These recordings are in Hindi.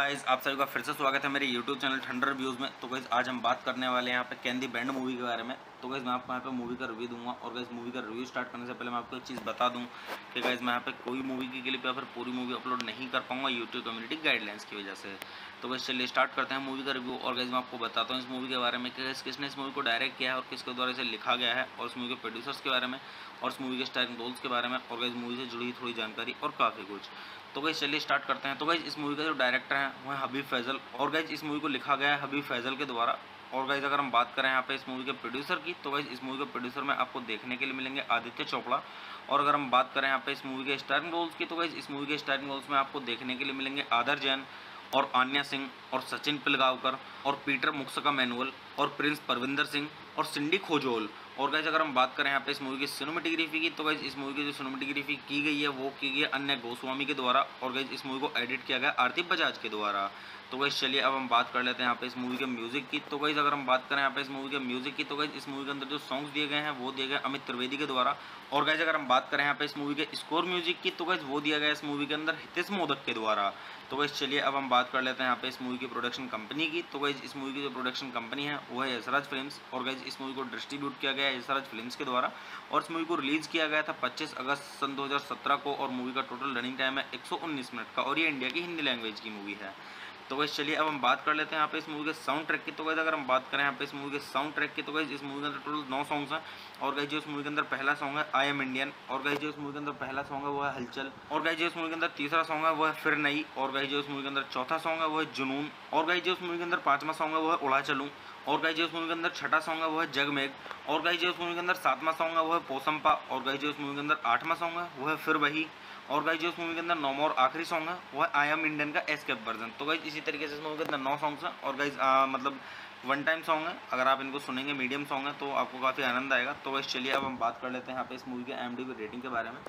गाइस, आप सभी का फिर से स्वागत है मेरे YouTube चैनल ठंडर रिव्यूज़ में। तो गाइस आज हम बात करने वाले हैं यहाँ पे कैन दी बैंड मूवी के बारे में। तो गाइस मैं आपको यहाँ पे मूवी का रिव्यू दूंगा और गाइस मूवी का रिव्यू स्टार्ट करने से पहले मैं आपको एक चीज़ बता दूं कि गाइस मैं यहाँ पे कोई मूवी की क्लिप या फिर पूरी मूवी अपलोड नहीं कर पाऊंगा यूट्यूब कम्युनिटी गाइडलाइंस की वजह से। तो गाइस चलिए स्टार्ट करते हैं मूवी का रिव्यू। और गाइस मैं आपको बताता हूँ इस मूवी के बारे में कि किसने इस मूवी को डायरेक्ट किया है और किसके द्वारा इसे लिखा गया है, और इस मूवी के प्रोड्यूसर्स के बारे में, और इस मूवी के स्टारिंग रोल्स के बारे में, और गाइस मूवी से जुड़ी थोड़ी जानकारी और काफ़ी कुछ। तो गाइस चलिए स्टार्ट करते हैं। तो गाइस इस मूवी का जो डायरेक्टर है वो है हबीब फैजल, और गाइस इस मूवी को लिखा गया है हबीब फैजल के द्वारा। और गाइस अगर हम बात करें यहाँ पे इस मूवी के प्रोड्यूसर की, तो गाइस इस मूवी के प्रोड्यूसर में आपको देखने के लिए मिलेंगे आदित्य चोपड़ा। और अगर हम बात करें यहाँ पे इस मूवी के स्टारिंग रोल्स की, तो गाइस इस मूवी के स्टारिंग रोल्स में आपको देखने के लिए मिलेंगे आदर जैन और आन्या सिंह और सचिन पिलगांवकर और पीटर मुक्सका मैनुअल और प्रिंस परविंदर सिंह और सिंडी खोजोल। और गाइस अगर हम बात करें यहाँ पे इस मूवी की सिनेमेटोग्राफी की, तो गाइस इस मूवी की जो सिनेमेटोग्राफी की गई है वो की गई है अन्य गोस्वामी के द्वारा, और गाइस इस मूवी को एडिट किया गया आरती बजाज के द्वारा। तो गाइस चलिए अब हम बात कर लेते हैं यहाँ पे इस मूवी के म्यूजिक की। तो गाइस अगर हम बात करें यहाँ पे इस मूवी के म्यूजिक की, तो गाइस इस मूवी के अंदर जो सॉन्ग्स दिए गए हैं वो दिए गए अमित त्रिवेदी के द्वारा। और गाइस अगर हम बात करें यहाँ पे इस मूवी के स्कोर म्यूजिक की, तो गाइस वो दिया गया इस मूवी के अंदर हितेश मोदक के द्वारा। तो गाइस चलिए अब हम बात कर लेते हैं यहाँ पे इस मूवी की प्रोडक्शन कंपनी की। तो गाइस इस मूवी की जो प्रोडक्शन कंपनी है वो है यशराज फिल्म्स, और गाइस इस मूवी को डिस्ट्रीब्यूट किया गया है यशराज फिल्म्स के द्वारा। और इस मूवी को रिलीज किया गया था 25 अगस्त सन 2017 को, और मूवी का टोटल रनिंग टाइम है 119 मिनट का, और ये इंडिया की हिंदी लैंग्वेज की मूवी है। तो गाइस चलिए अब हम बात कर लेते हैं यहाँ पे इस मूवी के साउंड ट्रैक की। तो गाइस अगर हम बात करें यहाँ पे इस मूवी के साउंड ट्रैक की, तो गाइस इस मूवी के अंदर टोटल 9 सॉन्ग्स हैं। और गाइस जो इस मूवी के अंदर पहला सॉन्ग है आई एम इंडियन, और गाइस जो इस मूवी के अंदर पहला सॉन्ग है वो है हलचल, और गाइस जो इस मूवी के अंदर तीसरा सॉन्ग है वो है फिर नई, और गाइस जो इस मूवी के अंदर चौथा सॉन्ग है वो है जुनून, और गाइस जो इस मूवी के अंदर पांचवा सॉन्ग है वो है उड़ा चलूं, और गाइस जो इस मूवी के अंदर छठा सॉन्ग है वो है जगमेग, और गाइस जो इस मूवी के अंदर सातवां सॉन्ग है वो है पोसंपा, और गाइस जो इस मूवी के अंदर आठवां सॉन्ग है वो है फिर वही, और गाइस जो इस मूवी के अंदर नौवां और आखिरी सॉन्ग है वो है आई एम इंडियन का एस्केप वर्जन। तो गाइस इसी तरीके से इस मूवी के अंदर 9 सॉन्ग्स हैं, और गाइस मतलब वन टाइम सॉन्ग है, अगर आप इनको सुनेंगे मीडियम सॉन्ग है तो आपको काफ़ी आनंद आएगा। तो गाइस चलिए अब हम बात कर लेते हैं यहाँ पे इस मूवी के IMDb रेटिंग के बारे में।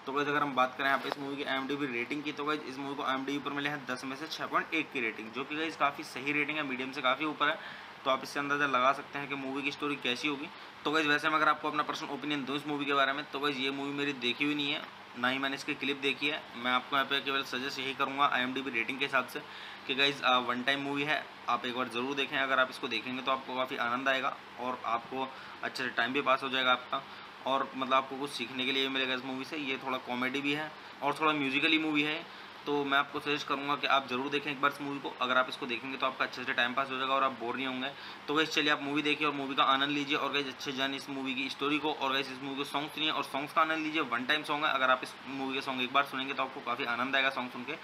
तो गाइस अगर हम बात करें यहाँ पे इस मूवी की IMDb रेटिंग की, तो गाइस इस मूवी को IMDb पर मिले हैं 10 में से 6.1 की रेटिंग, जो कि गाइस काफ़ी सही रेटिंग है, मीडियम से काफ़ी ऊपर है। तो आप इससे अंदाज़ा लगा सकते हैं कि मूवी की स्टोरी कैसी होगी। तो गाइस वैसे मैं अगर आपको अपना पर्सनल ओपिनियन दूँ इस मूवी के बारे में, तो गाइस ये मूवी मेरी देखी हुई नहीं है, ना ही मैंने इसकी क्लिप देखी है। मैं आपको यहाँ पे केवल सजेस्ट यही करूँगा IMDb रेटिंग के हिसाब से कि गाइस वन टाइम मूवी है, आप एक बार ज़रूर देखें। अगर आप इसको देखेंगे तो आपको काफ़ी आनंद आएगा और आपको अच्छे से टाइम भी पास हो जाएगा आपका, और मतलब आपको कुछ सीखने के लिए मिलेगा इस मूवी से। ये थोड़ा कॉमेडी भी है और थोड़ा म्यूजिकली मूवी है, तो मैं आपको सजेस्ट करूंगा कि आप ज़रूर देखें एक बार इस मूवी को। अगर आप इसको देखेंगे तो आपका अच्छे से टाइम पास हो जाएगा और आप बोर नहीं होंगे। तो गाइस चलिए आप मूवी देखिए और मूवी का आनंद लीजिए, और गाइस अच्छे जानिए इस मूवी की स्टोरी को, और गाइस इस मूवी के सॉन्ग सुनिए और सॉन्ग्स का आनंद लीजिए। वन टाइम सॉन्ग है, अगर आप इस मूवी के सॉन्ग एक बार सुनेंगे तो आपको काफ़ी आनंद आएगा सॉन्ग सुन के।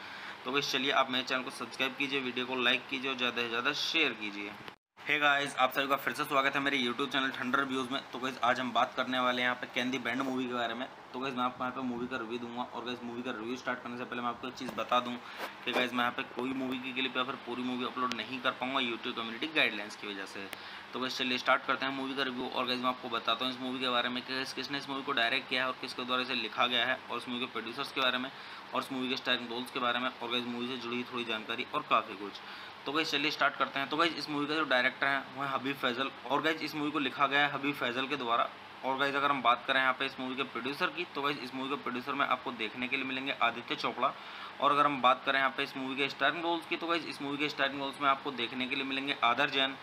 तो गाइस चलिए आप मेरे चैनल को सब्सक्राइब कीजिए, वीडियो को लाइक कीजिए और ज़्यादा से ज़्यादा शेयर कीजिए। हे गाइस, आप सभी का फिर से स्वागत है मेरे YouTube चैनल ठंडर रिव्यूज़ में। तो गाइस आज हम बात करने वाले हैं यहाँ पे कैन दी बैंड मूवी के बारे में। तो गाइस मैं आपको यहाँ पे मूवी का रिव्यू दूंगा, और गाइस मूवी का रिव्यू स्टार्ट करने से पहले मैं आपको एक चीज़ बता दूं कि गाइस मैं यहाँ पे कोई मूवी की क्लिप या फिर पूरी मूवी अपलोड नहीं कर पाऊंगा यूट्यूब कम्युनिटी गाइडलाइंस की वजह से। तो गाइस चलिए स्टार्ट करते हैं मूवी का रिव्यू। और गाइस मैं आपको बताता हूँ इस मूवी के बारे में कि किसने इस मूवी को डायरेक्ट किया है और किसके द्वारा इसे लिखा गया है, और इस मूवी के प्रोड्यूसर्स के बारे में, और इस मूवी के स्टारिंग रोल्स के बारे में, और गाइस मूवी से जुड़ी थोड़ी जानकारी और काफ़ी कुछ। तो गाइस चलिए स्टार्ट करते हैं। तो गाइस इस मूवी का जो डायरेक्टर है वो है हबीब फैजल, और गाइस इस मूवी को लिखा गया है हबीब फैजल के द्वारा। और गाइस अगर हम बात करें यहाँ पे इस मूवी के प्रोड्यूसर की, तो गाइस इस मूवी के प्रोड्यूसर में आपको देखने के लिए मिलेंगे आदित्य चोपड़ा। और अगर हम बात करें यहाँ पे इस मूवी के स्टारिंग रोल्स की, तो गाइस इस मूवी के स्टारिंग रोल्स में आपको देखने के लिए मिलेंगे आदर जैन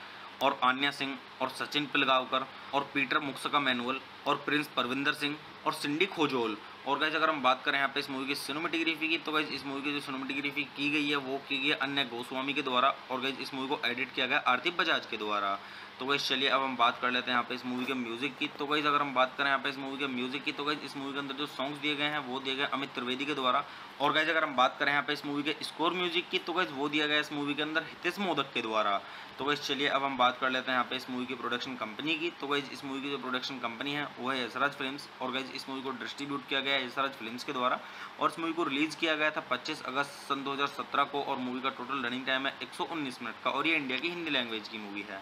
और आन्या सिंह और सचिन पिलगांवकर और पीटर मुक्सका मैनुअल और प्रिंस परविंदर सिंह और सिंडी खोजोल। और गाइस अगर हम बात करें यहाँ पे इस मूवी की सिनेमेटोग्राफी की, तो गाइस इस मूवी की जो सिनेमेटोग्राफी की गई है वो की गई है अन्य गोस्वामी के द्वारा, और गाइस इस मूवी को एडिट किया गया आरती बजाज के द्वारा। तो गाइस चलिए अब हम बात कर लेते हैं यहाँ पे इस मूवी के म्यूजिक की। तो गाइस अगर हम बात करें यहाँ पे इस मूवी के म्यूजिक की, तो गाइस इस मूवी के अंदर जो सॉन्ग्स दिए गए हैं वो दिए गए अमित त्रिवेदी के द्वारा। और गाइस अगर हम बात करें यहाँ पे इस मूवी के स्कोर म्यूजिक की, तो गाइस वो दिया गया इस मूवी के अंदर हितेश मोदक के द्वारा। तो गाइस चलिए अब हम बात कर लेते हैं यहाँ पे इस मूवी की प्रोडक्शन कंपनी की। तो गाइस इस मूवी की जो प्रोडक्शन कंपनी है वो है यशराज फिल्म्स, और गाइस इस मूवी को डिस्ट्रीब्यूट किया गया है यशराज फिल्म्स के द्वारा। और इस मूवी को रिलीज किया गया था 25 अगस्त सन 2017 को, और मूवी का टोटल रनिंग टाइम है 119 मिनट का, और ये इंडिया की हिंदी लैंग्वेज की मूवी है।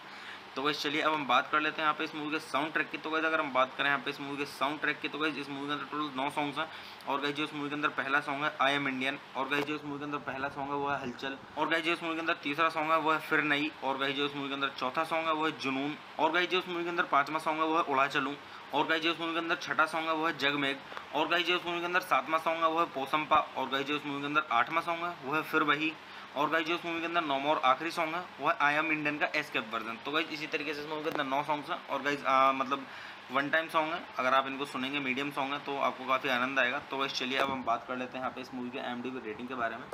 तो गाइस चलिए अब हम बात कर लेते हैं यहाँ पे इस मूवी के साउंड ट्रैक की। तो गाइस अगर हम बात करें यहाँ पे इस मूवी के साउंड ट्रैक की, तो गाइस इस मूवी के अंदर टोटल 9 सॉन्ग्स हैं। और गाइस जो इस मूवी के अंदर पहला सॉन्ग है आई एम इंडियन, और गाइस जो इस मूवी के अंदर पहला सॉन्ग है वो है हलचल, और गाइस जो इस मूवी के अंदर तीसरा सॉन्ग है वो है फिर नई, और गाइस जो इस मूवी के अंदर चौथा सॉन्ग है वो है जुनून, और गाइस जो इस मूवी के अंदर पांचवा सॉन्ग है वो है उड़ा चलूं, और गाइस जो इस मूवी के अंदर छठा सॉन्ग है वो है जगमेग, और गाइस जो इस मूवी के अंदर सातवां सॉन्ग है वो है पोसंपा, और गाइस जो इस मूवी के अंदर आठवां सॉन्ग है वो है फिर वही, और गाइस जो इस मूवी के अंदर 9वां और आखिरी सॉन्ग है वो है आई एम इंडियन का एस्केप वर्जन। तो गाइस इसी तरीके से इस मूवी के अंदर 9 सॉन्ग्स हैं और गाइस मतलब वन टाइम सॉन्ग है, अगर आप इनको सुनेंगे मीडियम सॉन्ग है तो आपको काफ़ी आनंद आएगा। तो गाइस चलिए अब हम बात कर लेते हैं यहाँ पे इस मूवी के IMDb रेटिंग के बारे में।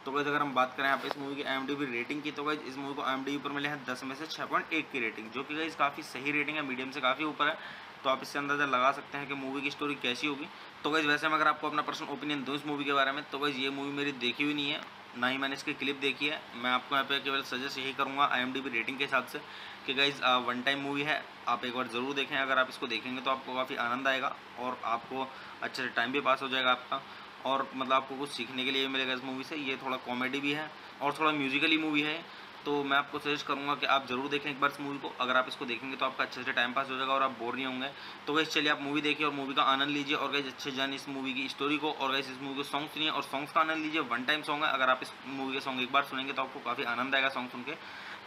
तो गाइस अगर हम बात करें यहाँ पे इस मूवी की IMDb रेटिंग की, तो गाइस इस मूवी को IMDb पर मिले हैं 10 में से 6.1 की रेटिंग, जो कि गाइस काफ़ी सही रेटिंग है, मीडियम से काफ़ी ऊपर है। तो आप इससे अंदाज़ा लगा सकते हैं कि मूवी की स्टोरी कैसी होगी। तो गाइस वैसे मैं अगर आपको अपना पर्सनल ओपिनियन दूँ इस मूवी के बारे में, तो गाइस ये मूवी मेरी देखी हुई नहीं है, ना ही मैंने इसकी क्लिप देखी है। मैं आपको यहाँ पे केवल सजेस्ट यही करूँगा IMDb रेटिंग के हिसाब से कि गाइस वन टाइम मूवी है, आप एक बार ज़रूर देखें। अगर आप इसको देखेंगे तो आपको काफ़ी आनंद आएगा और आपको अच्छे से टाइम भी पास हो जाएगा आपका, और मतलब आपको कुछ सीखने के लिए मिलेगा इस मूवी से। ये थोड़ा कॉमेडी भी है और थोड़ा म्यूजिकली मूवी है, तो मैं आपको सजेस्ट करूंगा कि आप ज़रूर देखें एक बार इस मूवी को। अगर आप इसको देखेंगे तो आपका अच्छे से टाइम पास हो जाएगा और आप बोर नहीं होंगे। तो गाइस चलिए आप मूवी देखिए और मूवी का आनंद लीजिए और गाइस अच्छे जानिए इस मूवी की स्टोरी को, और गाइस इस मूवी के सॉन्ग सुनिए और सॉन्ग्स का आनंद लीजिए। वन टाइम सॉन्ग है, अगर आप इस मूवी के सॉन्ग एक बार सुनेंगे तो आपको काफ़ी आनंद आएगा सॉन्ग सुन के।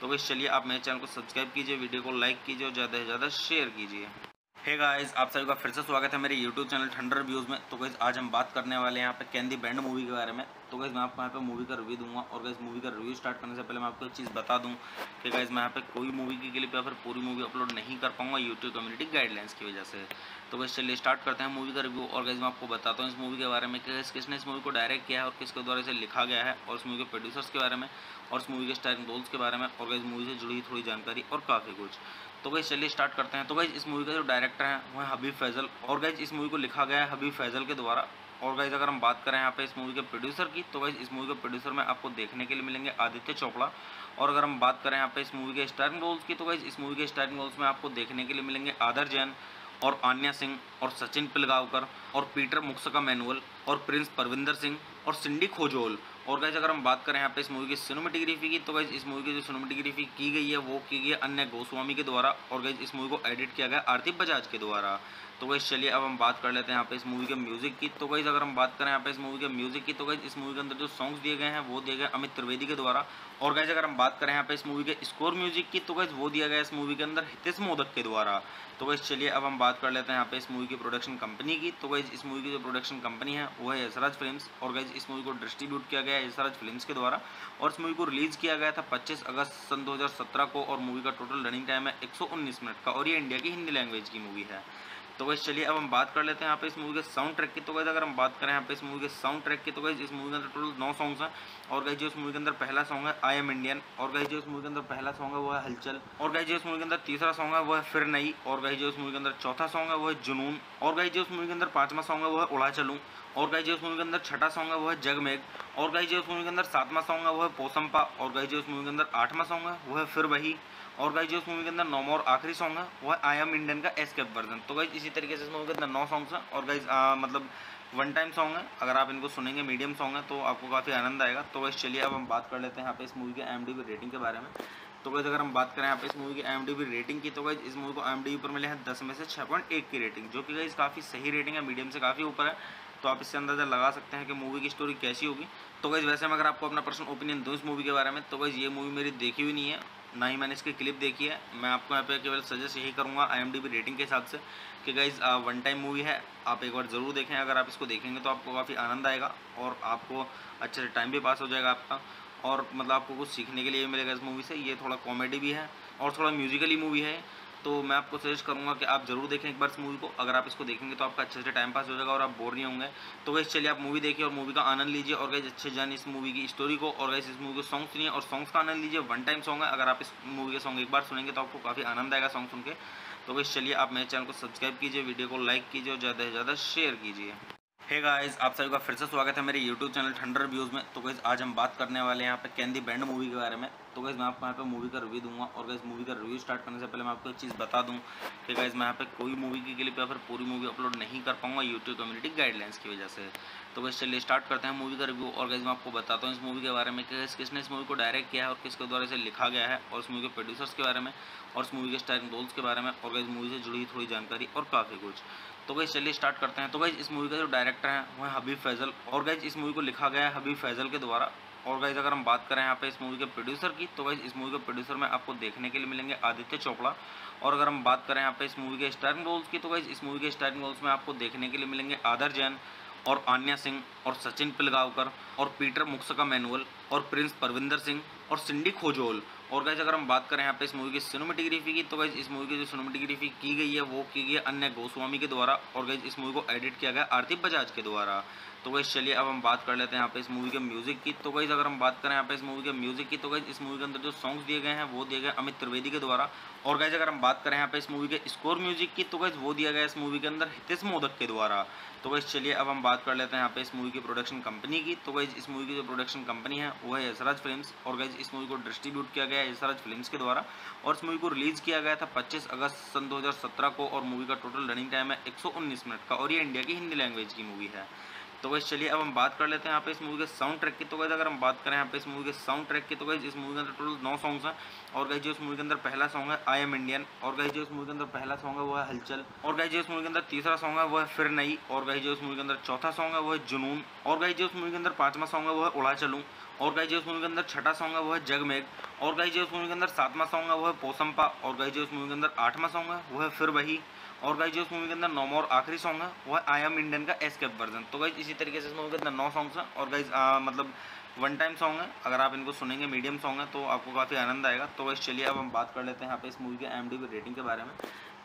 तो गाइस चलिए आप मेरे चैनल को सब्सक्राइब कीजिए, वीडियो को लाइक कीजिए और ज़्यादा से ज़्यादा शेयर कीजिए। हे गाइस, आप सभी का फिर से स्वागत है मेरे YouTube चैनल ठंडर रिव्यूज़ में। तो गाइस आज हम बात करने वाले हैं यहाँ पे कैन दी बैंड मूवी के बारे में। तो गाइस मैं आपको यहाँ पे मूवी का रिव्यू दूंगा, और गाइस मूवी का रिव्यू स्टार्ट करने से पहले मैं आपको एक चीज़ बता दूं कि गाइस मैं यहाँ पे कोई मूवी की क्लिप या फिर पूरी मूवी अपलोड नहीं कर पाऊंगा यूट्यूब कम्युनिटी गाइडलाइंस की वजह से। तो गाइस चलिए स्टार्ट करते हैं मूवी का रिव्यू, और गाइस मैं आपको बताता हूँ इस मूवी के बारे में कि किसने इस मूवी को डायरेक्ट किया है और किसके द्वारा इसे लिखा गया है, और इस मूवी के प्रोड्यूसर्स के बारे में, और इस मूवी के स्टारिंग रोल्स के बारे में, और गाइस मूवी से जुड़ी थोड़ी जानकारी और काफ़ी कुछ। तो गाइस चलिए स्टार्ट करते हैं। तो गाइस इस मूवी का जो डायरेक्टर है वो है हबीब फैजल, और गाइस इस मूवी को लिखा गया है हबीब फैजल के द्वारा। और गाइस अगर हम बात करें यहाँ पे इस मूवी के प्रोड्यूसर की, तो गाइस इस मूवी के प्रोड्यूसर में आपको देखने के लिए मिलेंगे आदित्य चोपड़ा। और अगर हम बात करें यहाँ पे इस मूवी के स्टारिंग रोल्स की, तो गाइस इस मूवी के स्टारिंग रोल्स में आपको देखने के लिए मिलेंगे आदर जैन और आन्या सिंह और सचिन पिलगांवकर और पीटर मुक्सका मैनुअल और प्रिंस परविंदर सिंह और सिंडी खोजोल। और गाइस अगर हम बात करें यहाँ पे इस मूवी की सिनेमेटोग्राफी की, तो गाइस इस मूवी की जो सिनेमेटोग्राफी की गई है वो की गई है अन्य गोस्वामी के द्वारा, और गाइस इस मूवी को एडिट किया गया आरती बजाज के द्वारा। तो गाइस चलिए अब हम बात कर लेते हैं यहाँ पे इस मूवी के म्यूजिक की। तो गाइस अगर हम बात करें यहाँ पे इस मूवी के म्यूजिक की, तो गाइस इस मूवी के अंदर जो सॉन्ग्स दिए गए हैं वो दिए गए अमित त्रिवेदी के द्वारा। और गाइस अगर हम बात करें यहाँ पे इस मूवी के स्कोर म्यूजिक की, तो गाइस वो दिया गया इस मूवी के अंदर हितेश मोदक के द्वारा। तो गाइस चलिए अब हम बात कर लेते हैं यहाँ पे इस मूवी की प्रोडक्शन कंपनी की। तो गाइस इस मूवी की जो प्रोडक्शन कंपनी है वो है यशराज फिल्म्स, और गाइस इस मूवी को डिस्ट्रीब्यूट किया गया है यशराज फिल्म्स के द्वारा, और इस मूवी को रिलीज किया गया था 25 अगस्त सन 2017 को, और मूवी का टोटल रनिंग टाइम है 119 मिनट का, और ये इंडिया की हिंदी लैंग्वेज की मूवी है। तो गाइस चलिए अब हम बात कर लेते हैं यहाँ पे इस मूवी के साउंड ट्रैक की। तो गाइस अगर हम बात करें यहाँ पे इस मूवी के साउंड ट्रैक की, तो गाइस इस मूवी के अंदर टोटल 9 सॉन्ग्स हैं। और गाइस जो इस मूवी के अंदर पहला सॉन्ग है आई एम इंडियन, और गाइस जो इस मूवी के अंदर पहला सॉन्ग है वो है हलचल, और गाइस जो इस मूवी के अंदर तीसरा सॉन्ग है वो है फिर नई, और गाइस जो इस मूवी के अंदर चौथा सॉन्ग है वो है जुनून, और गाइस जो इस मूवी के अंदर पांचवा सॉन्ग है वो है उड़ा चलूं, और गाइस जो इस मूवी के अंदर छठा सॉन्ग है वो है जगमेग, और गाइस जो इस मूवी के अंदर सातवां सॉन्ग है वो है पोसंपा, और गाइस जो इस मूवी के अंदर आठवां सॉन्ग है वो है फिर वही, और गाइस जो इस मूवी के अंदर 9वां और आखिरी सॉन्ग है वो है आई एम इंडियन का एस्केप वर्जन। तो गाइस इसी तरीके से इस मूवी के अंदर 9 सॉन्ग्स हैं, और गाइस मतलब वन टाइम सॉन्ग है, अगर आप इनको सुनेंगे मीडियम सॉन्ग है तो आपको काफ़ी आनंद आएगा। तो गाइस चलिए अब हम बात कर लेते हैं यहाँ पे इस मूवी के IMDb रेटिंग के बारे में। तो गाइस अगर हम बात करें यहाँ पे इस मूवी की IMDb रेटिंग की, तो गाइस इस मूवी को IMDb पर मिले हैं 10 में से 6.1 की रेटिंग, जो कि गाइस काफ़ी सही रेटिंग है, मीडियम से काफ़ी ऊपर है। तो आप इससे अंदाज़ा लगा सकते हैं कि मूवी की स्टोरी कैसी होगी। तो गाइस वैसे मैं अगर आपको अपना पर्सनल ओपिनियन दूँ इस मूवी के बारे में, तो गाइस ये मूवी मेरी देखी हुई नहीं है, ना ही मैंने इसकी क्लिप देखी है। मैं आपको यहाँ पे केवल सजेस्ट यही करूँगा IMDb रेटिंग के हिसाब से कि गाइस वन टाइम मूवी है, आप एक बार ज़रूर देखें। अगर आप इसको देखेंगे तो आपको काफ़ी आनंद आएगा और आपको अच्छे से टाइम भी पास हो जाएगा आपका, और मतलब आपको कुछ सीखने के लिए मिलेगा इस मूवी से। ये थोड़ा कॉमेडी भी है और थोड़ा म्यूजिकली मूवी है, तो मैं आपको सजेस्ट करूंगा कि आप ज़रूर देखें एक बार इस मूवी को। अगर आप इसको देखेंगे तो आपका अच्छे से टाइम पास हो जाएगा और आप बोर नहीं होंगे। तो गाइस चलिए आप मूवी देखिए और मूवी का आनंद लीजिए, और गाइस अच्छे जानिए इस मूवी की स्टोरी को, और गाइस इस मूवी के सॉन्ग सुनिए और सॉन्ग्स का आनंद लीजिए। वन टाइम सॉन्ग है, अगर आप इस मूवी के सॉन्ग एक बार सुनेंगे तो आपको काफ़ी आनंद आएगा सॉन्ग सुन के। तो गाइस चलिए आप मेरे चैनल को सब्सक्राइब कीजिए, वीडियो को लाइक कीजिए और ज़्यादा से ज़्यादा शेयर कीजिए। हे गाइस, आप सभी का फिर से स्वागत है मेरे YouTube चैनल ठंडर रिव्यूज़ में। तो गाइस आज हम बात करने वाले हैं यहाँ पे कैन दी बैंड मूवी के बारे में। तो गाइस मैं आपको यहाँ पे मूवी का रिव्यू दूंगा, और गाइस मूवी का रिव्यू स्टार्ट करने से पहले मैं आपको एक चीज़ बता दूं कि गाइस मैं यहाँ पे कोई मूवी की क्लिप या फिर पूरी मूवी अपलोड नहीं कर पाऊंगा यूट्यूब कम्युनिटी गाइडलाइंस की वजह से। तो गाइस चलिए स्टार्ट करते हैं मूवी का रिव्यू, और गाइस मैं आपको बताता हूँ इस मूवी के बारे में कि किसने इस मूवी को डायरेक्ट किया है और किसके द्वारा इसे लिखा गया है, और इस मूवी के प्रोड्यूसर्स के बारे में, और इस मूवी के स्टारिंग रोल्स के बारे में, और गाइस मूवी से जुड़ी थोड़ी जानकारी और काफ़ी कुछ। तो गाइस चलिए स्टार्ट करते हैं। तो गाइस इस मूवी का जो डायरेक्टर है वो है हबीब फैजल, और गाइस इस मूवी को लिखा गया है हबीब फैजल के द्वारा। और गाइस अगर हम बात करें यहाँ पे इस मूवी के प्रोड्यूसर की, तो गाइस इस मूवी के प्रोड्यूसर में आपको देखने के लिए मिलेंगे आदित्य चोपड़ा। और अगर हम बात करें यहाँ पे इस मूवी के स्टारिंग रोल्स की, तो गाइस इस मूवी के स्टारिंग रोल्स में आपको देखने के लिए मिलेंगे आदर जैन, और आन्या सिंह और सचिन पिलगांवकर और पीटर मुक्सका मैनुअल और प्रिंस परविंदर सिंह और सिंडी खोजोल। और गाइस अगर हम बात करें यहाँ पे इस मूवी की सिनेमेटोग्राफी की, तो गाइस इस मूवी की जो सिनेमेटोग्राफी की गई है वो की गई है अन्य गोस्वामी के द्वारा। और गाइस इस मूवी को एडिट किया गया आरती बजाज के द्वारा। तो गाइस चलिए अब हम बात कर लेते हैं यहाँ पे इस मूवी के म्यूजिक की। तो गाइस अगर हम बात करें यहाँ पे इस मूवी के म्यूजिक की, तो गाइस इस मूवी के अंदर जो सॉन्ग्स दिए गए हैं वो दिए गए अमित त्रिवेदी के द्वारा। और गाइस अगर हम बात करें यहाँ पे इस मूवी के स्कोर म्यूजिक की, तो गाइस वो दिया गया इस मूवी के अंदर हितेश मोदक के द्वारा। तो गाइस चलिए अब हम बात कर लेते हैं यहाँ पे इस मूवी की प्रोडक्शन कंपनी की। तो गाइस इस मूवी की जो प्रोडक्शन कंपनी है वो है यशराज फिल्म्स। और गाइस इस मूवी को डिस्ट्रीब्यूट किया गया है यशराज फिल्म्स के द्वारा। और इस मूवी को रिलीज किया गया था 25 अगस्त सन 2017 को। और मूवी का टोटल रनिंग टाइम है 119 मिनट का। और ये इंडिया की हिंदी लैंग्वेज की मूवी है। तो गाइस चलिए अब हम बात कर लेते हैं यहाँ पे इस मूवी के साउंड ट्रैक की। तो गाइस अगर हम बात करें यहाँ पे इस मूवी के साउंड ट्रैक की, तो गाइस इस मूवी के अंदर टोटल 9 सॉन्ग्स हैं। और गाइस जो इस मूवी के अंदर पहला सॉन्ग है आई एम इंडियन। और गाइस जो इस मूवी के अंदर पहला सॉन्ग है वो है हलचल। और गाइस जो इस मूवी के अंदर तीसरा सॉन्ग है वो है फिर नई। और गाइस जो इस मूवी के अंदर चौथा सॉन्ग है वो है जुनून। और गाइस जो इस मूवी के अंदर पांचवा सॉन्ग है वो है उड़ा चलूं। और गाइस जो इस मूवी के अंदर छठा सॉन्ग है वो है जगमेग। और गाइस जो इस मूवी के अंदर सातवां सॉन्ग है वो है पोसंपा। और गाइस जो इस मूवी के अंदर आठवां सॉन्ग है वो है फिर वही। और गाइस जो इस मूवी के अंदर नौवां और आखिरी सॉन्ग है वो है आई एम इंडियन का एस्केप वर्जन। तो गाइस इसी तरीके से इस मूवी के अंदर 9 सॉन्ग्स हैं। और गाइस मतलब वन टाइम सॉन्ग है, अगर आप इनको सुनेंगे मीडियम सॉन्ग है तो आपको काफ़ी आनंद आएगा। तो गाइस चलिए अब हम बात कर लेते हैं यहाँ पे इस मूवी के IMDb रेटिंग के बारे में।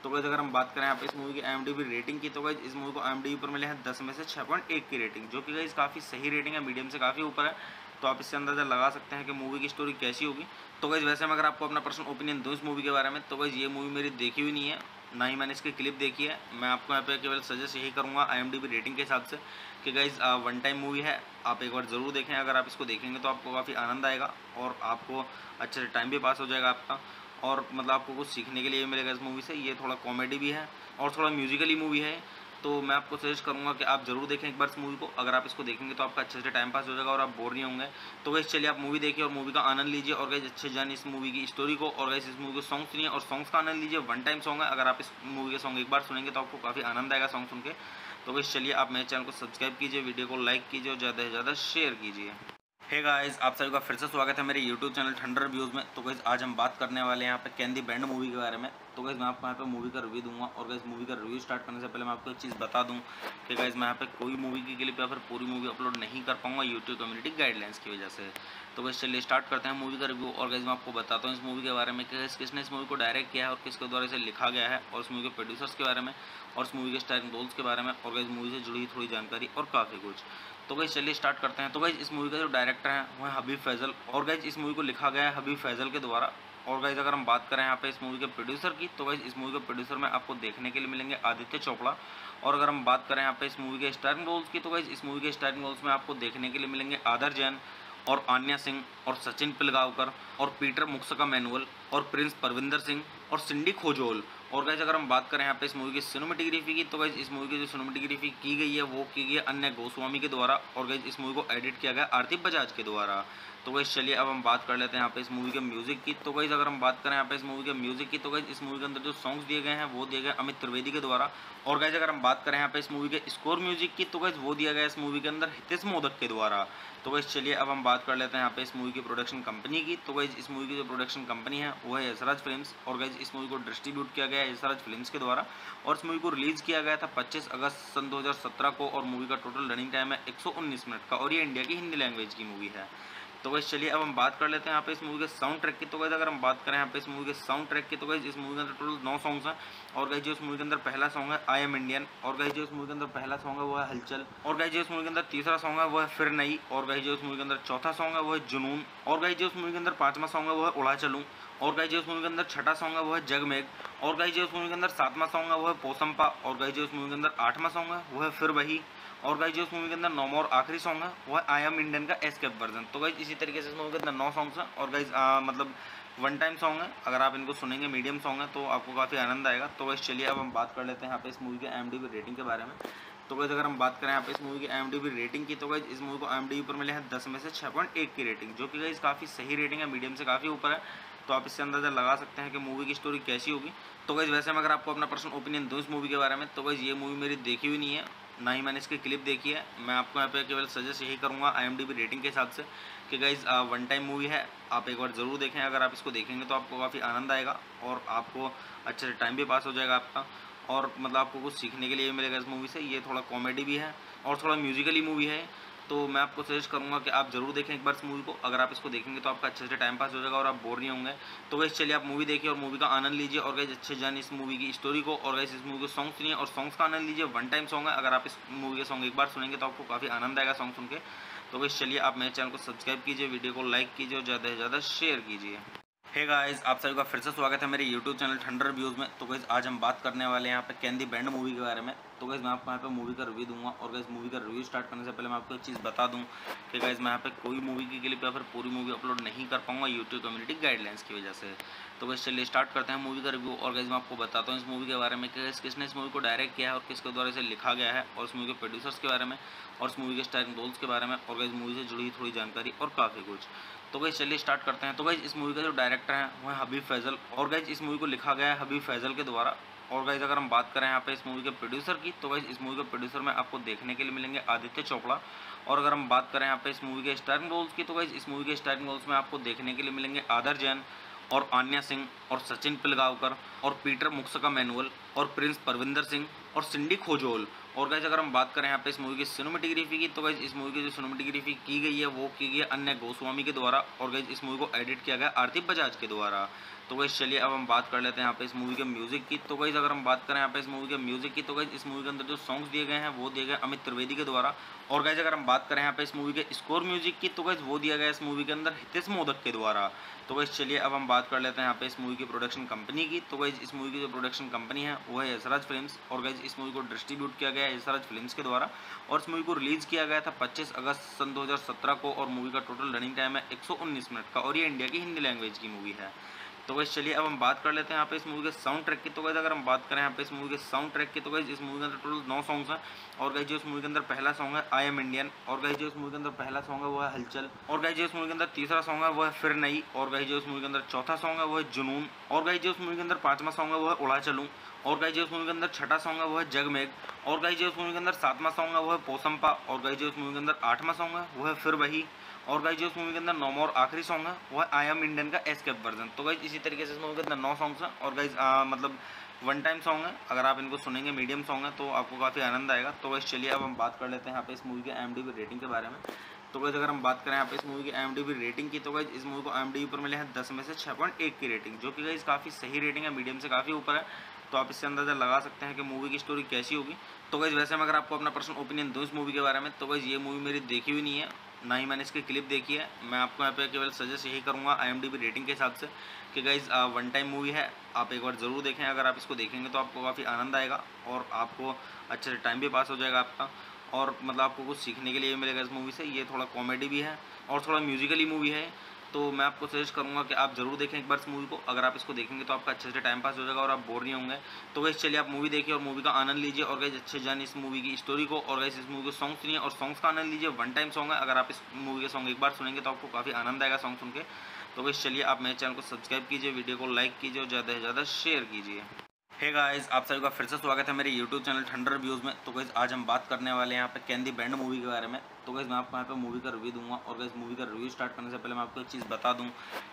तो गाइस अगर हम बात करें यहाँ पे इस मूवी की IMDb रेटिंग की, तो गाइस इस मूवी को IMDb पर मिले हैं 10 में से 6.1 की रेटिंग, जो कि गाइस काफ़ी सही रेटिंग है, मीडियम से काफ़ी ऊपर है। तो आप इससे अंदाज़ा लगा सकते हैं कि मूवी की स्टोरी कैसी होगी। तो गाइस वैसे मैं अगर आपको अपना पर्सनल ओपिनियन दूँ इस मूवी के बारे में, तो गाइस ये मूवी मेरी देखी हुई नहीं है, ना ही मैंने इसकी क्लिप देखी है। मैं आपको यहाँ पे केवल सजेस्ट यही करूँगा IMDb रेटिंग के हिसाब से कि गाइस वन टाइम मूवी है, आप एक बार ज़रूर देखें। अगर आप इसको देखेंगे तो आपको काफ़ी आनंद आएगा और आपको अच्छे से टाइम भी पास हो जाएगा आपका। और मतलब आपको कुछ सीखने के लिए मिलेगा इस मूवी से। ये थोड़ा कॉमेडी भी है और थोड़ा म्यूजिकली मूवी है। तो मैं आपको सजेस्ट करूंगा कि आप ज़रूर देखें एक बार इस मूवी को। अगर आप इसको देखेंगे तो आपका अच्छे से टाइम पास हो जाएगा और आप बोर नहीं होंगे। तो गाइस चलिए आप मूवी देखिए और मूवी का आनंद लीजिए। और गाइस अच्छे जानिए इस मूवी की स्टोरी को। और गाइस इस मूवी के सॉन्ग सुनिए और सॉन्ग्स का आनंद लीजिए। वन टाइम सॉन्ग है, अगर आप इस मूवी के सॉन्ग एक बार सुनेंगे तो आपको काफ़ी आनंद आएगा सॉन्ग सुन के। तो गाइस चलिए आप मेरे चैनल को सब्सक्राइब कीजिए, वीडियो को लाइक कीजिए और ज़्यादा से ज़्यादा शेयर कीजिए। हे गाइस, आप सभी का फिर से स्वागत है मेरे YouTube चैनल ठंडर रिव्यूज़ में। तो गाइस आज हम बात करने वाले हैं यहाँ पे कैन दी बैंड मूवी के बारे में। तो गाइस मैं आपको यहाँ पे मूवी का रिव्यू दूंगा। और गाइस मूवी का रिव्यू स्टार्ट करने से पहले मैं आपको एक चीज़ बता दूं कि गाइस मैं यहाँ पे कोई मूवी की क्लिप या फिर पूरी मूवी अपलोड नहीं कर पाऊंगा YouTube कम्युनिटी गाइडलाइंस की वजह से। तो गाइस चलिए स्टार्ट करते हैं मूवी का रिव्यू। और गाइस मैं आपको बताता हूँ इस मूवी के बारे में कि किसने इस मूवी को डायरेक्ट किया है और किसके द्वारा इसे लिखा गया है, और इस मूवी के प्रोड्यूसर्स के बारे में, और इस मूवी के स्टारिंग रोल्स के बारे में, और गाइस मूवी से जुड़ी थोड़ी जानकारी और काफ़ी कुछ। तो गाइस चलिए स्टार्ट करते हैं। तो गाइस इस मूवी का जो डायरेक्टर है वो है हबीब फैजल। और गाइस इस मूवी को लिखा गया है हबीब फैजल के द्वारा। और गाइस अगर हम बात करें यहाँ पे इस मूवी के प्रोड्यूसर की, तो गाइस इस मूवी के प्रोड्यूसर में आपको देखने के लिए मिलेंगे आदित्य चोपड़ा। और अगर हम बात करें यहाँ पे इस मूवी के स्टारिंग रोल्स की, तो गाइस इस मूवी के स्टारिंग रोल्स में आपको देखने के लिए मिलेंगे आदर जैन और आन्या सिंह और सचिन पिलगांवकर और पीटर मुक्सका मैनुअल और प्रिंस परविंदर सिंह और सिंडी खोजोल। और गाइस अगर हम बात करें यहाँ पे इस मूवी की सिनेमेटोग्राफी की, तो गाइस इस मूवी की जो सिनेमेटोग्राफी की गई है वो की गई है अन्य गोस्वामी के द्वारा। और गाइस इस मूवी को एडिट किया गया आरती बजाज के द्वारा। तो गाइस चलिए अब हम बात कर लेते हैं यहाँ पे इस मूवी के म्यूजिक की। तो गाइस अगर हम बात करें यहाँ पे इस मूवी के म्यूजिक की, तो गाइस इस मूवी के अंदर जो सॉन्ग्स दिए गए हैं वो दिए गए अमित त्रिवेदी के द्वारा। और गाइस अगर हम बात करें यहाँ पे इस मूवी के स्कोर म्यूजिक की, तो गाइस वो दिया गया इस मूवी के अंदर हितेश मोदक के द्वारा। तो गाइस चलिए अब हम बात कर लेते हैं यहाँ पे इस मूवी की प्रोडक्शन कंपनी की। तो गाइस इस मूवी की जो प्रोडक्शन कंपनी है वो है यशराज फिल्म्स। और गाइस इस मूवी को डिस्ट्रीब्यूट किया गया है यशराज फिल्म्स के द्वारा। और इस मूवी को रिलीज किया गया था 25 अगस्त सन 2017 को। और मूवी का टोटल रनिंग टाइम है 119 मिनट का। और ये इंडिया की हिंदी लैंग्वेज की मूवी है। तो गाइस चलिए अब हम बात कर लेते हैं यहाँ पे इस मूवी के साउंड ट्रैक की। तो गाइस अगर हम बात करें यहाँ पे इस मूवी के साउंड ट्रैक की, तो गाइस इस मूवी के अंदर टोटल 9 सॉन्ग्स हैं। और गाइस जो इस मूवी के अंदर पहला सॉन्ग है आई एम इंडियन। और गाइस जो इस मूवी के अंदर पहला सॉन्ग है वो है हलचल। और गाइस जो इस मूवी के अंदर तीसरा सॉन्ग है वो है फिर नई। और गाइस जो इस मूवी के अंदर चौथा सॉन्ग है वो है जुनून। और गाइस जो इस मूवी के अंदर पांचवा सॉन्ग है वो है उड़ा चलूं। और गाइस जो इस मूवी के अंदर छठा सॉन्ग है वो है जगमेग। और गाइस जो इस मूवी के अंदर सातवां सॉन्ग है वो है पोसंपा। और गाइस जो इस मूवी के अंदर आठवां सॉन्ग है वो है फिर वही। और गाइस जो इस मूवी के अंदर नौवां और आखिरी सॉन्ग है वो है आई एम इंडियन का एस्केप वर्जन। तो गाइस इसी तरीके से इस मूवी के अंदर 9 सॉन्ग्स हैं। और गाइस मतलब वन टाइम सॉन्ग है, अगर आप इनको सुनेंगे मीडियम सॉन्ग है तो आपको काफ़ी आनंद आएगा। तो गाइस चलिए अब हम बात कर लेते हैं यहाँ पे इस मूवी के IMDb रेटिंग के बारे में। तो गाइस अगर हम बात करें यहाँ पे इस मूवी की IMDb रेटिंग की, तो गाइस इस मूवी को IMDb पर मिले हैं 10 में से 6.1 की रेटिंग, जो कि गाइस काफ़ी सही रेटिंग है, मीडियम से काफ़ी ऊपर है। तो आप इससे अंदाज़ा लगा सकते हैं कि मूवी की स्टोरी कैसी होगी। तो गाइस वैसे मैं अगर आपको अपना पर्सनल ओपिनियन दूँ इस मूवी के बारे में, तो गाइस ये मूवी मेरी देखी हुई नहीं है, ना ही मैंने इसकी क्लिप देखी है। मैं आपको यहाँ पे केवल सजेस्ट यही करूँगा IMDb रेटिंग के हिसाब से कि गाइस वन टाइम मूवी है, आप एक बार ज़रूर देखें। अगर आप इसको देखेंगे तो आपको काफ़ी आनंद आएगा और आपको अच्छे से टाइम भी पास हो जाएगा आपका। और मतलब आपको कुछ सीखने के लिए मिलेगा इस मूवी से। ये थोड़ा कॉमेडी भी है और थोड़ा म्यूजिकली मूवी है, तो मैं आपको सजेस्ट करूंगा कि आप जरूर देखें एक बार इस मूवी को। अगर आप इसको देखेंगे तो आपका अच्छे से टाइम पास हो जाएगा और आप बोर नहीं होंगे। तो गाइस चलिए आप मूवी देखिए और मूवी का आनंद लीजिए और गाइस अच्छे जानिए इस मूवी की स्टोरी को, और गाइस इस मूवी के सॉन्ग सुनिए और सॉन्ग्स का आनंद लीजिए। वन टाइम सॉन्ग है, अगर आप इस मूवी के सॉन्ग एक बार सुनेंगे तो आपको काफ़ी आनंद आएगा सॉन्ग सुन के। तो गाइस चलिए आप मेरे चैनल को सब्सक्राइब कीजिए, वीडियो को लाइक कीजिए और ज़्यादा से ज़्यादा शेयर कीजिए। हे गाइस, आप सभी का फिर से स्वागत है मेरे YouTube चैनल ठंडर रिव्यूज़ में। तो गाइस आज हम बात करने वाले हैं यहाँ पे कैन दी बैंड मूवी के बारे में। तो गाइस मैं आपको यहाँ पे मूवी का रिव्यू दूंगा, और गाइस मूवी का रिव्यू स्टार्ट करने से पहले मैं आपको एक चीज़ बता दूं कि गाइस मैं यहाँ पे कोई मूवी की क्लिप या फिर पूरी मूवी अपलोड नहीं कर पाऊंगा यूट्यूब कम्युनिटी गाइडलाइंस की वजह से। तो गाइस चलिए स्टार्ट करते हैं मूवी का रिव्यू, और गाइस मैं आपको बताता हूँ इस मूवी के बारे में कि किसने इस मूवी को डायरेक्ट किया है और किसके द्वारा इसे लिखा गया है, और इस मूवी के प्रोड्यूसर्स के बारे में, और इस मूवी के स्टारिंग रोल्स के बारे में, और गाइस मूवी से जुड़ी थोड़ी जानकारी और काफ़ी कुछ। तो गाइस चलिए स्टार्ट करते हैं। तो गाइस इस मूवी का जो डायरेक्टर है वो है हबीब फैजल, और गाइस इस मूवी को लिखा गया है हबीब फैजल के द्वारा। और गाइस अगर हम बात करें यहाँ पे इस मूवी के प्रोड्यूसर की, तो गाइस इस मूवी के प्रोड्यूसर में आपको देखने के लिए मिलेंगे आदित्य चोपड़ा। और अगर हम बात करें यहाँ पे इस मूवी के स्टारिंग रोल्स की, तो गाइस इस मूवी के स्टारिंग रोल्स में आपको देखने के लिए मिलेंगे आदर जैन और आन्या सिंह और सचिन पिलगांवकर और पीटर मुक्सका मैनुअल और प्रिंस परविंदर सिंह और सिंडी खोजोल। और गाइस अगर हम बात करें यहाँ पे इस मूवी की सिनेमेटोग्राफी की, तो गाइस इस मूवी की जो सिनेमेटोग्राफी की गई है वो की गई है अन्य गोस्वामी के द्वारा, और गाइस इस मूवी को एडिट किया गया आरती बजाज के द्वारा। तो गाइस चलिए अब हम बात कर लेते हैं यहाँ पे इस मूवी के म्यूजिक की। तो गाइस अगर हम बात करें यहाँ पे इस मूवी के म्यूजिक की, तो गाइस इस मूवी के अंदर जो सॉन्ग्स दिए गए हैं वो दिए गए अमित त्रिवेदी के द्वारा। और गाइस अगर हम बात करें यहाँ पे इस मूवी के स्कोर म्यूजिक की, तो गाइस वो दिया गया इस मूवी के अंदर हितेश मोदक के द्वारा। तो गाइस चलिए अब हम बात कर लेते हैं यहाँ पे इस मूवी की प्रोडक्शन कंपनी की। तो गाइस इस मूवी की जो प्रोडक्शन कंपनी है वो है यशराज फिल्म्स, और गाइस इस मूवी को डिस्ट्रीब्यूट किया गया है यशराज फिल्म्स के द्वारा, और इस मूवी को रिलीज किया गया था 25 अगस्त सन 2017 को, और मूवी का टोटल रनिंग टाइम है 119 मिनट का, और ये इंडिया की हिंदी लैंग्वेज की मूवी है। तो गाइस चलिए अब हम बात कर लेते हैं यहाँ पे इस मूवी के साउंड ट्रैक की। तो गाइस अगर हम बात करें यहाँ पे इस मूवी के साउंड ट्रैक की, तो गाइस इस मूवी के अंदर टोटल 9 सॉन्ग्स हैं। और गाइस जो इस मूवी के अंदर पहला सॉन्ग है आई एम इंडियन, और गाइस जो इस मूवी के अंदर पहला सॉन्ग है वो है हलचल, और गाइस जो इस मूवी के अंदर तीसरा सॉन्ग है वो है फिर नई, और गाइस जो इस मूवी के अंदर चौथा सॉन्ग है वो है जुनून, और गाइस जो इस मूवी के अंदर पांचवा सॉन्ग है वो है उड़ा चलूं, और गाइस जो इस मूवी के अंदर छठा सॉन्ग है वो है जगमेग, और गाइस जो इस मूवी के अंदर सातवां सॉन्ग है वो है पोसंपा, और गाइस जो इस मूवी के अंदर आठवां सॉन्ग है वो है फिर वही, और गाइस जो इस मूवी के अंदर नौवां और आखिरी सॉन्ग है वो है आई एम इंडियन का एस्केप वर्जन। तो गाइस इसी तरीके से इस मूवी के अंदर 9 सॉन्ग्स हैं, और गाइस मतलब वन टाइम सॉन्ग है, अगर आप इनको सुनेंगे मीडियम सॉन्ग है तो आपको काफ़ी आनंद आएगा। तो गाइस चलिए अब हम बात कर लेते हैं यहाँ पे इस मूवी के IMDb रेटिंग के बारे में। तो गाइस अगर हम बात करें यहाँ पे इस मूवी की IMDb रेटिंग की, तो गाइस इस मूवी को IMDb पर मिले हैं 10 में से 6.1 की रेटिंग, जो कि गाइस काफ़ी सही रेटिंग है, मीडियम से काफ़ी ऊपर है। तो आप इससे अंदाज़ा लगा सकते हैं कि मूवी की स्टोरी कैसी होगी। तो गाइस वैसे मैं अगर आपको अपना पर्सनल ओपिनियन दूँ इस मूवी के बारे में, तो गाइस ये मूवी मेरी देखी हुई नहीं है, ना ही मैंने इसकी क्लिप देखी है। मैं आपको यहाँ पे केवल सजेस्ट यही करूँगा IMDb रेटिंग के हिसाब से कि गाइस वन टाइम मूवी है, आप एक बार ज़रूर देखें। अगर आप इसको देखेंगे तो आपको काफ़ी आनंद आएगा और आपको अच्छे से टाइम भी पास हो जाएगा आपका, और मतलब आपको कुछ सीखने के लिए मिलेगा इस मूवी से। ये थोड़ा कॉमेडी भी है और थोड़ा म्यूजिकली मूवी है, तो मैं आपको सजेस्ट करूंगा कि आप जरूर देखें एक बार इस मूवी को। अगर आप इसको देखेंगे तो आपका अच्छे से टाइम पास हो जाएगा और आप बोर नहीं होंगे। तो गाइस चलिए आप मूवी देखिए और मूवी का आनंद लीजिए, और गाइस अच्छे जानिए इस मूवी की स्टोरी को, और गाइस इस मूवी के सॉन्ग सुनिए और सॉन्ग्स का आनंद लीजिए। वन टाइम सॉन्ग है, अगर आप इस मूवी के सॉन्ग एक बार सुनेंगे तो आपको काफ़ी आनंद आएगा सॉन्ग सुन के। तो गाइस चलिए आप मेरे चैनल को सब्सक्राइब कीजिए, वीडियो को लाइक कीजिए और ज़्यादा से ज़्यादा शेयर कीजिए। हे गाइस, आप सभी का फिर से स्वागत है मेरे YouTube चैनल ठंडर रिव्यूज़ में। तो गाइस आज हम बात करने वाले हैं यहाँ पे कैन दी बैंड मूवी के बारे में। तो गाइस मैं आपको यहाँ पे मूवी का रिव्यू दूंगा, और गाइस मूवी का रिव्यू स्टार्ट करने से पहले मैं आपको एक चीज़ बता दूं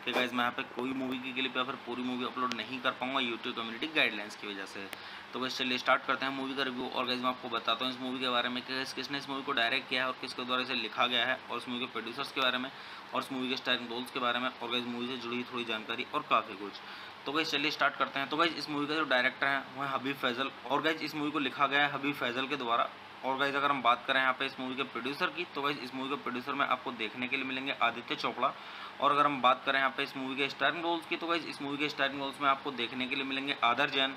कि गाइस मैं यहाँ पे कोई मूवी की क्लिप या फिर पूरी मूवी अपलोड नहीं कर पाऊंगा यूट्यूब कम्युनिटी गाइडलाइंस की वजह से। तो गाइस चलिए स्टार्ट करते हैं मूवी का रिव्यू, और गाइस मैं आपको बताता हूँ इस मूवी के बारे में कि किसने इस मूवी को डायरेक्ट किया है और किसके द्वारा इसे लिखा गया है, और इस मूवी के प्रोड्यूसर्स के बारे में, और इस मूवी के स्टारिंग रोल्स के बारे में, और गाइस मूवी से जुड़ी थोड़ी जानकारी और काफ़ी कुछ। तो गाइस चलिए स्टार्ट करते हैं। तो गाइस इस मूवी का जो डायरेक्टर है वो है हबीब फैजल, और गाइस इस मूवी को लिखा गया है हबीब फैजल के द्वारा। और गाइस अगर हम बात करें यहाँ पे इस मूवी के प्रोड्यूसर की, तो गाइस इस मूवी के प्रोड्यूसर में आपको देखने के लिए मिलेंगे आदित्य चोपड़ा। और अगर हम बात करें यहाँ पे इस मूवी के स्टारिंग रोल्स की, तो गाइस इस मूवी के स्टारिंग रोल्स में आपको देखने के लिए मिलेंगे आदर जैन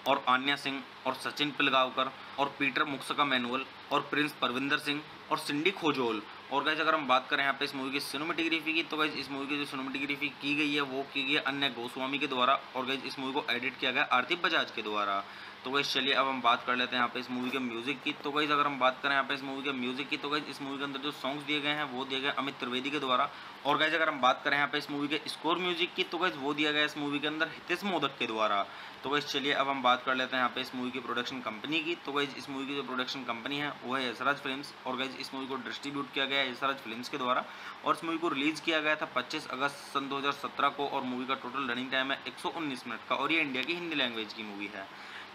और आन्या सिंह और सचिन पिलगांवकर और पीटर मुक्सका मैनुअल और प्रिंस परविंदर सिंह और सिंडी खोजोल। और गाइस अगर हम बात करें यहाँ पे इस मूवी की सिनेमेटोग्राफी की, तो गाइस इस मूवी की जो सिनेमेटोग्राफी की गई है वो की गई है अन्य गोस्वामी के द्वारा, और गाइस इस मूवी को एडिट किया गया आरती बजाज के द्वारा। तो गाइस चलिए अब हम बात कर लेते हैं यहाँ पे इस मूवी के म्यूजिक की। तो गाइस अगर हम बात करें यहाँ पे इस मूवी के म्यूजिक की, तो गाइस इस मूवी के अंदर जो सॉन्ग्स दिए गए हैं वो दिए गए अमित त्रिवेदी के द्वारा। और गाइस अगर हम बात करें यहाँ पे इस मूवी के स्कोर म्यूजिक की, तो गाइस वो दिया गया इस मूवी के अंदर हितेश मोदक के द्वारा। तो गाइस चलिए अब हम बात कर लेते हैं यहाँ पे इस मूवी की प्रोडक्शन कंपनी की। तो गाइस इस मूवी की जो प्रोडक्शन कंपनी है वो है यशराज फिल्म्स, और गाइस इस मूवी को डिस्ट्रीब्यूट किया गया है यशराज फिल्म्स के द्वारा, और इस मूवी को रिलीज किया गया था 25 अगस्त सन 2017 को, और मूवी का टोटल रनिंग टाइम है 119 मिनट का, और ये इंडिया की हिंदी लैंग्वेज की मूवी है।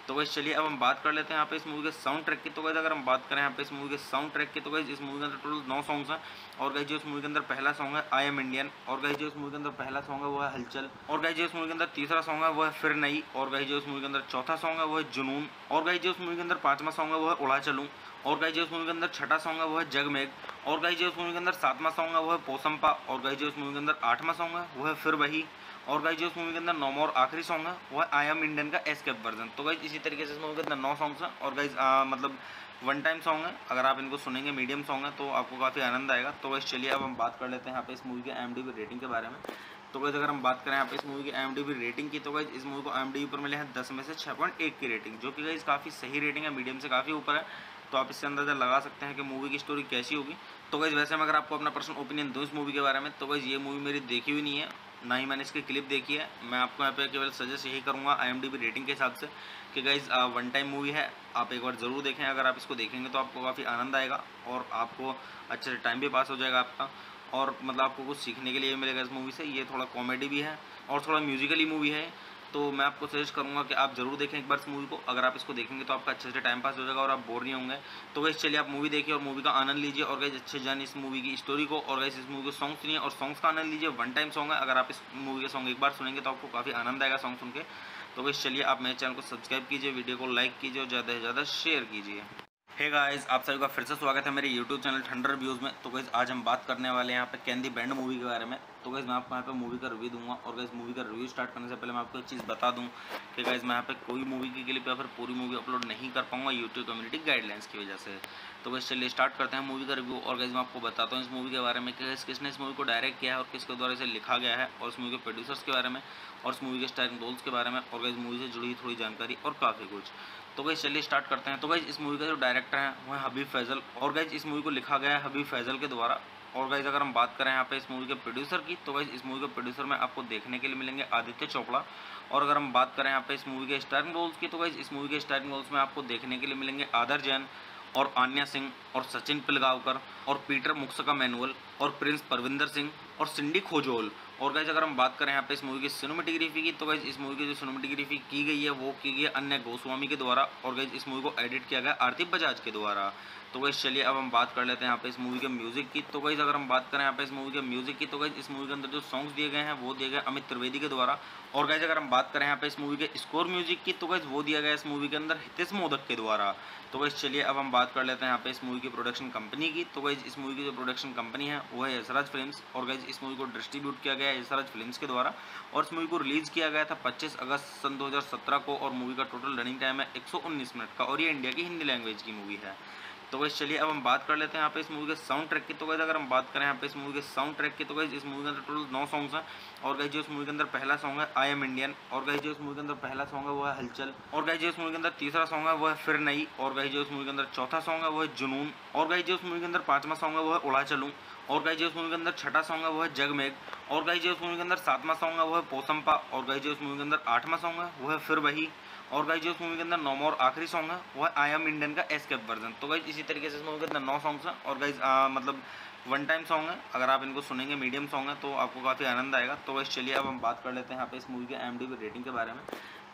तो गाइस चलिए अब हम बात कर लेते हैं यहाँ पे इस मूवी के साउंड ट्रैक की। तो गाइस अगर हम बात करें यहाँ पे इस मूवी के साउंड ट्रैक की, तो गाइस इस मूवी के अंदर टोटल 9 सॉन्ग्स हैं। और गाइस जो इस मूवी के अंदर पहला सॉन्ग है आई एम इंडियन, और गाइस जो इस मूवी के अंदर पहला सॉन्ग है वो है हलचल, और गाइस जो इस मूवी के अंदर तीसरा सॉन्ग है वो है फिर नहीं, और गाइस जो इस मूवी के अंदर चौथा सॉन्ग है वो है जुनून, और गाइस जो इस मूवी के अंदर पांचवा सॉन्ग है वो है उड़ा चलूं, और गाइस जो इस मूवी के अंदर छठा सॉन्ग है वो है जगमेग, और गाइस जो इस मूवी के अंदर सातवां सॉन्ग है वो है पोसंपा, और गाइस जो इस मूवी के अंदर आठवां सॉन्ग है वो है फिर वही, और गाइस जो इस मूवी के अंदर नौवां और आखिरी सॉन्ग है वो है आई एम इंडियन का एस्केप वर्जन। तो गाइस इसी तरीके से इस मूवी के अंदर 9 सॉन्ग्स हैं, और गाइस मतलब वन टाइम सॉन्ग है, अगर आप इनको सुनेंगे मीडियम सॉन्ग है तो आपको काफ़ी आनंद आएगा। तो गाइस चलिए अब हम बात कर लेते हैं यहाँ पे इस मूवी के IMDb रेटिंग के बारे में। तो गाइस अगर हम बात करें यहाँ पे इस मूवी की IMDb रेटिंग की, तो गाइस इस मूवी को IMDb पर मिले हैं 10 में से 6.1 की रेटिंग, जो कि गाइस काफ़ी सही रेटिंग है, मीडियम से काफ़ी ऊपर है। तो आप इससे अंदाजा लगा सकते हैं कि मूवी की स्टोरी कैसी होगी। तो गाइस वैसे मैं अगर आपको अपना पर्सनल ओपिनियन दूँ इस मूवी के बारे में, तो गाइस ये मूवी मेरी देखी हुई नहीं है, ना ही मैंने इसकी क्लिप देखी है। मैं आपको यहाँ पे केवल सजेस्ट यही करूँगा IMDb रेटिंग के हिसाब से कि गाइस वन टाइम मूवी है, आप एक बार ज़रूर देखें। अगर आप इसको देखेंगे तो आपको काफ़ी आनंद आएगा और आपको अच्छे से टाइम भी पास हो जाएगा आपका, और मतलब आपको कुछ सीखने के लिए मिलेगा इस मूवी से। ये थोड़ा कॉमेडी भी है और थोड़ा म्यूजिकली मूवी है, तो मैं आपको सजेस्ट करूंगा कि आप जरूर देखें एक बार इस मूवी को। अगर आप इसको देखेंगे तो आपका अच्छे से टाइम पास हो जाएगा और आप बोर नहीं होंगे। तो गाइस चलिए आप मूवी देखिए और मूवी का आनंद लीजिए, और गाइस अच्छे जानिए इस मूवी की स्टोरी को, और गाइस इस मूवी के सॉन्ग सुनिए और सॉन्ग्स का आनंद लीजिए। वन टाइम सॉन्ग है, अगर आप इस मूवी के सॉन्ग एक बार सुनेंगे तो आपको काफ़ी आनंद आएगा सॉन्ग सुन के। तो गाइस चलिए आप मेरे चैनल को सब्सक्राइब कीजिए, वीडियो को लाइक कीजिए और ज़्यादा से ज़्यादा शेयर कीजिए। हे गाइस, आप सभी का फिर से स्वागत है मेरे YouTube चैनल ठंडर रिव्यूज़ में। तो गाइस आज हम बात करने वाले हैं यहाँ पे कैन दी बैंड मूवी के बारे में। तो गाइस मैं आपको यहाँ पे मूवी का रिव्यू दूंगा, और गाइस मूवी का रिव्यू स्टार्ट करने से पहले मैं आपको एक चीज़ बता दूं कि गाइस मैं यहाँ पे कोई मूवी की क्लिप या फिर पूरी मूवी अपलोड नहीं कर पाऊंगा यूट्यूब कम्युनिटी गाइडलाइंस की वजह से। तो गाइस चलिए स्टार्ट करते हैं मूवी का रिव्यू, और गाइस मैं आपको बताता हूँ इस मूवी के बारे में कि किसने इस मूवी को डायरेक्ट किया है और किसके द्वारा इसे लिखा गया है, और इस मूवी के प्रोड्यूसर्स के बारे में, और इस मूवी के स्टारिंग रोल्स के बारे में, और गाइस मूवी से जुड़ी थोड़ी जानकारी और काफ़ी कुछ। तो गाइस चलिए स्टार्ट करते हैं। तो गाइस इस मूवी का जो डायरेक्टर है वो है हबीब फैजल, और गाइस इस मूवी को लिखा गया है हबीब फैजल के द्वारा। और गाइस अगर हम बात करें यहाँ पे इस मूवी के प्रोड्यूसर की, तो गाइस इस मूवी के प्रोड्यूसर में आपको देखने के लिए मिलेंगे आदित्य चोपड़ा। और अगर हम बात करें यहाँ पे इस मूवी के स्टारिंग रोल्स की, तो गाइस इस मूवी के स्टारिंग रोल्स में आपको देखने के लिए मिलेंगे आदर जैन और आन्या सिंह और सचिन पिलगांवकर और पीटर मुक्सका मैनुअल और प्रिंस परविंदर सिंह और सिंडी खोजोल। और गाइस अगर हम बात करें यहाँ पे इस मूवी की सिनेमेटोग्राफी की, तो गाइस इस मूवी की जो सिनेमेटोग्राफी की गई है वो की गई है अन्य गोस्वामी के द्वारा, और गाइस इस मूवी को एडिट किया गया आरती बजाज के द्वारा। तो गाइस चलिए अब हम बात कर लेते हैं यहाँ पे इस मूवी के म्यूजिक की। तो गाइस अगर हम बात करें यहाँ पे इस मूवी के म्यूजिक की, तो गाइस इस मूवी के अंदर जो सॉन्ग्स दिए गए हैं वो दिए गए अमित त्रिवेदी के द्वारा। और गाइस अगर हम बात करें यहाँ पे इस मूवी के स्कोर म्यूजिक की, तो गाइस वो दिया गया इस मूवी के अंदर हितेश मोदक के द्वारा। तो गाइस चलिए अब हम बात कर लेते हैं यहाँ पे इस मूवी की प्रोडक्शन कंपनी की। तो गाइस इस मूवी की जो प्रोडक्शन कंपनी है वो है यशराज फिल्म्स, और गाइस इस मूवी को डिस्ट्रीब्यूट किया गया है यशराज फिल्म्स के द्वारा, और इस मूवी को रिलीज किया गया था 25 अगस्त सन 2017 को, और मूवी का टोटल रनिंग टाइम है 119 मिनट का, और ये इंडिया की हिंदी लैंग्वेज की मूवी है। तो गाइस चलिए अब हम बात कर लेते हैं यहाँ पे इस मूवी के साउंड ट्रैक की। तो गाइस अगर हम बात करें यहाँ पे इस मूवी के साउंड ट्रैक की, तो गाइस इस मूवी के अंदर टोटल 9 सॉन्ग्स हैं, और गाइस जो इस मूवी के अंदर पहला सॉन्ग है आई एम इंडियन, और गाइस जो इस मूवी के अंदर पहला सॉन्ग है वो है हलचल, और गाइस जो इस मूवी के अंदर तीसरा सॉन्ग है वो है फिर नहीं, और गाइस जो इस मूवी के अंदर चौथा सॉन्ग है वो है जुनून, और गाइस जो इस मूवी के अंदर पांचवा सॉन्ग है वो है उड़ा चलूं, और गाइस जो इस मूवी के अंदर छठा सॉन्ग है वो है जगमेग, और गाइस जो इस मूवी के अंदर सातवां सॉन्ग है वो है पोसंपा, और गाइस जो इस मूवी के अंदर आठवां सॉन्ग है वो है फिर वही, और गाइस जो इस मूवी के अंदर नौवां और आखिरी सॉन्ग है वो है आई एम इंडियन का एस्केप वर्जन। तो गाइस इसी तरीके से इस मूवी के अंदर 9 सॉन्ग्स हैं, और गाइस मतलब वन टाइम सॉन्ग है, अगर आप इनको सुनेंगे मीडियम सॉन्ग है तो आपको काफ़ी आनंद आएगा। तो गाइस चलिए अब हम बात कर लेते हैं यहाँ पे इस मूवी के IMDb रेटिंग के बारे में।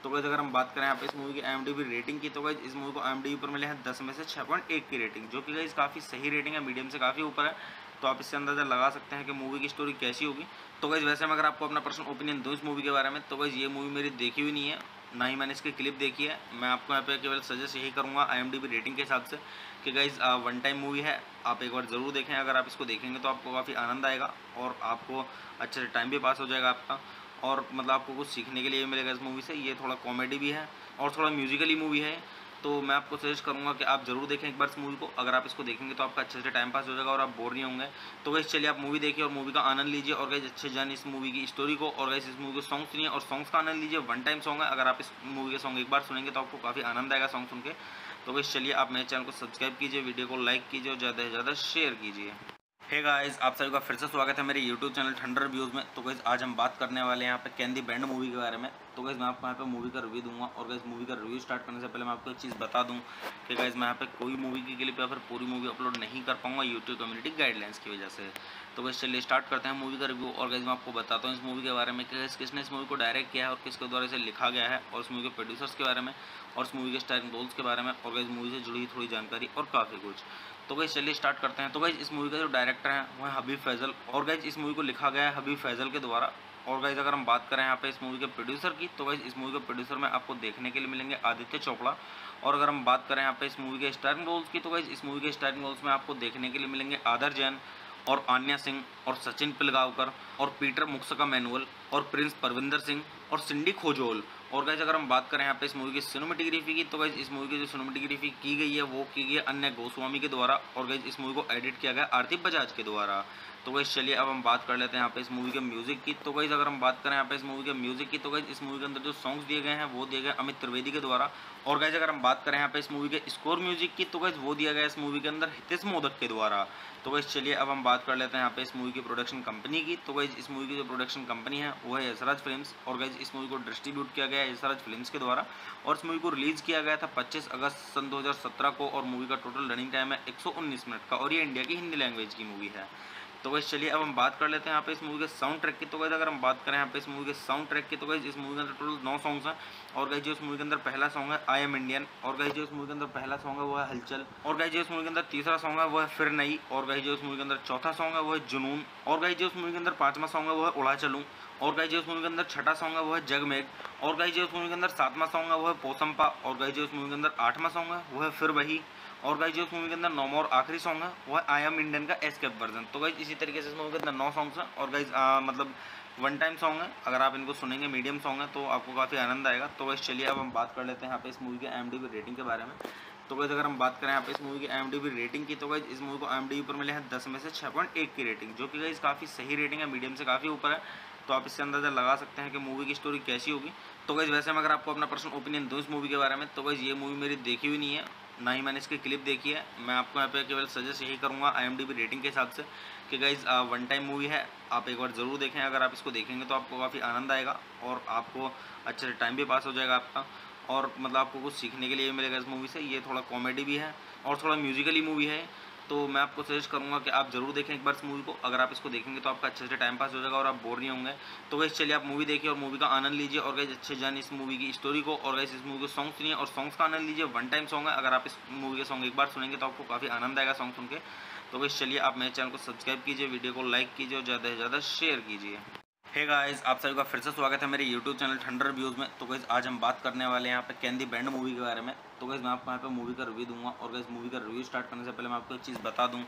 तो गाइस अगर हम बात करें यहाँ पे इस मूवी की IMDb रेटिंग की, तो गाइस इस मूवी को IMDb पर मिले हैं 10 में से 6.1 की रेटिंग, जो कि गाइस काफ़ी सही रेटिंग है, मीडियम से काफ़ी ऊपर है। तो आप इससे अंदाजा लगा सकते हैं कि मूवी की स्टोरी कैसी होगी। तो गाइस वैसे मैं अगर आपको अपना पर्सनल ओपिनियन दूँ इस मूवी के बारे में, तो गाइस ये मूवी मेरी देखी हुई नहीं है, ना ही मैंने इसकी क्लिप देखी है। मैं आपको यहाँ पे केवल सजेस्ट यही करूँगा IMDb रेटिंग के हिसाब से कि गाइस वन टाइम मूवी है, आप एक बार ज़रूर देखें। अगर आप इसको देखेंगे तो आपको काफ़ी आनंद आएगा और आपको अच्छे से टाइम भी पास हो जाएगा आपका, और मतलब आपको कुछ सीखने के लिए मिलेगा इस मूवी से। ये थोड़ा कॉमेडी भी है और थोड़ा म्यूजिकली मूवी है, तो मैं आपको सजेस्ट करूंगा कि आप जरूर देखें एक बार इस मूवी को। अगर आप इसको देखेंगे तो आपका अच्छे से टाइम पास हो जाएगा और आप बोर नहीं होंगे। तो गाइस चलिए आप मूवी देखिए और मूवी का आनंद लीजिए, और गाइस अच्छे जानिए इस मूवी की स्टोरी को, और गाइस इस मूवी के सॉन्ग सुनिए और सॉन्ग्स का आनंद लीजिए। वन टाइम सॉन्ग है, अगर आप इस मूवी के सॉन्ग एक बार सुनेंगे तो आपको काफ़ी आनंद आएगा सॉन्ग सुन के। तो गाइस चलिए आप मेरे चैनल को सब्सक्राइब कीजिए, वीडियो को लाइक कीजिए और ज़्यादा से ज़्यादा शेयर कीजिए। हे गाइस, आप सभी का फिर से स्वागत है मेरे YouTube चैनल ठंडर रिव्यूज़ में। तो गाइस आज हम बात करने वाले हैं यहाँ पे कैन दी बैंड मूवी के बारे में। तो गाइस मैं आपको यहाँ पे मूवी का रिव्यू दूंगा, और गाइस मूवी का रिव्यू स्टार्ट करने से पहले मैं आपको एक चीज़ बता दूं कि गाइस मैं यहाँ पे कोई मूवी की क्लिप या फिर पूरी मूवी अपलोड नहीं कर पाऊंगा यूट्यूब कम्युनिटी गाइडलाइंस की वजह से। तो गाइस चलिए स्टार्ट करते हैं मूवी का रिव्यू। और गाइस मैं आपको बताता हूँ इस मूवी के बारे में कि किसने इस मूवी को डायरेक्ट किया है और किसके द्वारा इसे लिखा गया है, और इस मूवी के प्रोड्यूसर्स के बारे में, और इस मूवी के स्टारिंग रोल्स के बारे में, और गाइस मूवी से जुड़ी थोड़ी जानकारी और काफ़ी कुछ। तो गाइस चलिए स्टार्ट करते हैं। तो गाइस इस मूवी का जो डायरेक्टर है वो है हबीब फैजल, और गाइस इस मूवी को लिखा गया है हबीब फैजल के द्वारा। और गाइस अगर हम बात करें यहाँ पे इस मूवी के प्रोड्यूसर की, तो गाइस इस मूवी के प्रोड्यूसर में आपको देखने के लिए मिलेंगे आदित्य चोपड़ा। और अगर हम बात करें यहाँ पे इस मूवी के स्टारिंग रोल्स की, तो गाइस इस मूवी के स्टारिंग रोल्स में आपको देखने के लिए मिलेंगे आदर जैन और आन्या सिंह और सचिन पिलगांवकर और पीटर मुक्सका मैनुअल और प्रिंस परविंदर सिंह और सिंडी खोजोल। और गाइस अगर हम बात करें यहाँ पे इस मूवी की सिनेमेटोग्राफी की, तो गाइस इस मूवी की जो सिनेमेटोग्राफी की गई है वो की गई है अन्य गोस्वामी के द्वारा, और गाइस इस मूवी को एडिट किया गया आरती बजाज के द्वारा। तो गाइस चलिए अब हम बात कर लेते हैं यहाँ पे इस मूवी के म्यूजिक की। तो गाइस अगर हम बात करें यहाँ पे इस मूवी के म्यूजिक की, तो गाइस इस मूवी के अंदर जो सॉन्ग्स दिए गए हैं वो दिए गए अमित त्रिवेदी के द्वारा। और गाइस अगर हम बात करें यहाँ पे इस मूवी के स्कोर म्यूजिक की, तो गाइस वो दिया गया इस मूवी के अंदर हितेश मोदक के द्वारा। तो गाइस चलिए अब हम बात कर लेते हैं यहाँ पे इस मूवी की प्रोडक्शन कंपनी की। तो गाइस इस मूवी की जो प्रोडक्शन कंपनी है वो है यशराज फिल्म्स, और गाइस इस मूवी को डिस्ट्रीब्यूट किया गया है यशराज फिल्म्स के द्वारा। और इस मूवी को रिलीज किया गया था 25 अगस्त सन 2017 को, और मूवी का टोटल रनिंग टाइम है 119 मिनट का, और ये इंडिया की हिंदी लैंग्वेज की मूवी है। तो गाइस चलिए अब हम बात कर लेते हैं यहाँ पे इस मूवी के साउंड ट्रैक की। तो गाइस अगर हम बात करें यहाँ पे इस मूवी के साउंड ट्रैक की, तो गाइस इस मूवी के अंदर टोटल 9 सॉन्ग्स हैं। और गाइस जो इस मूवी के अंदर पहला सॉन्ग है आई एम इंडियन, और गाइस जो इस मूवी के अंदर पहला सॉन्ग है वो है हलचल, और गाइस जो इस मूवी के अंदर तीसरा सॉन्ग है वो है फिर नई, और गाइस जो इस मूवी के अंदर चौथा सॉन्ग है वो है जुनून, और गाइस जो इस मूवी के अंदर पांचवा सॉन्ग है वो है उड़ा चलूं, और गाइस जो इस मूवी के अंदर छठा सॉन्ग है वो है जगमेग, और गाइस जो इस मूवी के अंदर सातवां सॉन्ग है वो है पोसंपा, और गाइस जो इस मूवी के अंदर आठवां सॉन्ग है वो है फिर वही, और गाइस जो इस मूवी के अंदर नौवां और आखिरी सॉन्ग है वो है आई एम इंडियन का एस्केप वर्जन। तो गाइस इसी तरीके से इस मूवी के अंदर 9 सॉन्ग्स हैं, और गाइस मतलब वन टाइम सॉन्ग है, अगर आप इनको सुनेंगे मीडियम सॉन्ग है तो आपको काफ़ी आनंद आएगा। तो गाइस चलिए अब हम बात कर लेते हैं यहाँ पे इस मूवी के IMDb रेटिंग के बारे में। तो गाइस अगर हम बात करें यहाँ पे इस मूवी की IMDb रेटिंग की, तो गाइस इस मूवी को IMDb पर मिले हैं 10 में से 6.1 की रेटिंग, जो कि गाइस काफ़ी सही रेटिंग है, मीडियम से काफ़ी ऊपर है। तो आप इससे अंदाज़ा लगा सकते हैं कि मूवी की स्टोरी कैसी होगी। तो गाइस वैसे मैं अगर आपको अपना पर्सनल ओपिनियन दूँ इस मूवी के बारे में, तो गाइस ये मूवी मेरी देखी हुई नहीं है, ना ही मैंने इसकी क्लिप देखी है। मैं आपको यहाँ पे केवल सजेस्ट यही करूँगा IMDb रेटिंग के हिसाब से कि गाइज वन टाइम मूवी है, आप एक बार ज़रूर देखें। अगर आप इसको देखेंगे तो आपको काफ़ी आनंद आएगा, और आपको अच्छे से टाइम भी पास हो जाएगा आपका, और मतलब आपको कुछ सीखने के लिए मिलेगा इस मूवी से। ये थोड़ा कॉमेडी भी है और थोड़ा म्यूजिकली मूवी है, तो मैं आपको सजेस्ट करूंगा कि आप ज़रूर देखें एक बार इस मूवी को। अगर आप इसको देखेंगे तो आपका अच्छे से टाइम पास हो जाएगा और आप बोर नहीं होंगे। तो गाइस चलिए आप मूवी देखिए और मूवी का आनंद लीजिए, और गाइस अच्छे जानिए इस मूवी की स्टोरी को, और गाइस इस मूवी के सॉन्ग सुनिए और सॉन्ग्स का आनंद लीजिए। वन टाइम सॉन्ग है, अगर आप इस मूवी के सॉन्ग एक बार सुनेंगे तो आपको काफ़ी आनंद आएगा सॉन्ग सुन के। तो गाइस चलिए आप मेरे चैनल को सब्सक्राइब कीजिए, वीडियो को लाइक कीजिए और ज़्यादा से ज़्यादा शेयर कीजिए। हे गाइस, आप सभी का फिर से स्वागत है मेरे YouTube चैनल ठंडर रिव्यूज़ में। तो गाइस आज हम बात करने वाले हैं यहाँ पे कैन दी बैंड मूवी के बारे में। तो गाइस मैं आपको यहाँ पे मूवी का रिव्यू दूंगा, और गाइस मूवी का रिव्यू स्टार्ट करने से पहले मैं आपको एक चीज़ बता दूं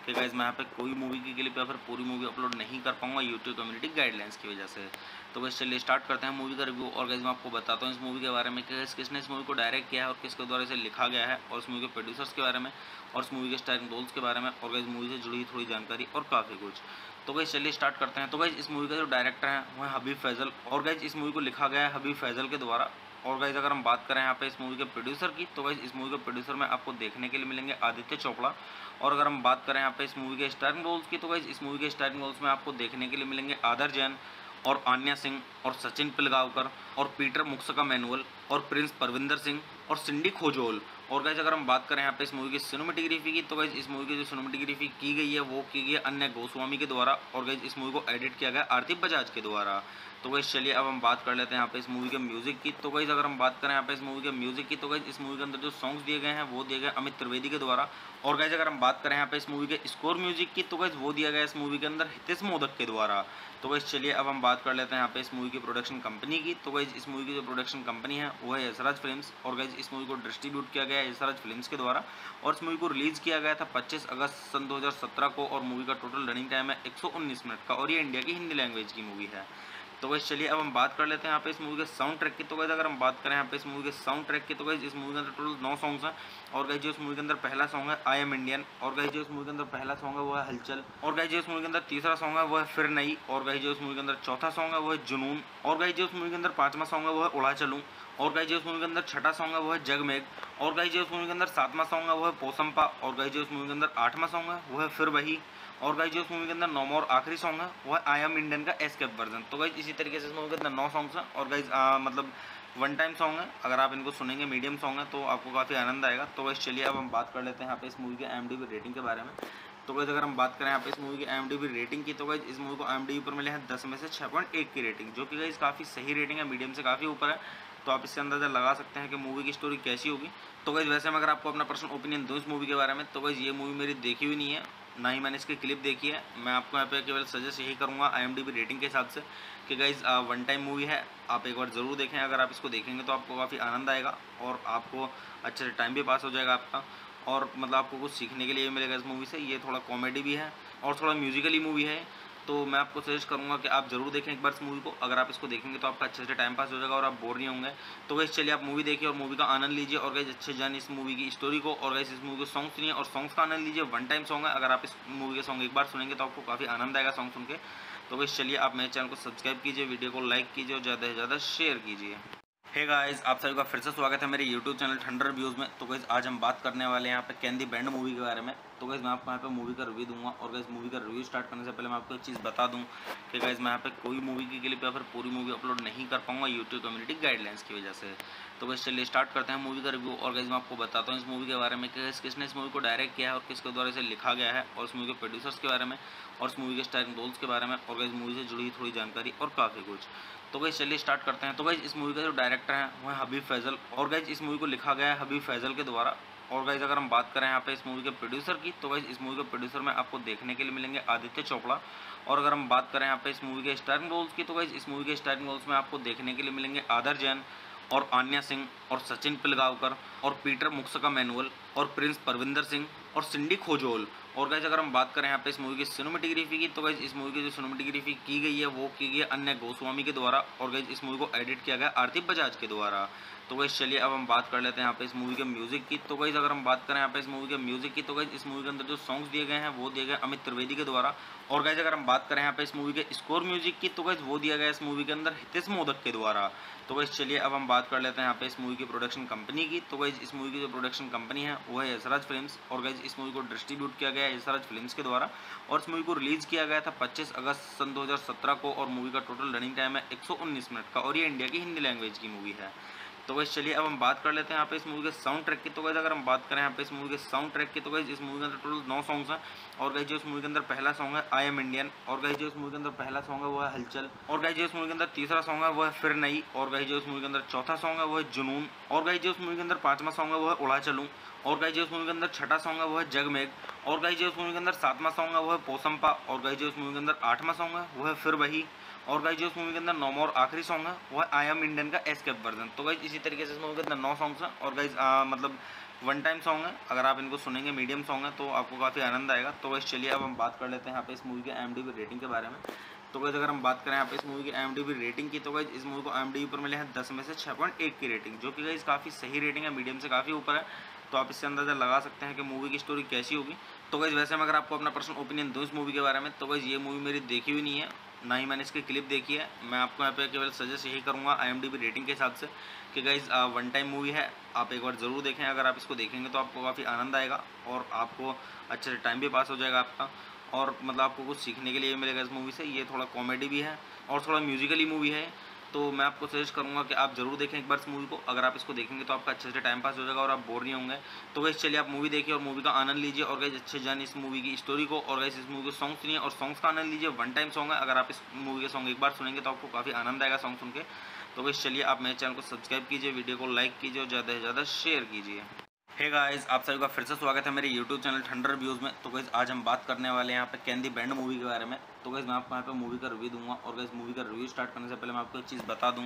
कि गाइस मैं यहाँ पे कोई मूवी की क्लिप या फिर पूरी मूवी अपलोड नहीं कर पाऊंगा यूट्यूब कम्युनिटी गाइडलाइंस की वजह से। तो गाइस चलिए स्टार्ट करते हैं मूवी का रिव्यू। और गाइस मैं आपको बताता हूँ इस मूवी के बारे में कि किसने इस मूवी को डायरेक्ट किया है और किसके द्वारा इसे लिखा गया है, और इस मूवी के प्रोड्यूसर्स के बारे में, और इस मूवी के स्टारिंग रोल्स के बारे में, और गाइस मूवी से जुड़ी थोड़ी जानकारी और काफ़ी कुछ। तो गाइस चलिए स्टार्ट करते हैं। तो गाइस इस मूवी का जो डायरेक्टर है वो है हबीब फैजल, और गाइस इस मूवी को लिखा गया है हबीब फैजल के द्वारा। और गाइस अगर हम बात करें यहाँ पे इस मूवी के प्रोड्यूसर की, तो गाइस इस मूवी के प्रोड्यूसर में आपको देखने के लिए मिलेंगे आदित्य चोपड़ा। और अगर हम बात करें यहाँ पे इस मूवी के स्टारिंग रोल्स की, तो गाइस इस मूवी के स्टारिंग रोल्स में आपको देखने के लिए मिलेंगे आदर जैन और आन्या सिंह और सचिन पिलगांवकर और पीटर मुक्सका मैनुअल और प्रिंस परविंदर सिंह और सिंडी खोजोल। और गाइस अगर हम बात करें यहाँ पे इस मूवी की सिनेमेटोग्राफी की, तो गाइस इस मूवी की जो सिनेमेटोग्राफी की गई है वो की गई है अन्य गोस्वामी के द्वारा, और गाइस इस मूवी को एडिट किया गया आरती बजाज के द्वारा। तो गाइस चलिए अब हम बात कर लेते हैं यहाँ पे इस मूवी के म्यूजिक की। तो गाइस अगर हम बात करें यहाँ पे इस मूवी के म्यूजिक की, तो गाइस इस मूवी के अंदर जो सॉन्ग्स दिए गए हैं वो दिए गए अमित त्रिवेदी के द्वारा। और गाइस अगर हम बात करें यहाँ पे इस मूवी के स्कोर म्यूजिक की, तो गाइस वो दिया गया इस मूवी के अंदर हितेश मोदक के द्वारा। तो गाइस चलिए अब हम बात कर लेते हैं यहाँ पे इस मूवी की प्रोडक्शन कंपनी की। तो गाइस इस मूवी की जो प्रोडक्शन कंपनी है वो है यशराज फिल्म्स, और गाइस इस मूवी को डिस्ट्रीब्यूट किया गया है यशराज फिल्म्स के द्वारा। और इस मूवी को रिलीज किया गया था 25 अगस्त सन 2017 को, और मूवी का टोटल रनिंग टाइम है 119 मिनट का, और ये इंडिया की हिंदी लैंग्वेज की मूवी है। तो गाइस चलिए अब हम बात कर लेते हैं यहाँ पे इस मूवी के साउंड ट्रैक की। तो गाइस अगर हम बात करें यहाँ पे इस मूवी के साउंड ट्रैक की, तो गाइस इस मूवी के अंदर टोटल 9 सॉन्ग्स हैं। और गाइस जो इस मूवी के अंदर पहला सॉन्ग है आई एम इंडियन, और गाइस जो इस मूवी के अंदर पहला सॉन्ग है वो है हलचल, और गाइस जो इस मूवी के अंदर तीसरा सॉन्ग है वो है फिर नई, और गाइस जो इस मूवी के अंदर चौथा सॉन्ग है वो है जुनून, और गाइस जो इस मूवी के अंदर पांचवा सॉन्ग है वो है उड़ा चलूं, और गाइस जो इस मूवी के अंदर छठा सॉन्ग है वो है जगमेग, और गाइस जो इस मूवी के अंदर सातवां सॉन्ग है वो है पोसंपा, और गाइस जो इस मूवी के अंदर आठवां सॉन्ग है वो है फिर वही, और गाइस जो इस मूवी के अंदर नौवां और आखिरी सॉन्ग है वो है आई एम इंडियन का एस्केप वर्जन। तो गाइस इसी तरीके से इस मूवी के अंदर 9 सॉन्ग्स हैं, और गाइस मतलब वन टाइम सॉन्ग है, अगर आप इनको सुनेंगे मीडियम सॉन्ग है तो आपको काफ़ी आनंद आएगा। तो गाइस चलिए अब हम बात कर लेते हैं यहाँ पे इस मूवी के IMDb रेटिंग के बारे में। तो गाइस अगर हम बात करें यहाँ पे इस मूवी की IMDb रेटिंग की, तो गाइस इस मूवी को IMDb पर मिले हैं 10 में से 6.1 की रेटिंग, जो कि गाइस काफ़ी सही रेटिंग है, मीडियम से काफ़ी ऊपर है। तो आप इससे अंदाज़ा लगा सकते हैं कि मूवी की स्टोरी कैसी होगी। तो गाइस वैसे मैं अगर आपको अपना पर्सनल ओपिनियन दूँ इस मूवी के बारे में, तो गाइस ये मूवी मेरी देखी हुई नहीं है, ना ही मैंने इसकी क्लिप देखी है। मैं आपको यहाँ पे केवल सजेस्ट यही करूँगा IMDb रेटिंग के हिसाब से कि गाइस वन टाइम मूवी है, आप एक बार ज़रूर देखें। अगर आप इसको देखेंगे तो आपको काफ़ी आनंद आएगा और आपको अच्छे से टाइम भी पास हो जाएगा आपका, और मतलब आपको कुछ सीखने के लिए मिलेगा इस मूवी से। ये थोड़ा कॉमेडी भी है और थोड़ा म्यूजिकली मूवी है, तो मैं आपको सजेस्ट करूंगा कि आप जरूर देखें एक बार इस मूवी को। अगर आप इसको देखेंगे तो आपका अच्छे से टाइम पास हो जाएगा और आप बोर नहीं होंगे। तो गाइस चलिए आप मूवी देखिए और मूवी का आनंद लीजिए, और गाइस अच्छे जानिए इस मूवी की स्टोरी को, और गाइस इस मूवी के सॉन्ग सुनिए और सॉन्ग्स का आनंद लीजिए। वन टाइम सॉन्ग है, अगर आप इस मूवी के सॉन्ग एक बार सुनेंगे तो आपको काफ़ी आनंद आएगा सॉन्ग सुन के। तो गाइस चलिए आप मेरे चैनल को सब्सक्राइब कीजिए, वीडियो को लाइक कीजिए और ज़्यादा से ज़्यादा शेयर कीजिए। हे गाइस, आप सभी का फिर से स्वागत है मेरे YouTube चैनल ठंडर रिव्यूज़ में। तो गाइस आज हम बात करने वाले हैं यहाँ पे कैन दी बैंड मूवी के बारे में। तो गाइस मैं आपको यहाँ पे मूवी का रिव्यू दूंगा, और गाइस मूवी का रिव्यू स्टार्ट करने से पहले मैं आपको एक चीज़ बता दूं कि गाइस मैं यहाँ पे कोई मूवी की क्लिप या फिर पूरी मूवी अपलोड नहीं कर पाऊंगा यूट्यूब कम्युनिटी गाइडलाइंस की वजह से। तो गाइस चलिए स्टार्ट करते हैं मूवी का रिव्यू, और गाइस मैं आपको बताता हूँ इस मूवी के बारे में कि किसने इस मूवी को डायरेक्ट किया है और किसके द्वारा इसे लिखा गया है, और इस मूवी के प्रोड्यूसर्स के बारे में, और इस मूवी के स्टारिंग रोल्स के बारे में, और गाइस मूवी से जुड़ी थोड़ी जानकारी और काफ़ी कुछ। तो गाइस चलिए स्टार्ट करते हैं। तो गाइस इस मूवी का जो डायरेक्टर है वो है हबीब फैजल, और गाइस इस मूवी को लिखा गया है हबीब फैजल के द्वारा। और गाइस अगर हम बात करें यहाँ पे इस मूवी के प्रोड्यूसर की, तो गाइस इस मूवी के प्रोड्यूसर में आपको देखने के लिए मिलेंगे आदित्य चोपड़ा। और अगर हम बात करें यहाँ पे इस मूवी के स्टारिंग रोल्स की, तो गाइस इस मूवी के स्टारिंग रोल्स में आपको देखने के लिए मिलेंगे आदर जैन और आन्या सिंह और सचिन पिलगांवकर और पीटर मुक्सका मैनुअल और प्रिंस परविंदर सिंह और सिंडी खोजोल। और गाइस अगर हम बात करें यहाँ पे इस मूवी की सिनेमेटोग्राफी की, तो गाइस इस मूवी की जो सिनेमेटोग्राफी की गई है वो की गई है अन्य गोस्वामी के द्वारा, और गाइस इस मूवी को एडिट किया गया आरती बजाज के द्वारा। तो गाइस चलिए अब हम बात कर लेते हैं यहाँ पे इस मूवी के म्यूजिक की। तो गाइस अगर हम बात करें यहाँ पे इस मूवी के म्यूजिक की, तो गाइस इस मूवी के अंदर जो सॉन्ग्स दिए गए हैं वो दिए गए अमित त्रिवेदी के द्वारा। और गाइस अगर हम बात करें यहाँ पे इस मूवी के स्कोर म्यूजिक की, तो गाइस वो दिया गया इस मूवी के अंदर हितेश मोदक के द्वारा। तो गाइस चलिए अब हम बात कर लेते हैं यहाँ पे इस मूवी की प्रोडक्शन कंपनी की। तो गाइस इस मूवी की जो प्रोडक्शन कंपनी है वो है यशराज फिल्म्स, और गाइस इस मूवी को डिस्ट्रीब्यूट किया गया है यशराज फिल्म्स के द्वारा, और इस मूवी को रिलीज किया गया था 25 अगस्त सन 2017 को, और मूवी का टोटल रनिंग टाइम है 119 मिनट का, और ये इंडिया की हिंदी लैंग्वेज की मूवी है। तो गाइस चलिए अब हम बात कर लेते हैं यहाँ पे इस मूवी के साउंड ट्रैक की। तो गाइस अगर हम बात करें यहाँ पे इस मूवी के साउंड ट्रैक की, तो गाइस इस मूवी के अंदर टोटल 9 सॉन्ग्स हैं। और गाइस जो इस मूवी के अंदर पहला सॉन्ग है आई एम इंडियन, और गाइस जो इस मूवी के अंदर पहला सॉन्ग है वो है हलचल, और गाइस जो इस मूवी के अंदर तीसरा सॉन्ग है वो है फिर नई, और गाइस जो इस मूवी के अंदर चौथा सॉन्ग है वो है जुनून, और गाइस जो इस मूवी के अंदर पांचवा सॉन्ग है वो है उड़ा चलूं, और गाइस जो इस मूवी के अंदर छठा सॉन्ग है वो है जगमेग, और गाइस जो इस मूवी के अंदर सातवां सॉन्ग है वो है पोसंपा, और गाइस जो इस मूवी के अंदर आठवां सॉन्ग है वो है फिर वही, और गाइस जो इस मूवी के अंदर नौवां और आखिरी सॉन्ग है वो है आई एम इंडियन का एस्केप वर्जन। तो गाइस इसी तरीके से इस मूवी के अंदर 9 सॉन्ग्स हैं, और गाइस मतलब वन टाइम सॉन्ग है, अगर आप इनको सुनेंगे मीडियम सॉन्ग है तो आपको काफ़ी आनंद आएगा। तो गाइस चलिए अब हम बात कर लेते हैं यहाँ पे इस मूवी के IMDb रेटिंग के बारे में। तो गाइस अगर हम बात करें यहाँ पे इस मूवी की IMDb रेटिंग की, तो गाइस इस मूवी को IMDb पर मिले हैं 10 में से 6.1 की रेटिंग, जो कि गाइस काफ़ी सही रेटिंग है, मीडियम से काफ़ी ऊपर है। तो आप इससे अंदाज़ा लगा सकते हैं कि मूवी की स्टोरी कैसी होगी। तो गाइस वैसे मैं अगर आपको अपना पर्सनल ओपिनियन दूँ इस मूवी के बारे में, तो गाइस ये मूवी मेरी देखी हुई नहीं है, ना ही मैंने इसकी क्लिप देखी है। मैं आपको यहाँ पे केवल सजेस्ट यही करूँगा IMDb रेटिंग के हिसाब से कि गाइस वन टाइम मूवी है, आप एक बार ज़रूर देखें। अगर आप इसको देखेंगे तो आपको काफ़ी आनंद आएगा और आपको अच्छे से टाइम भी पास हो जाएगा आपका, और मतलब आपको कुछ सीखने के लिए मिलेगा इस मूवी से। ये थोड़ा कॉमेडी भी है और थोड़ा म्यूजिकली मूवी है, तो मैं आपको सजेस्ट करूंगा कि आप जरूर देखें एक बार इस मूवी को। अगर आप इसको देखेंगे तो आपका अच्छे से टाइम पास हो जाएगा और आप बोर नहीं होंगे। तो गाइस चलिए आप मूवी देखिए और मूवी का आनंद लीजिए, और गाइस अच्छे जानिए इस मूवी की स्टोरी को, और गाइस इस मूवी के सॉन्ग सुनिए और सॉन्ग्स का आनंद लीजिए। वन टाइम सॉन्ग है, अगर आप इस मूवी के सॉन्ग एक बार सुनेंगे तो आपको काफ़ी आनंद आएगा सॉन्ग सुन के। तो गाइस चलिए आप मेरे चैनल को सब्सक्राइब कीजिए, वीडियो को लाइक कीजिए और ज़्यादा से ज़्यादा शेयर कीजिए। हे गाइस, आप सभी का फिर से स्वागत है मेरे YouTube चैनल ठंडर रिव्यूज़ में। तो गाइस आज हम बात करने वाले हैं यहाँ पे कैन दी बैंड मूवी के बारे में। तो गाइस मैं आपको यहाँ पे मूवी का रिव्यू दूंगा, और गाइस मूवी का रिव्यू स्टार्ट करने से पहले मैं आपको एक चीज़ बता दूं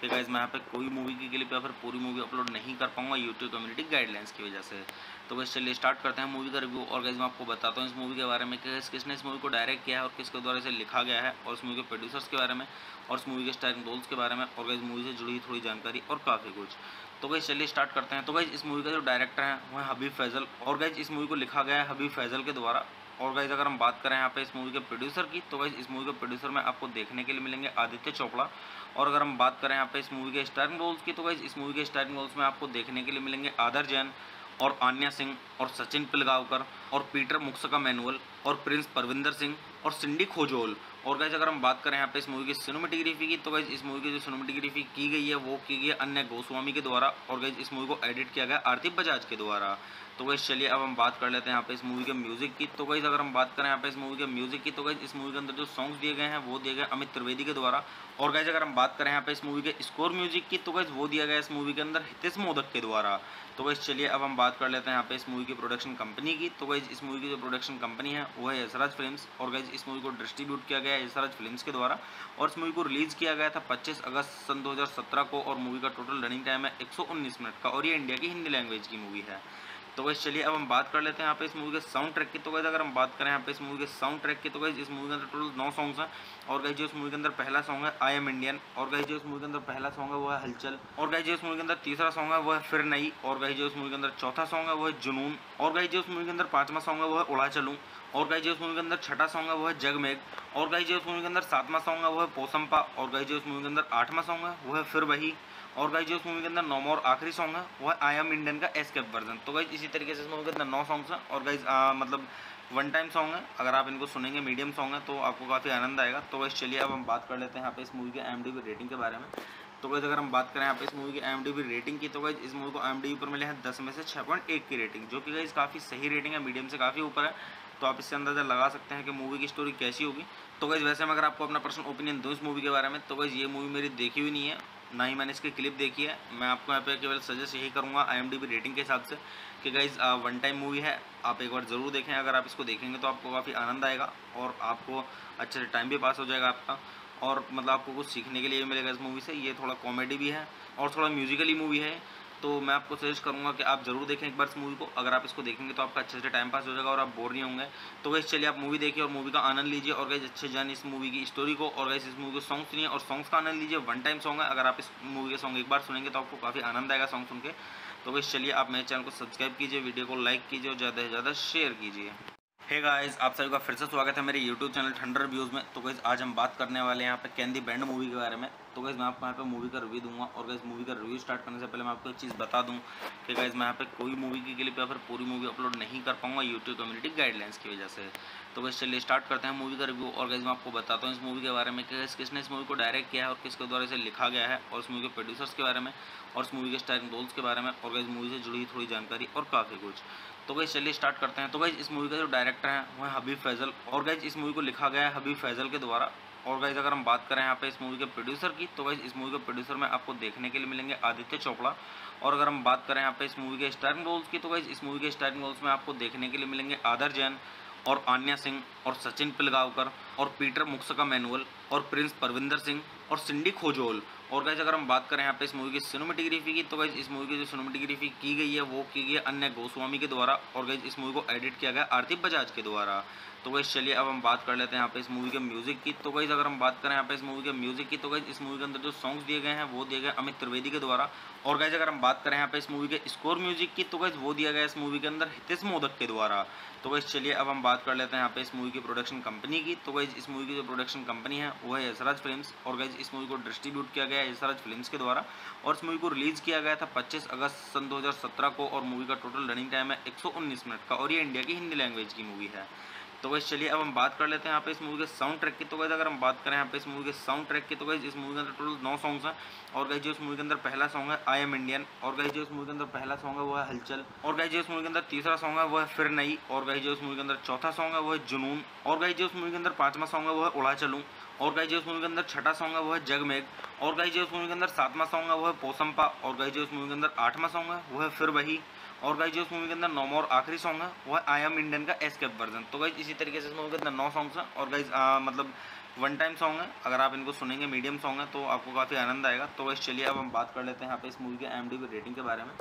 कि गाइस मैं यहाँ पे कोई मूवी की क्लिप या फिर पूरी मूवी अपलोड नहीं कर पाऊंगा यूट्यूब कम्युनिटी गाइडलाइंस की वजह से। तो गाइस चलिए स्टार्ट करते हैं मूवी का रिव्यू, और गाइस मैं आपको बताता हूँ इस मूवी के बारे में कि किसने इस मूवी को डायरेक्ट किया है और किसके द्वारा इसे लिखा गया है, और इस मूवी के प्रोड्यूसर्स के बारे में, और इस मूवी के स्टारिंग रोल्स के बारे में, और गाइस मूवी से जुड़ी थोड़ी जानकारी और काफ़ी कुछ। तो गाइस चलिए स्टार्ट करते हैं। तो गाइस इस मूवी का जो डायरेक्टर है वो है हबीब फैजल, और गाइस इस मूवी को लिखा गया है हबीब फैजल के द्वारा। और गाइस अगर हम बात करें यहाँ पे इस मूवी के प्रोड्यूसर की, तो गाइस इस मूवी के प्रोड्यूसर में आपको देखने के लिए मिलेंगे आदित्य चोपड़ा। और अगर हम बात करें यहाँ पे इस मूवी के स्टारिंग रोल्स की, तो गाइस इस मूवी के स्टारिंग रोल्स में आपको देखने के लिए मिलेंगे आदर जैन और आन्या सिंह और सचिन पिलगांवकर और पीटर मुक्सका मैनुअल और प्रिंस परविंदर सिंह और सिंडी खोजोल। और गाइस अगर हम बात करें यहाँ पे इस मूवी की सिनेमेटोग्राफी की, तो गाइस इस मूवी की जो सिनेमेटोग्राफी की गई है वो की गई है अन्य गोस्वामी के द्वारा। और गाइस इस मूवी को एडिट किया गया आरती बजाज के द्वारा। तो गाइस चलिए अब हम बात कर लेते हैं यहाँ पे इस मूवी के म्यूजिक की। तो गाइस अगर हम बात करें यहाँ पे इस मूवी के म्यूजिक की, तो गाइस इस मूवी के अंदर जो सॉन्ग्स दिए गए हैं वो दिए गए अमित त्रिवेदी के द्वारा। और गाइस अगर हम बात करें यहाँ पे इस मूवी के स्कोर म्यूजिक की, तो गाइस वो दिया गया इस मूवी के अंदर हितेश मोदक के द्वारा। तो गाइस चलिए अब हम बात कर लेते हैं यहाँ पे इस मूवी की प्रोडक्शन कंपनी की। तो गाइस इस मूवी की जो प्रोडक्शन कंपनी है वो है यशराज फिल्म्स। और गाइस इस मूवी को डिस्ट्रीब्यूट किया गया है यशराज फिल्म्स के द्वारा। और इस मूवी को रिलीज किया गया था 25 अगस्त सन 2017 को। और मूवी का टोटल रनिंग टाइम है 119 मिनट का। और ये इंडिया की हिंदी लैंग्वेज की मूवी है। तो गाइस चलिए अब हम बात कर लेते हैं यहाँ पे इस मूवी के साउंड ट्रैक की। तो गाइस अगर हम बात करें यहाँ पे इस मूवी के साउंड ट्रैक की, तो गाइस इस मूवी के अंदर टोटल 9 सॉन्ग्स हैं। और गाइस जो इस मूवी के अंदर पहला सॉन्ग है आई एम इंडियन। और गाइस जो इस मूवी के अंदर पहला सॉन्ग है वो है हलचल। और गाइस जो इस मूवी के अंदर तीसरा सॉन्ग है वो है फिर नई। और गाइस जो इस मूवी के अंदर चौथा सॉन्ग है वो है जुनून। और गाइस जो इस मूवी के अंदर पांचवा सॉन्ग है वो है उड़ा चलूं। और गाइस जो इस मूवी के अंदर छठा सॉन्ग है वो है जगमेग। और गाइस जो इस मूवी के अंदर सातवां सॉन्ग है वो है पोसंपा। और गाइस जो इस मूवी के अंदर आठवां सॉन्ग है वो है फिर वही। और गाइस जो इस मूवी के अंदर नौवां और आखिरी सॉन्ग है वो है आई एम इंडियन का एस्केप वर्जन। तो गाइस इसी तरीके से इस मूवी के अंदर 9 सॉन्ग्स हैं। और गाइस मतलब वन टाइम सॉन्ग है, अगर आप इनको सुनेंगे मीडियम सॉन्ग है तो आपको काफ़ी आनंद आएगा। तो गाइस चलिए अब हम बात कर लेते हैं यहाँ पे इस मूवी के IMDb रेटिंग के बारे में। तो गाइस अगर हम बात करें यहाँ पे इस मूवी की IMDb रेटिंग की, तो गाइस इस मूवी को IMDb पर मिले हैं 10 में से 6.1 की रेटिंग, जो कि गाइस काफ़ी सही रेटिंग है, मीडियम से काफ़ी ऊपर है। तो आप इससे अंदाज़ा लगा सकते हैं कि मूवी की स्टोरी कैसी होगी। तो गाइस वैसे मैं अगर आपको अपना पर्सनल ओपिनियन दूँ इस मूवी के बारे में, तो गाइस ये मूवी मेरी देखी हुई नहीं है, ना ही मैंने इसकी क्लिप देखी है। मैं आपको यहाँ पे केवल सजेस्ट यही करूँगा IMDb रेटिंग के हिसाब से कि गाइस वन टाइम मूवी है, आप एक बार ज़रूर देखें। अगर आप इसको देखेंगे तो आपको काफ़ी आनंद आएगा और आपको अच्छे से टाइम भी पास हो जाएगा आपका। और मतलब आपको कुछ सीखने के लिए मिलेगा इस मूवी से। ये थोड़ा कॉमेडी भी है और थोड़ा म्यूजिकली मूवी है। तो मैं आपको सजेस्ट करूंगा कि आप ज़रूर देखें एक बार इस मूवी को। अगर आप इसको देखेंगे तो आपका अच्छे से टाइम पास हो जाएगा और आप बोर नहीं होंगे। तो गाइस चलिए आप मूवी देखिए और मूवी का आनंद लीजिए। और गाइस अच्छे जानिए इस मूवी की स्टोरी को। और गाइस इस मूवी के सॉन्ग सुनिए और सॉन्ग्स का आनंद लीजिए। वन टाइम सॉन्ग है, अगर आप इस मूवी के सॉन्ग एक बार सुनेंगे तो आपको काफ़ी आनंद आएगा सॉन्ग सुन के। तो गाइस चलिए आप मेरे चैनल को सब्सक्राइब कीजिए, वीडियो को लाइक कीजिए और ज़्यादा से ज़्यादा शेयर कीजिए। हे गाइस, आप सभी का फिर से स्वागत है मेरे YouTube चैनल ठंडर व्यूज़ में। तो गाइस आज हम बात करने वाले हैं यहाँ पे कैन दी बैंड मूवी के बारे में। तो गाइस मैं आपको यहाँ पे मूवी का रिव्यू दूंगा। और गाइस मूवी का रिव्यू स्टार्ट करने से पहले मैं आपको एक चीज़ बता दूं कि गाइस मैं यहाँ पे कोई मूवी की क्लिप या फिर पूरी मूवी अपलोड नहीं कर पाऊंगा यूट्यूब कम्युनिटी गाइडलाइंस की वजह से। तो गाइस चलिए स्टार्ट करते हैं मूवी का रिव्यू। और गाइस मैं आपको बताता हूँ इस मूवी के बारे में कि किसने इस मूवी को डायरेक्ट किया है और किसके द्वारा इसे लिखा गया है, और इस मूवी के प्रोड्यूसर्स के बारे में, और इस मूवी के स्टारिंग रोल्स के बारे में, और गाइस मूवी से जुड़ी थोड़ी जानकारी और काफ़ी कुछ। तो गाइस चलिए स्टार्ट करते हैं। तो गाइस इस मूवी का जो डायरेक्टर है वो है हबीब फैजल। और गाइस इस मूवी को लिखा गया है हबीब फैजल के द्वारा। और गाइस अगर हम बात करें यहाँ पे इस मूवी के प्रोड्यूसर की, तो गाइस इस मूवी के प्रोड्यूसर में आपको देखने के लिए मिलेंगे आदित्य चोपड़ा। और अगर हम बात करें यहाँ पे इस मूवी के स्टारिंग रोल्स की, तो गाइस इस मूवी के स्टारिंग रोल्स में आपको देखने के लिए मिलेंगे आदर जैन और आन्या सिंह और सचिन पिलगांवकर और पीटर मुक्सका मैनुअल और प्रिंस परविंदर सिंह और सिंडी खोजोल। और गाइस अगर हम बात करें यहाँ पे इस मूवी की सिनेमेटोग्राफी की, तो गाइस इस मूवी की जो सिनेमेटोग्राफी की गई है वो की गई है अन्य गोस्वामी के द्वारा। और गाइस इस मूवी को एडिट किया गया आरती बजाज के द्वारा। तो गाइस चलिए अब हम बात कर लेते हैं यहाँ पे इस मूवी के म्यूजिक की। तो गाइस अगर हम बात करें यहाँ पे इस मूवी के म्यूजिक की, तो गाइस इस मूवी के अंदर जो सॉन्ग्स दिए गए हैं वो दिए गए अमित त्रिवेदी के द्वारा। और गाइस अगर हम बात करें यहाँ पे इस मूवी के स्कोर म्यूजिक की, तो गाइस वो दिया गया इस मूवी के अंदर हितेश मोदक के द्वारा। तो गाइस चलिए अब हम बात कर लेते हैं यहाँ पे इस मूवी की प्रोडक्शन कंपनी की। तो गाइस इस मूवी की जो प्रोडक्शन कंपनी है वो है यशराज फिल्म्स। और गाइस इस मूवी को डिस्ट्रीब्यूट किया गया है यशराज फिल्म्स के द्वारा। और इस मूवी को रिलीज किया गया था 25 अगस्त सन 2017 को। और मूवी का टोटल रनिंग टाइम है 119 मिनट का। और ये इंडिया की हिंदी लैंग्वेज की मूवी है। तो गाइस चलिए अब हम बात कर लेते हैं यहाँ पे इस मूवी के साउंड ट्रैक की। तो गाइस अगर हम बात करें यहाँ पे इस मूवी के साउंड ट्रैक की, तो गाइस इस मूवी के अंदर टोटल 9 सॉन्ग्स हैं। और गाइस जो इस मूवी के अंदर पहला सॉन्ग है आई एम इंडियन। और गाइस जो इस मूवी के अंदर पहला सॉन्ग है वो है हलचल। और गाइस जो इस मूवी के अंदर तीसरा सॉन्ग है वो है फिर नई। और गाइस जो इस मूवी के अंदर चौथा सॉन्ग है वो है जुनून। और गाइस जो इस मूवी के अंदर पांचवा सॉन्ग है वो है उड़ा चलूं। और गाइस जो इस मूवी के अंदर छठा सॉन्ग है वो है जगमेग। और गाइस जो इस मूवी के अंदर सातवां सॉन्ग है वो है पोसंपा। और गाइस जो इस मूवी के अंदर आठवां सॉन्ग है वो है फिर वही। और गाइस जो इस मूवी के अंदर नौवां और आखिरी सॉन्ग है वो है आई एम इंडियन का एस्केप वर्जन। तो गाइस इसी तरीके से इस मूवी के अंदर 9 सॉन्ग्स हैं। और गाइस मतलब वन टाइम सॉन्ग है, अगर आप इनको सुनेंगे मीडियम सॉन्ग है तो आपको काफ़ी आनंद आएगा। तो गाइस चलिए अब हम बात कर लेते हैं यहाँ पे इस मूवी के IMDb रेटिंग के बारे में।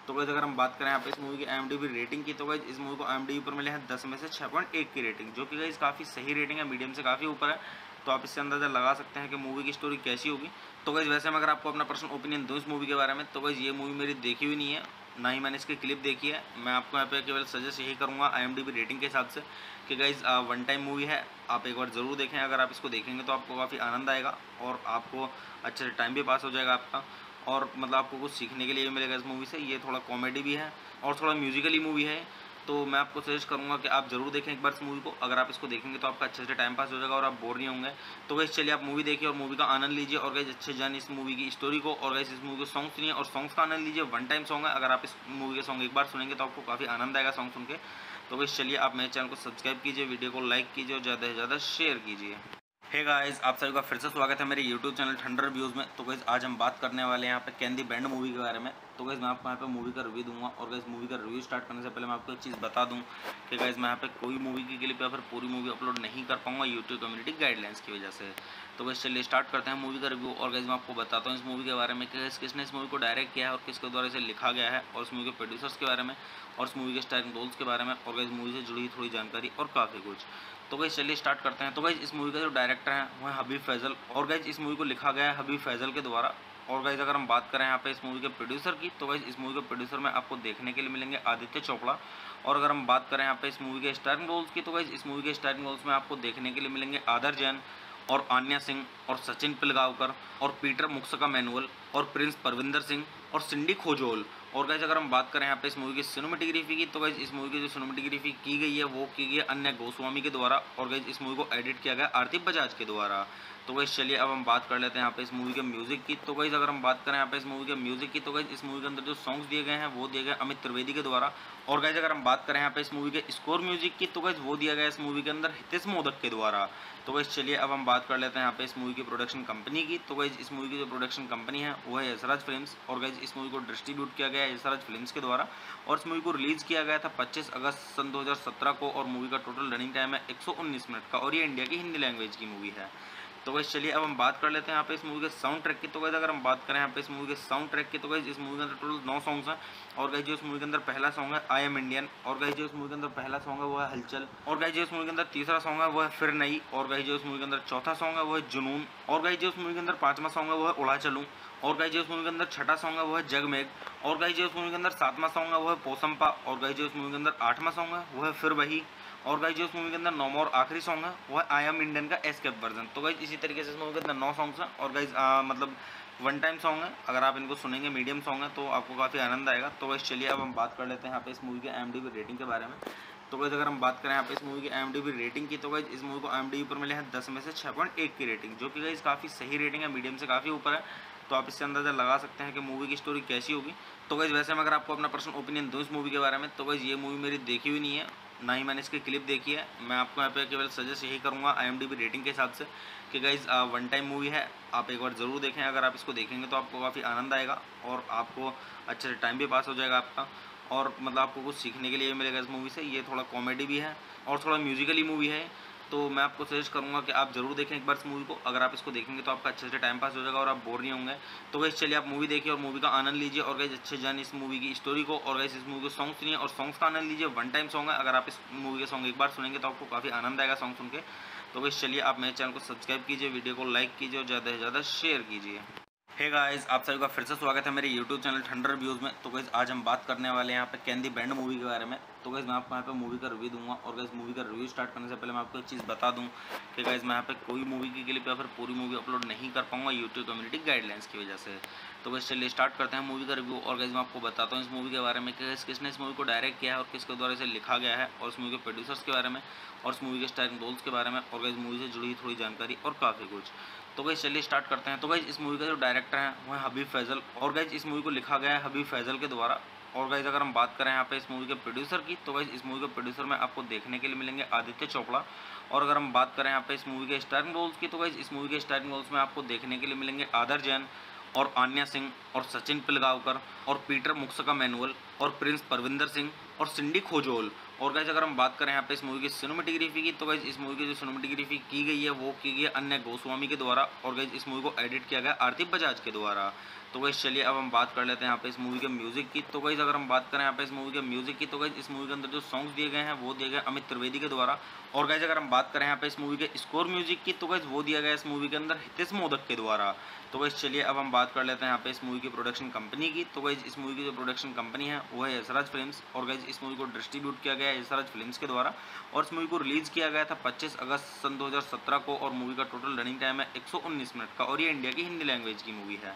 तो गाइस अगर हम बात करें यहाँ पे इस मूवी की IMDb रेटिंग की, तो गाइस इस मूवी को IMDb पर मिले हैं 10 में से 6.1 की रेटिंग, जो कि गाइस काफ़ी सही रेटिंग है, मीडियम से काफ़ी ऊपर है। तो आप इससे अंदाज़ा लगा सकते हैं कि मूवी की स्टोरी कैसी होगी। तो गाइस वैसे मैं अगर आपको अपना पर्सनल ओपिनियन दूँ इस मूवी के बारे में, तो गाइस ये मूवी मेरी देखी हुई नहीं है, ना ही मैंने इसकी क्लिप देखी है। मैं आपको यहाँ पे केवल सजेस्ट यही करूँगा IMDb रेटिंग के हिसाब से कि गाइस वन टाइम मूवी है, आप एक बार ज़रूर देखें। अगर आप इसको देखेंगे तो आपको काफ़ी आनंद आएगा और आपको अच्छे से टाइम भी पास हो जाएगा आपका। और मतलब आपको कुछ सीखने के लिए मिलेगा इस मूवी से। ये थोड़ा कॉमेडी भी है और थोड़ा म्यूजिकली मूवी है। तो मैं आपको सजेस्ट करूंगा कि आप जरूर देखें एक बार इस मूवी को। अगर आप इसको देखेंगे तो आपका अच्छे से टाइम पास हो जाएगा और आप बोर नहीं होंगे। तो गाइस चलिए आप मूवी देखिए और मूवी का आनंद लीजिए और गाइस अच्छे जानिए इस मूवी की स्टोरी को और गाइस इस मूवी के सॉन्ग सुनिए और सॉन्ग्स का आनंद लीजिए। वन टाइम सॉन्ग है, अगर आप इस मूवी के सॉन्ग एक बार सुनेंगे तो आपको काफ़ी आनंद आएगा सॉन्ग सुन के। तो गाइस चलिए आप मेरे चैनल को सब्सक्राइब कीजिए, वीडियो को लाइक कीजिए और ज़्यादा से ज़्यादा शेयर कीजिए। हे गाइस, आप सभी का फिर से स्वागत है मेरे YouTube चैनल ठंडर रिव्यूज़ में। तो गाइस आज हम बात करने वाले हैं यहाँ पे कैन दी बैंड मूवी के बारे में। तो गाइस मैं आपको यहाँ पे मूवी का रिव्यू दूंगा और गाइस मूवी का रिव्यू स्टार्ट करने से पहले मैं आपको एक चीज़ बता दूं कि गाइस मैं यहाँ पे कोई मूवी की क्लिप या फिर पूरी मूवी अपलोड नहीं कर पाऊंगा यूट्यूब कम्युनिटी गाइडलाइंस की वजह से। तो गाइस चलिए स्टार्ट करते हैं मूवी का रिव्यू और गाइस मैं आपको बताता हूँ इस मूवी के बारे में कि किसने इस मूवी को डायरेक्ट किया है और किसके द्वारा इसे लिखा गया है और इस मूवी के प्रोड्यूसर्स के बारे में और इस मूवी के स्टारिंग रोल्स के बारे में और गाइस मूवी से जुड़ी थोड़ी जानकारी और काफ़ी कुछ। तो गाइस चलिए स्टार्ट करते हैं। तो गाइस इस मूवी का जो डायरेक्टर है वो है हबीब फैजल और गाइस इस मूवी को लिखा गया है हबीब फैजल के द्वारा। और गाइस अगर हम बात करें यहाँ पे इस मूवी के प्रोड्यूसर की तो गाइस इस मूवी के प्रोड्यूसर में आपको देखने के लिए मिलेंगे आदित्य चोपड़ा। और अगर हम बात करें यहाँ पे इस मूवी के स्टारिंग रोल्स की तो गाइस इस मूवी के स्टारिंग रोल्स में आपको देखने के लिए मिलेंगे आदर जैन और आन्या सिंह और सचिन पिलगांवकर और पीटर मुक्सका मैनुअल और प्रिंस परविंदर सिंह और सिंडी खोजोल। और गाइस अगर हम बात करें यहाँ पे इस मूवी की सिनेमेटोग्राफी की तो गाइस इस मूवी की जो सिनेमेटोग्राफी की गई है वो की गई है अन्य गोस्वामी के द्वारा और गाइस इस मूवी को एडिट किया गया आरती बजाज के द्वारा। तो गाइस चलिए अब हम बात कर लेते हैं यहाँ पे इस मूवी के म्यूजिक की। तो गाइस अगर हम बात करें यहाँ पे इस मूवी के म्यूजिक की तो गाइस इस मूवी के अंदर जो सॉन्ग्स दिए गए हैं वो दिए गए अमित त्रिवेदी के द्वारा। और गाइस अगर हम बात करें यहाँ पे इस मूवी के स्कोर म्यूजिक की तो गाइस वो दिया गया इस मूवी के अंदर हितेश मोदक के द्वारा। तो गाइस चलिए अब हम बात कर लेते हैं यहाँ पे इस मूवी की प्रोडक्शन कंपनी की। तो गाइस इस मूवी की जो प्रोडक्शन कंपनी है वो है यशराज फिल्म्स और गाइस इस मूवी को डिस्ट्रीब्यूट किया गया है यशराज फिल्म्स के द्वारा। और इस मूवी को रिलीज किया गया था 25 अगस्त सन 2017 को और मूवी का टोटल रनिंग टाइम है 119 मिनट का और ये इंडिया की हिंदी लैंग्वेज की मूवी है। तो गाइस चलिए अब हम बात कर लेते हैं यहाँ पे इस मूवी के साउंड ट्रैक की। तो गाइस अगर हम बात करें यहाँ पे इस मूवी के साउंड ट्रैक की तो गाइस इस मूवी के अंदर टोटल 9 सॉन्ग्स हैं। और गाइस जो इस मूवी के अंदर पहला सॉन्ग है आई एम इंडियन और गाइस जो इस मूवी के अंदर पहला सॉन्ग है वो है हलचल। और गाइस जो इस मूवी के अंदर तीसरा सॉन्ग है वो है फिर नई। और गाइस जो इस मूवी के अंदर चौथा सॉन्ग है वो है जुनून। और गाइस जो इस मूवी के अंदर पांचवा सॉन्ग है वो है उड़ा चलूं। और गाइस जो इस मूवी के अंदर छठा सॉन्ग है वो है जगमेग। और गाइस जो इस मूवी के अंदर सातवां सॉन्ग है वो है पोसंपा। और गाइस जो इस मूवी के अंदर आठवां सॉन्ग है वो है फिर वही। और गाइस जो इस मूवी के अंदर नौवां और आखिरी सॉन्ग है वो है आई एम इंडियन का एस्केप वर्जन। तो गाइस इसी तरीके से इस मूवी के अंदर 9 सॉन्ग्स हैं और गाइस मतलब वन टाइम सॉन्ग है, अगर आप इनको सुनेंगे मीडियम सॉन्ग है तो आपको काफ़ी आनंद आएगा। तो गाइस चलिए अब हम बात कर लेते हैं यहाँ पे इस मूवी के IMDb रेटिंग के बारे में। तो गाइस अगर हम बात करें यहाँ पे इस मूवी की IMDb रेटिंग की तो गाइस इस मूवी को IMDb पर मिले हैं 10 में से 6.1 की रेटिंग, जो कि गाइस काफ़ी सही रेटिंग है, मीडियम से काफ़ी ऊपर है। तो आप इससे अंदाज़ा लगा सकते हैं कि मूवी की स्टोरी कैसी होगी। तो गाइस वैसे मैं अगर आपको अपना पर्सनल ओपिनियन दूँ इस मूवी के बारे में तो गाइस ये मूवी मेरी देखी हुई नहीं है, ना ही मैंने इसकी क्लिप देखी है। मैं आपको यहाँ पे केवल सजेस्ट यही करूँगा IMDb रेटिंग के हिसाब से कि गाइस वन टाइम मूवी है, आप एक बार ज़रूर देखें। अगर आप इसको देखेंगे तो आपको काफ़ी आनंद आएगा और आपको अच्छे से टाइम भी पास हो जाएगा आपका और मतलब आपको कुछ सीखने के लिए मिलेगा इस मूवी से। ये थोड़ा कॉमेडी भी है और थोड़ा म्यूजिकली मूवी है। तो मैं आपको सजेस्ट करूंगा कि आप जरूर देखें एक बार इस मूवी को। अगर आप इसको देखेंगे तो आपका अच्छे से टाइम पास हो जाएगा और आप बोर नहीं होंगे। तो गाइस चलिए आप मूवी देखिए और मूवी का आनंद लीजिए और गाइस अच्छे जानिए इस मूवी की स्टोरी को और गाइस इस मूवी के सॉन्ग सुनिए और सॉन्ग्स का आनंद लीजिए। वन टाइम सॉन्ग है, अगर आप इस मूवी के सॉन्ग एक बार सुनेंगे तो आपको काफ़ी आनंद आएगा सॉन्ग सुन के। तो गाइस चलिए आप मेरे चैनल को सब्सक्राइब कीजिए, वीडियो को लाइक कीजिए और ज़्यादा से ज़्यादा शेयर कीजिए। हे गाइस, आप सभी का फिर से स्वागत है मेरे YouTube चैनल ठंडर रिव्यूज़ में। तो गाइस आज हम बात करने वाले हैं यहाँ पे कैन दी बैंड मूवी के बारे में। तो गाइस मैं आपको यहाँ पे मूवी का रिव्यू दूंगा और गाइस मूवी का रिव्यू स्टार्ट करने से पहले मैं आपको एक चीज़ बता दूं कि गाइस मैं यहाँ पे कोई मूवी की क्लिप या फिर पूरी मूवी अपलोड नहीं कर पाऊंगा यूट्यूब कम्युनिटी गाइडलाइंस की वजह से। तो गाइस चलिए स्टार्ट करते हैं मूवी का रिव्यू और गाइस मैं आपको बताता हूँ इस मूवी के बारे में कि किसने इस मूवी को डायरेक्ट किया है और किसके द्वारा इसे लिखा गया है और इस मूवी के प्रोड्यूसर्स के बारे में और इस मूवी के स्टारिंग रोल्स के बारे में और गाइस मूवी से जुड़ी थोड़ी जानकारी और काफ़ी कुछ। तो गाइस चलिए स्टार्ट करते हैं। तो गाइस इस मूवी का जो डायरेक्टर है वो है हबीब फैजल और गाइस इस मूवी को लिखा गया है हबीब फैजल के द्वारा। और गाइस अगर हम बात करें यहाँ पे इस मूवी के प्रोड्यूसर की तो गाइस इस मूवी के प्रोड्यूसर में आपको देखने के लिए मिलेंगे आदित्य चोपड़ा। और अगर हम बात करें यहाँ पे इस मूवी के स्टारिंग रोल्स की तो गाइस इस मूवी के स्टारिंग रोल्स में आपको देखने के लिए मिलेंगे आदर जैन और आन्या सिंह और सचिन पिलगांवकर और पीटर मुक्सका मैनुअल और प्रिंस परविंदर सिंह और सिंडी खोजोल। और गाइस अगर हम बात करें यहाँ पे इस मूवी की सिनेमेटोग्राफी की तो गाइस इस मूवी की जो सिनेमेटोग्राफी की गई है वो की गई है अन्य गोस्वामी के द्वारा और गाइस इस मूवी को एडिट किया गया आरती बजाज के द्वारा। तो गाइस चलिए अब हम बात कर लेते हैं यहाँ पे इस मूवी के म्यूजिक की। तो गाइस अगर हम बात करें यहाँ पे इस मूवी के म्यूजिक की तो गाइस इस मूवी के अंदर जो सॉन्ग्स दिए गए हैं वो दिए गए अमित त्रिवेदी के द्वारा। और गाइस अगर हम बात करें यहाँ पे इस मूवी के स्कोर म्यूजिक की तो गाइस वो दिया गया इस मूवी के अंदर हितेश मोदक के द्वारा। तो गाइस चलिए अब हम बात कर लेते हैं यहाँ पे इस मूवी की प्रोडक्शन कंपनी की। तो गाइस इस मूवी की जो प्रोडक्शन कंपनी है वो है यशराज फिल्म्स और गाइस इस मूवी को डिस्ट्रीब्यूट किया गया है यशराज फिल्म्स के द्वारा। और इस मूवी को रिलीज किया गया था 25 अगस्त सन 2017 को और मूवी का टोटल रनिंग टाइम है 119 मिनट का और ये इंडिया की हिंदी लैंग्वेज की मूवी है।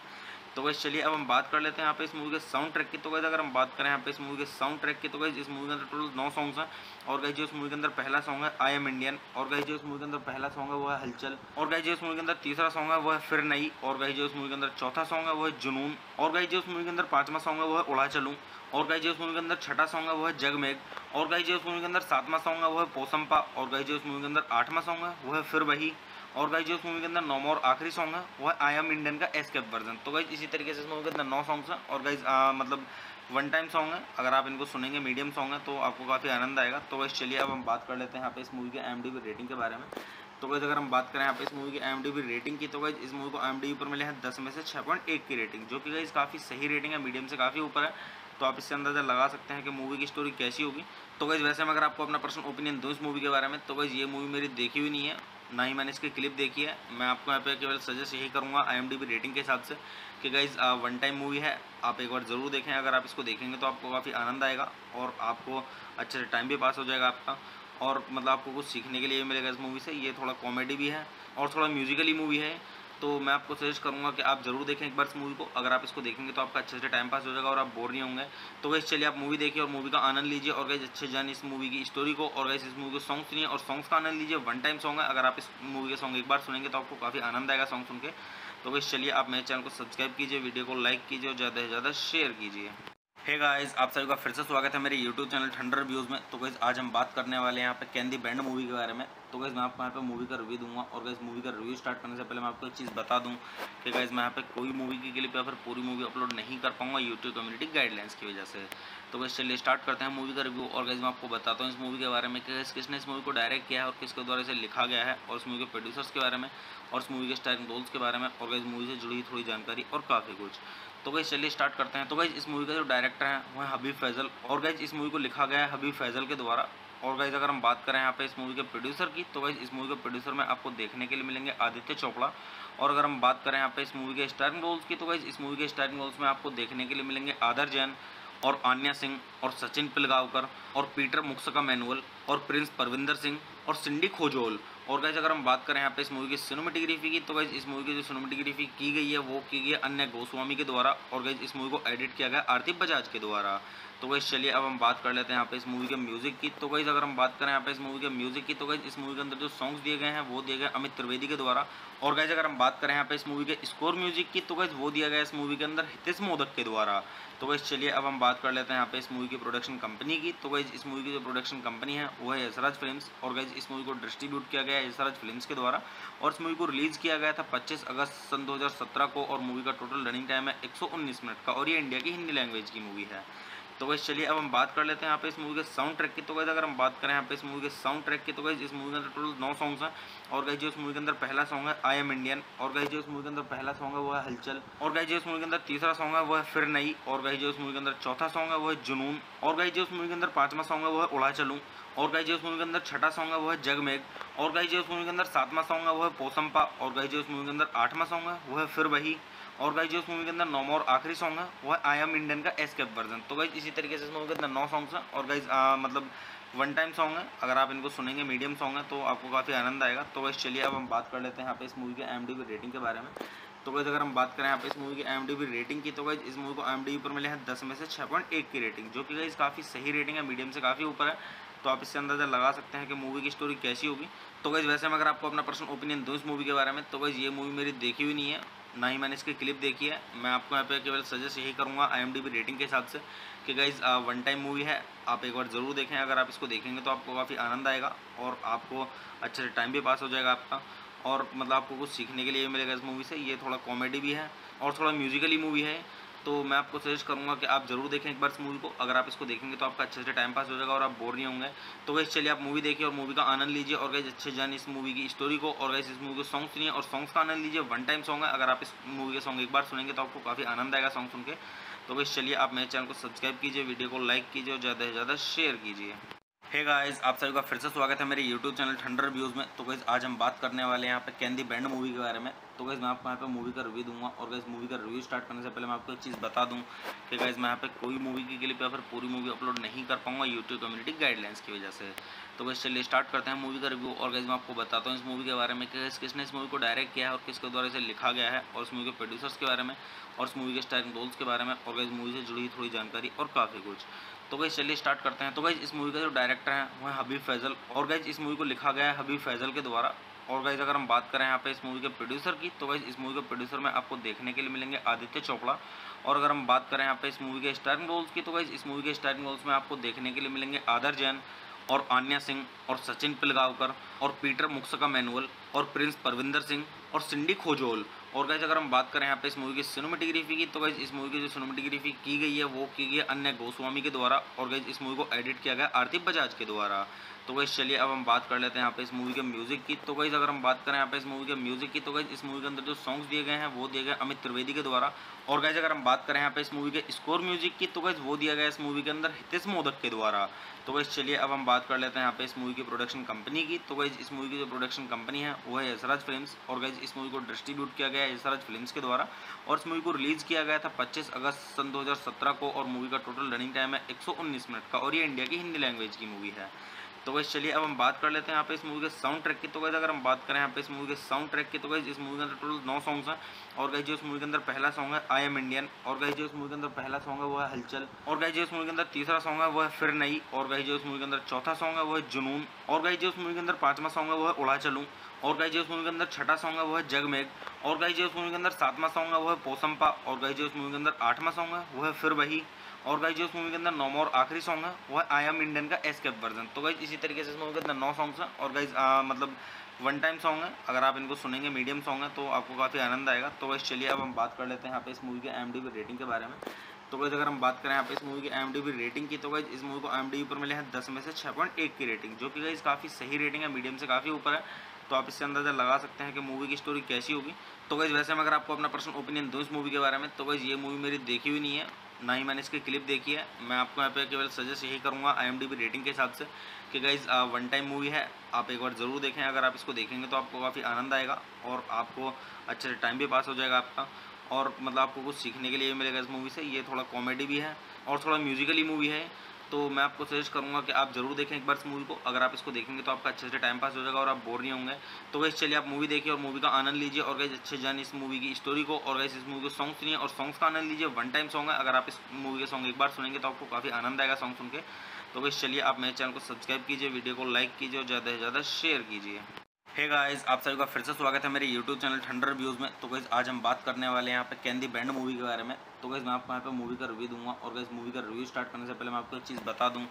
तो गाइस चलिए अब हम बात कर लेते हैं यहाँ पे इस मूवी के साउंड ट्रैक की। तो गाइस अगर हम बात करें यहाँ पे इस मूवी के साउंड ट्रैक की, तो गाइस इस मूवी के अंदर टोटल 9 सॉन्ग्स हैं। और गाइस जो इस मूवी के अंदर पहला सॉन्ग है आई एम इंडियन, और गाइस जो इस मूवी के अंदर पहला सॉन्ग है वो है हलचल, और गाइस जो इस मूवी के अंदर तीसरा सॉन्ग है वो है फिर नई, और गाइस जो इस मूवी के अंदर चौथा सॉन्ग है वो है जुनून, और गाइस जो इस मूवी के अंदर पांचवा सॉन्ग है वो है उड़ा चलूं, और गाइस जो इस मूवी के अंदर छठा सॉन्ग है वो है जगमेग, और गाइस जो इस मूवी के अंदर सातवां सॉन्ग है वो है पोसंपा, और गाइस जो इस मूवी के अंदर आठवां सॉन्ग है वो है फिर वही, और गाइस जो इस मूवी के अंदर नौवां और आखिरी सॉन्ग है वो है आई एम इंडियन का एस्केप वर्जन। तो गाइस इसी तरीके से इस मूवी के अंदर 9 सॉन्ग्स हैं, और गाइस मतलब वन टाइम सॉन्ग है, अगर आप इनको सुनेंगे मीडियम सॉन्ग है तो आपको काफ़ी आनंद आएगा। तो गाइस चलिए अब हम बात कर लेते हैं यहाँ पे इस मूवी के IMDb रेटिंग के बारे में। तो गाइस अगर हम बात करें यहाँ पे इस मूवी की IMDb रेटिंग की, तो गाइस इस मूवी को IMDb पर मिले हैं 10 में से 6.1 की रेटिंग, जो कि गाइस काफ़ी सही रेटिंग है, मीडियम से काफ़ी ऊपर है। तो आप इससे अंदाज़ा लगा सकते हैं कि मूवी की स्टोरी कैसी होगी। तो गाइस वैसे मैं अगर आपको अपना पर्सनल ओपिनियन दूँ इस मूवी के बारे में, तो गाइस ये मूवी मेरी देखी हुई नहीं है, ना ही मैंने इसकी क्लिप देखी है। मैं आपको यहाँ पे केवल सजेस्ट यही करूँगा IMDb रेटिंग के हिसाब से कि गाइस वन टाइम मूवी है, आप एक बार ज़रूर देखें। अगर आप इसको देखेंगे तो आपको काफ़ी आनंद आएगा और आपको अच्छे से टाइम भी पास हो जाएगा आपका, और मतलब आपको कुछ सीखने के लिए मिलेगा इस मूवी से। ये थोड़ा कॉमेडी भी है और थोड़ा म्यूजिकली मूवी है, तो मैं आपको सजेस्ट करूंगा कि आप ज़रूर देखें एक बार इस मूवी को। अगर आप इसको देखेंगे तो आपका अच्छे से टाइम पास हो जाएगा और आप बोर नहीं होंगे। तो गाइस चलिए आप मूवी देखिए और मूवी का आनंद लीजिए, और गाइस अच्छे जानिए इस मूवी की स्टोरी को, और गाइस इस मूवी के सॉन्ग सुनिए और सॉन्ग्स का आनंद लीजिए। वन टाइम सॉन्ग है, अगर आप इस मूवी के सॉन्ग एक बार सुनेंगे तो आपको काफ़ी आनंद आएगा सॉन्ग सुन के। तो गाइस चलिए आप मेरे चैनल को सब्सक्राइब कीजिए, वीडियो को लाइक कीजिए और ज़्यादा से ज़्यादा शेयर कीजिए। हे गाइस, आप सभी का फिर से स्वागत है मेरे YouTube चैनल ठंडर रिव्यूज़ में। तो गाइस आज हम बात करने वाले हैं यहाँ पे कैन दी बैंड मूवी के बारे में। तो गाइस मैं आपको यहाँ पे मूवी का रिव्यू दूंगा, और गाइस मूवी का रिव्यू स्टार्ट करने से पहले मैं आपको एक चीज़ बता दूं कि गाइस मैं यहाँ पे कोई मूवी की क्लिप या फिर पूरी मूवी अपलोड नहीं कर पाऊंगा यूट्यूब कम्युनिटी गाइडलाइंस की वजह से। तो गाइस चलिए स्टार्ट करते हैं मूवी का रिव्यू, और गाइस मैं आपको बताता हूँ इस मूवी के बारे में कि किसने इस मूवी को डायरेक्ट किया है और किसके द्वारा इसे लिखा गया है, और इस मूवी के प्रोड्यूसर्स के बारे में, और इस मूवी के स्टारिंग रोल्स के बारे में, और गाइस मूवी से जुड़ी थोड़ी जानकारी और काफ़ी कुछ। तो गाइस चलिए स्टार्ट करते हैं। तो गाइस इस मूवी का जो डायरेक्टर है वो है हबीब फैजल, और गाइस इस मूवी को लिखा गया है हबीब फैजल के द्वारा। और गाइस अगर हम बात करें यहाँ पे इस मूवी के प्रोड्यूसर की, तो गाइस इस मूवी के प्रोड्यूसर में आपको देखने के लिए मिलेंगे आदित्य चोपड़ा। और अगर हम बात करें यहाँ पे इस मूवी के स्टारिंग रोल्स की, तो गाइस इस मूवी के स्टारिंग रोल्स में आपको देखने के लिए मिलेंगे आदर जैन और आन्या सिंह और सचिन पिलगांवकर और पीटर मुक्सका मैनुअल और प्रिंस परविंदर सिंह और सिंडी खोजोल। और गाइस अगर हम बात करें यहाँ पे इस मूवी की सिनेमेटोग्राफी की, तो गाइस इस मूवी की जो सिनेमेटोग्राफी की गई है वो की गई है अन्य गोस्वामी के द्वारा, और गाइस इस मूवी को एडिट किया गया आरती बजाज के द्वारा। तो गाइस चलिए अब हम बात कर लेते हैं यहाँ पे इस मूवी के म्यूजिक की। तो गाइस अगर हम बात करें यहाँ पे इस मूवी के म्यूजिक की, तो गाइस इस मूवी के अंदर जो सॉन्ग्स दिए गए हैं वो दिए गए अमित त्रिवेदी के द्वारा। और गाइस अगर हम बात करें यहाँ पे इस मूवी के स्कोर म्यूजिक की, तो गाइस वो दिया गया इस मूवी के अंदर हितेश मोदक के द्वारा। तो गाइस चलिए अब हम बात कर लेते हैं यहाँ पे इस मूवी की प्रोडक्शन कंपनी की। तो गाइस इस मूवी की जो प्रोडक्शन कंपनी है वो है यशराज फिल्म्स, और गाइस इस मूवी को डिस्ट्रीब्यूट किया गया है यशराज फिल्म्स के द्वारा, और इस मूवी को रिलीज किया गया था 25 अगस्त सन 2017 को, और मूवी का टोटल रनिंग टाइम है 119 मिनट का, और ये इंडिया की हिंदी लैंग्वेज की मूवी है। तो गाइस चलिए अब हम बात कर लेते हैं यहाँ पे इस मूवी के साउंड ट्रैक की। तो गाइस अगर हम बात करें यहाँ पे इस मूवी के साउंड ट्रैक की, तो गाइस इस मूवी के अंदर टोटल 9 सॉन्ग्स हैं, और गाइस जो इस मूवी के अंदर पहला सॉन्ग है आई एम इंडियन, और गाइस जो इस मूवी के अंदर पहला सॉन्ग है वो है हलचल, और गाइस जो इस मूवी के अंदर तीसरा सॉन्ग है वो है फिर नई, और गाइस जो इस मूवी के अंदर चौथा सॉन्ग है वो है जुनून, और गाइस जो इस मूवी के अंदर पांचवा सॉन्ग है वो है उड़ा चलूं, और गाइस जो इस मूवी के अंदर छठा सॉन्ग है वो है जगमेग, और गाइस जो इस मूवी के अंदर सातवां सॉन्ग है वो है पोसंपा, और गाइस जो इस मूवी के अंदर आठवां सॉन्ग है वो है फिर वही, और गाइस जो इस मूवी के अंदर नौवां और आखिरी सॉन्ग है वो है आई एम इंडियन का एस्केप वर्जन। तो गाइस इसी तरीके से इस मूवी के अंदर 9 सॉन्ग्स हैं, और गाइस मतलब वन टाइम सॉन्ग है, अगर आप इनको सुनेंगे मीडियम सॉन्ग है तो आपको काफ़ी आनंद आएगा। तो गाइस चलिए अब हम बात कर लेते हैं यहाँ पे इस मूवी के IMDb रेटिंग के बारे में। तो गाइस अगर हम बात करें यहाँ पे इस मूवी की IMDb रेटिंग की, तो गाइस इस मूवी को IMDb पर मिले हैं 10 में से 6.1 की रेटिंग, जो कि गाइस काफ़ी सही रेटिंग है, मीडियम से काफ़ी ऊपर है। तो आप इससे अंदाज़ा लगा सकते हैं कि मूवी की स्टोरी कैसी होगी। तो गाइस वैसे मैं अगर आपको अपना पर्सनल ओपिनियन दूँ इस मूवी के बारे में, तो गाइस ये मूवी मेरी देखी हुई नहीं है, ना ही मैंने इसकी क्लिप देखी है। मैं आपको यहाँ पे केवल सजेस्ट यही करूँगा IMDb रेटिंग के हिसाब से कि गाइस वन टाइम मूवी है, आप एक बार ज़रूर देखें। अगर आप इसको देखेंगे तो आपको काफ़ी आनंद आएगा और आपको अच्छे से टाइम भी पास हो जाएगा आपका, और मतलब आपको कुछ सीखने के लिए मिलेगा इस मूवी से। ये थोड़ा कॉमेडी भी है और थोड़ा म्यूजिकली मूवी है, तो मैं आपको सजेस्ट करूँगा कि आप ज़रूर देखें एक बार इस मूवी को। अगर आप इसको देखेंगे तो आपका अच्छे से टाइम पास हो जाएगा और आप बोर नहीं होंगे। तो गाइस चलिए आप मूवी देखिए और मूवी का आनंद लीजिए, और गाइस अच्छे जानिए इस मूवी की स्टोरी को, और गाइस इस मूवी के सॉन्ग सुनिए और सॉन्ग्स का आनंद लीजिए। वन टाइम सॉन्ग है, अगर आप इस मूवी के सॉन्ग एक बार सुनेंगे तो आपको काफ़ी आनंद आएगा सॉन्ग सुन के। तो गाइस चलिए आप मेरे चैनल को सब्सक्राइब कीजिए, वीडियो को लाइक कीजिए और ज़्यादा से ज़्यादा शेयर कीजिए। हे गाइस, आप सभी का फिर से स्वागत है मेरे YouTube चैनल ठंडर रिव्यूज़ में। तो गाइस आज हम बात करने वाले हैं यहाँ पे कैन दी बैंड मूवी के बारे में। तो गाइस मैं आपको यहाँ पे मूवी का रिव्यू दूंगा। और गाइस मूवी का रिव्यू स्टार्ट करने से पहले मैं आपको एक चीज़ बता दूं कि गाइस मैं यहाँ पे कोई मूवी की क्लिप या फिर पूरी मूवी अपलोड नहीं कर पाऊंगा यूट्यूब कम्युनिटी गाइडलाइंस की वजह से। तो गाइस चलिए स्टार्ट करते हैं मूवी का रिव्यू। और गाइस मैं आपको बताता हूँ इस मूवी के बारे में कि किसने इस मूवी को डायरेक्ट किया है और किसके द्वारा इसे लिखा गया है, और इस मूवी के प्रोड्यूसर्स के बारे में, और इस मूवी के स्टारिंग रोल्स के बारे में, और गाइस मूवी से जुड़ी थोड़ी जानकारी और काफ़ी कुछ। तो गाइस चलिए स्टार्ट करते हैं। तो गाइस इस मूवी का जो डायरेक्टर है वो है हबीब फैजल, और गाइस इस मूवी को लिखा गया है हबीब फैजल के द्वारा। और गाइस अगर हम बात करें यहाँ पे इस मूवी के प्रोड्यूसर की, तो गाइस इस मूवी के प्रोड्यूसर में आपको देखने के लिए मिलेंगे आदित्य चोपड़ा। और अगर हम बात करें यहाँ पे इस मूवी के स्टारिंग रोल्स की, तो गाइस इस मूवी के स्टारिंग रोल्स में आपको देखने के लिए मिलेंगे आदर जैन, और आन्या सिंह, और सचिन पिलगांवकर, और पीटर मुक्सका मैनुअल, और प्रिंस परविंदर सिंह, और सिंडी खोजोल। और गाइस अगर हम बात करें यहाँ पे इस मूवी की सिनेमेटोग्राफी की, तो गाइस इस मूवी की जो सिनेमेटोग्राफी की गई है वो की गई है अन्य गोस्वामी के द्वारा। और गाइस इस मूवी को एडिट किया गया आरती बजाज के द्वारा। तो गाइस चलिए अब हम बात कर लेते हैं यहाँ पे इस मूवी के म्यूजिक की। तो गाइस अगर हम बात करें यहाँ पे इस मूवी के म्यूजिक की, तो गाइस इस मूवी के अंदर जो सॉन्ग्स दिए गए हैं वो दिए गए अमित त्रिवेदी के द्वारा। और गाइस अगर हम बात करें यहाँ पे इस मूवी के स्कोर म्यूजिक की, तो गाइस वो दिया गया इस मूवी के अंदर हितेश मोदक के द्वारा। तो गाइस चलिए अब हम बात कर लेते हैं यहाँ पे इस मूवी की प्रोडक्शन कंपनी की। तो गाइस इस मूवी की जो प्रोडक्शन कंपनी है वो है यशराज फिल्म्स। और गाइस इस मूवी को डिस्ट्रीब्यूट किया गया है यशराज फिल्म्स के द्वारा। और इस मूवी को रिलीज किया गया था 25 अगस्त सन 2017 को। और मूवी का टोटल रनिंग टाइम है 119 मिनट का, और ये इंडिया की हिंदी लैंग्वेज की मूवी है। तो गाइस चलिए अब हम बात कर लेते हैं यहाँ पे इस मूवी के साउंड ट्रैक की। तो गाइस अगर हम बात करें यहाँ पे इस मूवी के साउंड ट्रैक की, तो गाइस इस मूवी के अंदर टोटल 9 सॉन्ग्स हैं। और गाइस जो इस मूवी के अंदर पहला सॉन्ग है आई एम इंडियन। और गाइस जो इस मूवी के अंदर पहला सॉन्ग है वो है हलचल। और गाइस जो इस मूवी के अंदर तीसरा सॉन्ग है वो है फिर नई। और गाइस जो इस मूवी के अंदर चौथा सॉन्ग है वो है जुनून। और गाइस जो इस मूवी के अंदर पांचवा सॉन्ग है वो है उड़ा चलूं। और गाइस जो इस मूवी के अंदर छठा सॉन्ग है वो है जगमेग। और गाइस जो इस मूवी के अंदर सातवां सॉन्ग है वो है पोसंपा। और गाइस जो इस मूवी के अंदर आठवां सॉन्ग है वो है फिर वही। और गाइस जो इस मूवी के अंदर नौवां और आखिरी सॉन्ग है वो है आई एम इंडियन का एस्केप वर्जन। तो गाइस इसी तरीके से इस मूवी के अंदर 9 सॉन्ग्स हैं। और गाइस मतलब वन टाइम सॉन्ग है, अगर आप इनको सुनेंगे मीडियम सॉन्ग है तो आपको काफ़ी आनंद आएगा। तो गाइस चलिए अब हम बात कर लेते हैं यहाँ पे इस मूवी के IMDb रेटिंग के बारे में। तो गाइस अगर हम बात करें यहाँ पे इस मूवी की IMDb रेटिंग की, तो गाइस इस मूवी को IMDb पर मिले हैं 10 में से 6.1 की रेटिंग, जो कि गाइस काफ़ी सही रेटिंग है, मीडियम से काफ़ी ऊपर है। तो आप इससे अंदाज़ा लगा सकते हैं कि मूवी की स्टोरी कैसी होगी। तो गाइस वैसे मैं अगर आपको अपना पर्सनल ओपिनियन दूँ इस मूवी के बारे में, तो गाइस ये मूवी मेरी देखी हुई नहीं है, ना ही मैंने इसकी क्लिप देखी है। मैं आपको यहाँ पे केवल सजेस्ट यही करूँगा IMDb रेटिंग के हिसाब से कि गाइस वन टाइम मूवी है, आप एक बार ज़रूर देखें। अगर आप इसको देखेंगे तो आपको काफ़ी आनंद आएगा और आपको अच्छे से टाइम भी पास हो जाएगा आपका, और मतलब आपको कुछ सीखने के लिए मिलेगा इस मूवी से। ये थोड़ा कॉमेडी भी है और थोड़ा म्यूजिकली मूवी है। तो मैं आपको सजेस्ट करूंगा कि आप ज़रूर देखें एक बार इस मूवी को। अगर आप इसको देखेंगे तो आपका अच्छे से टाइम पास हो जाएगा और आप बोर नहीं होंगे। तो गाइस चलिए आप मूवी देखिए और मूवी का आनंद लीजिए, और गाइस अच्छे जानिए इस मूवी की स्टोरी को। और गाइस इस मूवी के सॉन्ग सुनिए और सॉन्ग्स का आनंद लीजिए। वन टाइम सॉन्ग है, अगर आप इस मूवी के सॉन्ग एक बार सुनेंगे तो आपको काफ़ी आनंद आएगा सॉन्ग सुन के। तो गाइस चलिए आप मेरे चैनल को सब्सक्राइब कीजिए, वीडियो को लाइक कीजिए और ज़्यादा से ज़्यादा शेयर कीजिए। हे गाइस, आप सभी का फिर से स्वागत है मेरे YouTube चैनल ठंडर रिव्यूज़ में। तो गाइस आज हम बात करने वाले हैं यहाँ पे कैन दी बैंड मूवी के बारे में। तो गाइस मैं आपको यहाँ पे मूवी का रिव्यू दूंगा। और गाइस मूवी का रिव्यू स्टार्ट करने से पहले मैं आपको एक चीज़ बता दूं